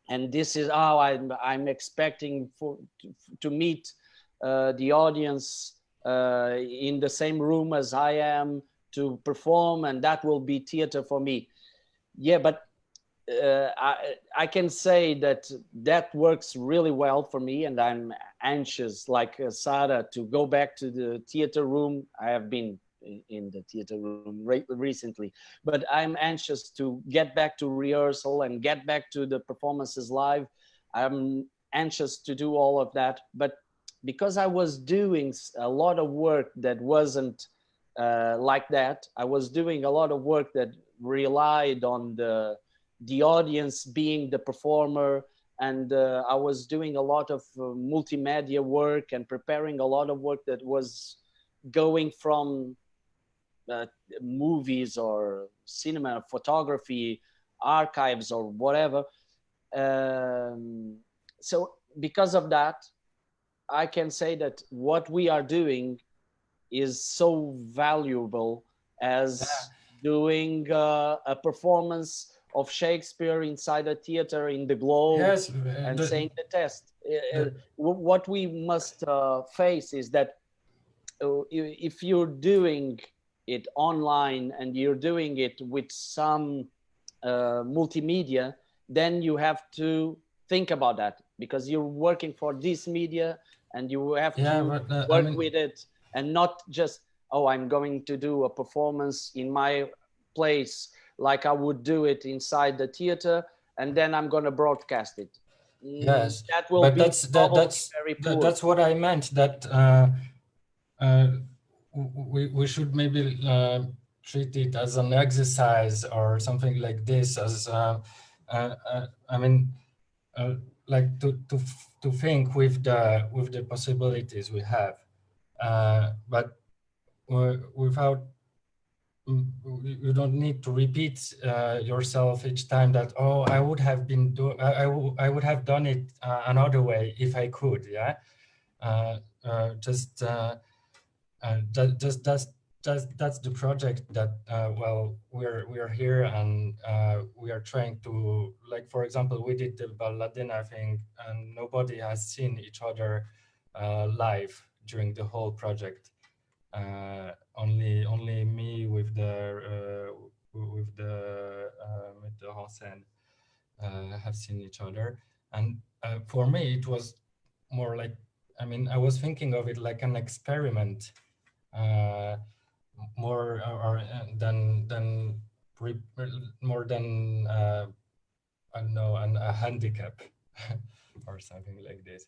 and this is how I'm expecting to meet the audience in the same room as I am, to perform, and that will be theater for me. Yeah, but I can say that works really well for me, and I'm anxious, like Sarah, to go back to the theater room. I have been in the theater room recently, but I'm anxious to get back to rehearsal and get back to the performances live. I'm anxious to do all of that, but because I was doing a lot of work that wasn't like that, I was doing a lot of work that relied on the audience being the performer, and I was doing a lot of multimedia work and preparing a lot of work that was going from movies or cinema, photography, archives, or whatever. So because of that, I can say that what we are doing is so valuable as doing a performance of Shakespeare inside a theater in the Globe, and saying the test. What we must face is that if you're doing it online and you're doing it with some multimedia, then you have to think about that, because you're working for this media and you have to work with it, and not just, oh, I'm going to do a performance in my place like I would do it inside the theater, and then I'm going to broadcast it. Yes, that will but be that's very poor. That's what I meant, that we should maybe treat it as an exercise or something like this, as I mean, like to think with the possibilities we have, but without, you don't need to repeat yourself each time that, oh, I would have been I would have done it another way if I could. Yeah, that's the project that well, we're here, and we are trying to, like, for example, we did the Balladina thing, and nobody has seen each other live during the whole project. Only me with the en scène have seen each other, and for me it was more like, I mean, I was thinking of it like an experiment, more than I don't know, a handicap or something like this.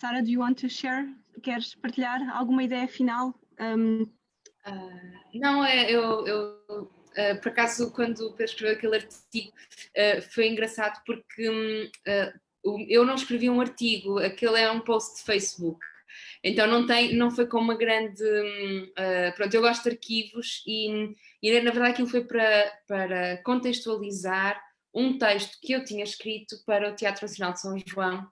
Sarah, do you want to share? Queres partilhar alguma ideia final? Não, eu por acaso, quando o Pedro escreveu aquele artigo, foi engraçado porque eu não escrevi um artigo, aquele é um post de Facebook, então não foi com uma grande... pronto, eu gosto de arquivos e na verdade aquilo foi para contextualizar um texto que eu tinha escrito para o Teatro Nacional de São João,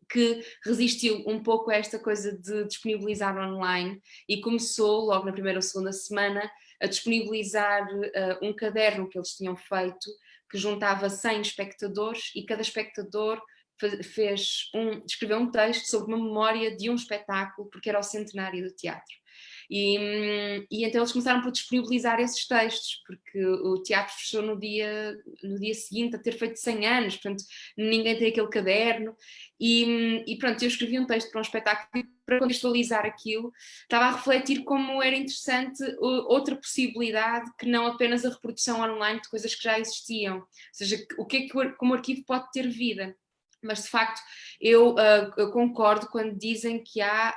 que resistiu um pouco a esta coisa de disponibilizar online e começou logo na primeira ou segunda semana a disponibilizar um caderno que eles tinham feito, que juntava 100 espectadores, e cada espectador escreveu um texto sobre uma memória de um espetáculo, porque era o centenário do teatro. E então eles começaram por disponibilizar esses textos, porque o teatro fechou no dia seguinte a ter feito 100 anos, portanto ninguém tem aquele caderno, e pronto, eu escrevi um texto para um espetáculo para contextualizar aquilo, estava a refletir como era interessante outra possibilidade que não apenas a reprodução online de coisas que já existiam, ou seja, o que é que como o arquivo pode ter vida. Mas de facto eu concordo quando dizem que há,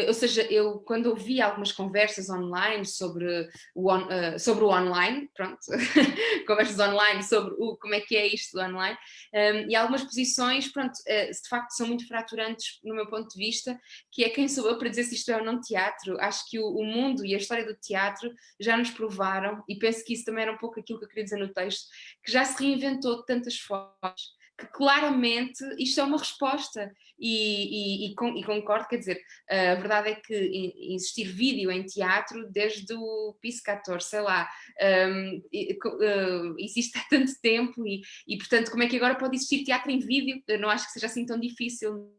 ou seja, eu quando ouvi algumas conversas online sobre o online, pronto, conversas online sobre como é que é isto do online, e algumas posições, pronto, de facto são muito fraturantes no meu ponto de vista, que é quem sou eu para dizer se isto é ou não teatro. Acho que o mundo e a história do teatro já nos provaram, e penso que isso também era um pouco aquilo que eu queria dizer no texto, que já se reinventou de tantas formas, que claramente isto é uma resposta, e concordo, quer dizer, a verdade é que existir vídeo em teatro desde o piso 14, sei lá, existe há tanto tempo e portanto como é que agora pode existir teatro em vídeo? Eu não acho que seja assim tão difícil.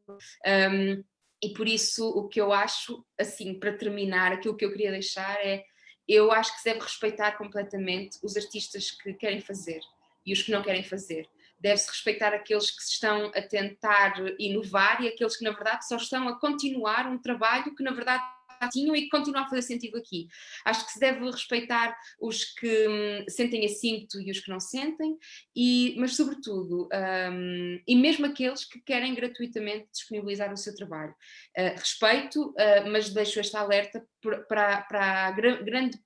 E por isso o que eu acho, assim, para terminar, aquilo que eu queria deixar é, eu acho que se deve respeitar completamente os artistas que querem fazer e os que não querem fazer. Deve-se respeitar aqueles que estão a tentar inovar e aqueles que, na verdade, só estão a continuar um trabalho que, na verdade, já tinham e que continua a fazer sentido aqui. Acho que se deve respeitar os que sentem assímpeto e os que não sentem, mas, sobretudo, e mesmo aqueles que querem gratuitamente disponibilizar o seu trabalho. Respeito, mas deixo esta alerta para a grande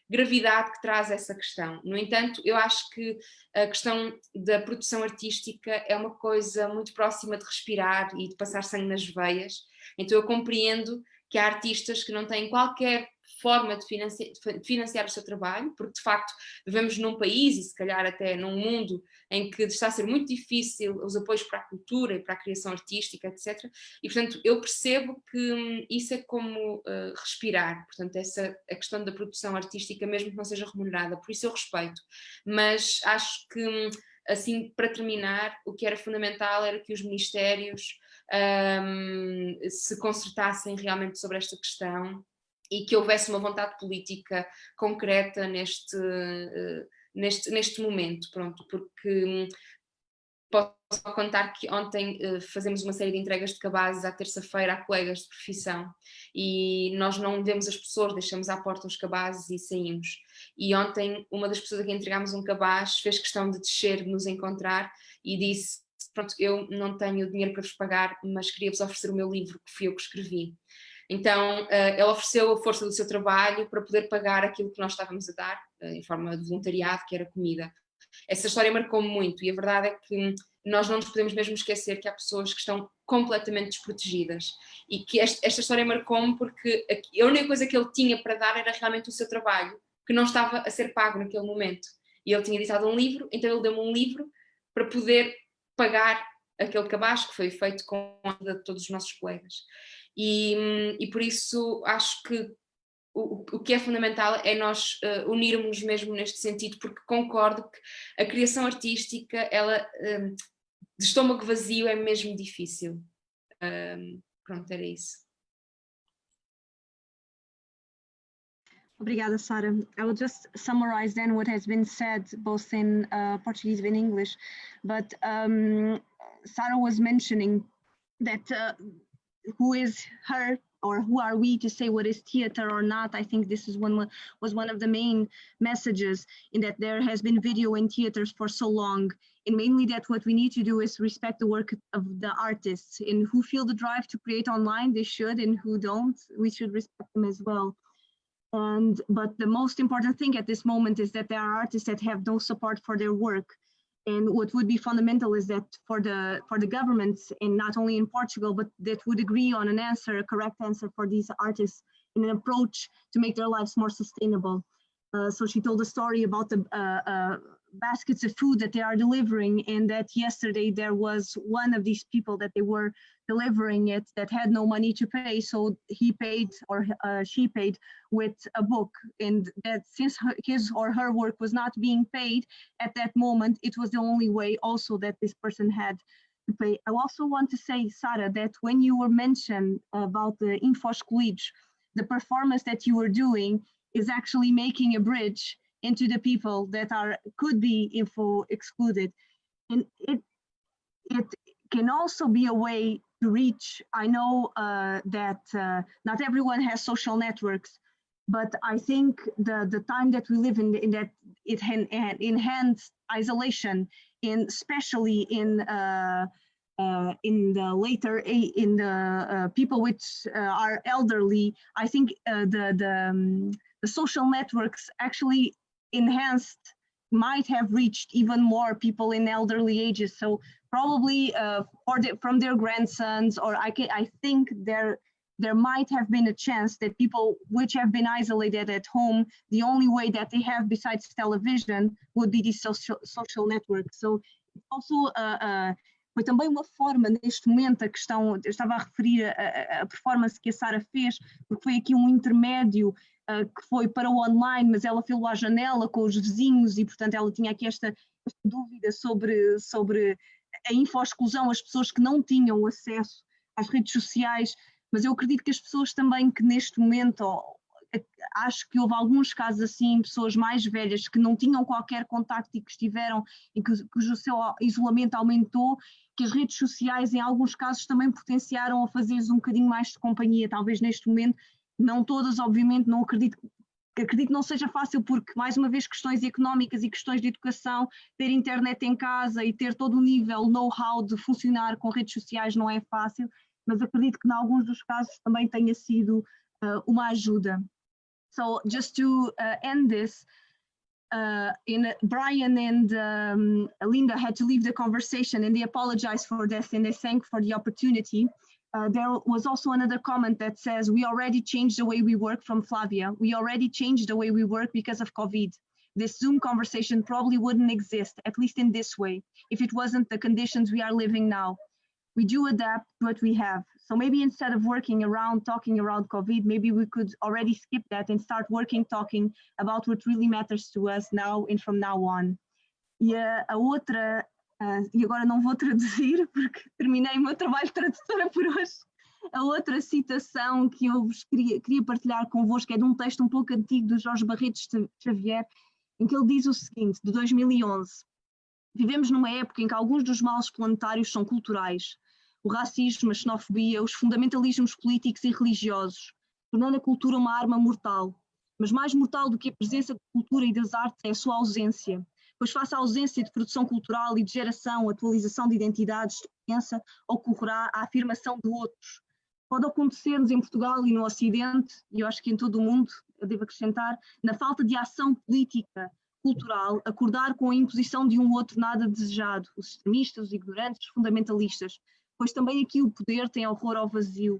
gravidade que traz essa questão. No entanto, eu acho que a questão da produção artística é uma coisa muito próxima de respirar e de passar sangue nas veias, então eu compreendo que há artistas que não têm qualquer forma de financiar o seu trabalho, porque de facto vivemos num país e se calhar até num mundo em que está a ser muito difícil os apoios para a cultura e para a criação artística, etc. E portanto eu percebo que isso é como respirar, portanto a questão da produção artística, mesmo que não seja remunerada, por isso eu respeito, mas acho que assim, para terminar, o que era fundamental era que os ministérios se concertassem realmente sobre esta questão e que houvesse uma vontade política concreta neste momento, pronto, porque posso contar que ontem fazemos uma série de entregas de cabazes à terça-feira a colegas de profissão e nós não vemos as pessoas, deixamos à porta os cabazes e saímos. E ontem uma das pessoas a quem entregámos um cabaz fez questão de descer, de nos encontrar e disse, pronto, eu não tenho dinheiro para vos pagar, mas queria-vos oferecer o meu livro, que fui eu que escrevi. Então, ele ofereceu a força do seu trabalho para poder pagar aquilo que nós estávamos a dar, em forma de voluntariado, que era comida. Essa história marcou-me muito e a verdade é que nós não nos podemos mesmo esquecer que há pessoas que estão completamente desprotegidas e que esta história marcou-me porque a única coisa que ele tinha para dar era realmente o seu trabalho, que não estava a ser pago naquele momento. E ele tinha editado um livro, então ele deu-me um livro para poder pagar aquele cabaz que foi feito com a ajuda de todos os nossos colegas. E por isso acho que o que é fundamental é nós unirmos mesmo neste sentido, porque concordo que a criação artística, ela de estômago vazio é mesmo difícil. Pronto, era isso. Obrigada, Sara. I will just summarize then what has been said both in Portuguese and English, but Sara was mentioning that who is her or who are we to say what is theater or not. I think this is was one of the main messages, in that there has been video in theaters for so long, and mainly that what we need to do is respect the work of the artists, and who feel the drive to create online, they should, and who don't, we should respect them as well. But the most important thing at this moment is that there are artists that have no support for their work. And what would be fundamental is that for the governments, and not only in Portugal, but that would agree on an answer, a correct answer for these artists, in an approach to make their lives more sustainable. So she told a story about the baskets of food that they are delivering, and that yesterday there was one of these people that they were delivering it that had no money to pay, so he paid, or she paid, with a book, and that since his or her work was not being paid at that moment, it was the only way also that this person had to pay. I also want to say, Sara, that when you were mentioned about the InfoExcluídos, the performance that you were doing is actually making a bridge into the people that could be info excluded, and it can also be a way to reach. I know that not everyone has social networks, but I think the time that we live in that it enhanced isolation, especially in the people which are elderly. I think the social networks actually might have reached even more people in elderly ages. So probably from their grandsons, or I think there might have been a chance that people which have been isolated at home, the only way that they have besides television would be these social networks. So also foi também uma forma, neste momento, eu estava a referir a performance que a Sara fez, porque foi aqui um intermédio que foi para o online, mas ela fez-o à janela com os vizinhos e, portanto, ela tinha aqui esta dúvida sobre a info-exclusão, as pessoas que não tinham acesso às redes sociais, mas eu acredito que as pessoas também que neste momento, acho que houve alguns casos assim, pessoas mais velhas que não tinham qualquer contacto e que estiveram, e cujo seu isolamento aumentou, que as redes sociais em alguns casos também potenciaram a fazer-lhes um bocadinho mais de companhia, talvez neste momento, não todas, obviamente, não acredito que não seja fácil, porque mais uma vez questões económicas e questões de educação, ter internet em casa e ter todo o nível know-how de funcionar com redes sociais não é fácil, mas acredito que em alguns dos casos também tenha sido uma ajuda. So just to end this, Brian and Linda had to leave the conversation and they apologized for this and they thank for the opportunity. There was also another comment that says, we already changed the way we work from Flavia. We already changed the way we work because of COVID. This Zoom conversation probably wouldn't exist, at least in this way, if it wasn't the conditions we are living now. We do adapt what we have. So maybe instead of talking around COVID, maybe we could already skip that and start talking about what really matters to us now and from now on. E a outra, e agora não vou traduzir porque terminei o meu trabalho de tradutora por hoje. A outra citação que eu vos queria partilhar convosco é de um texto um pouco antigo do Jorge Barretos Xavier, em que ele diz o seguinte, de 2011. Vivemos numa época em que alguns dos males planetários são culturais. O racismo, a xenofobia, os fundamentalismos políticos e religiosos, tornando a cultura uma arma mortal. Mas mais mortal do que a presença de cultura e das artes é a sua ausência, pois face à ausência de produção cultural e de geração, atualização de identidades, de crença, ocorrerá a afirmação de outros. Pode acontecer-nos em Portugal e no Ocidente, e eu acho que em todo o mundo, eu devo acrescentar, na falta de ação política, cultural, acordar com a imposição de um outro nada desejado, os extremistas, os ignorantes, os fundamentalistas, pois também aqui o poder tem horror ao vazio.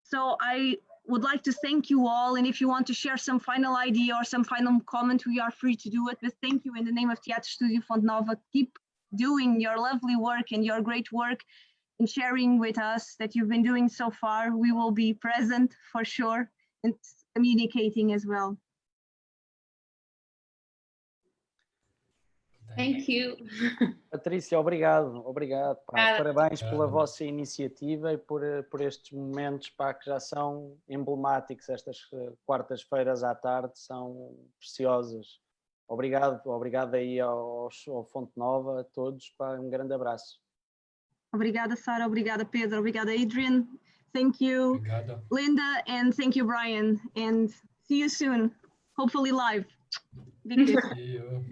So I would like to thank you all, and if you want to share some final idea or some final comment, we are free to do it, but thank you in the name of Teatro Studio Fonte Nova. Keep doing your lovely work and your great work and sharing with us that you've been doing so far. We will be present for sure and communicating as well. Thank you. Patrícia, obrigado. Pá. Parabéns pela Obrigado. vossa iniciativa e por estes momentos, pá, que já são emblemáticos. Estas quartas-feiras à tarde são preciosas. Obrigado aí ao Fonte Nova, a todos, pá, um grande abraço. Obrigada, Sara. Obrigada, Pedro. Obrigada, Adrien. Thank you, Obrigado. Linda, and thank you, Brian. And see you soon, hopefully live. Big kiss. See you.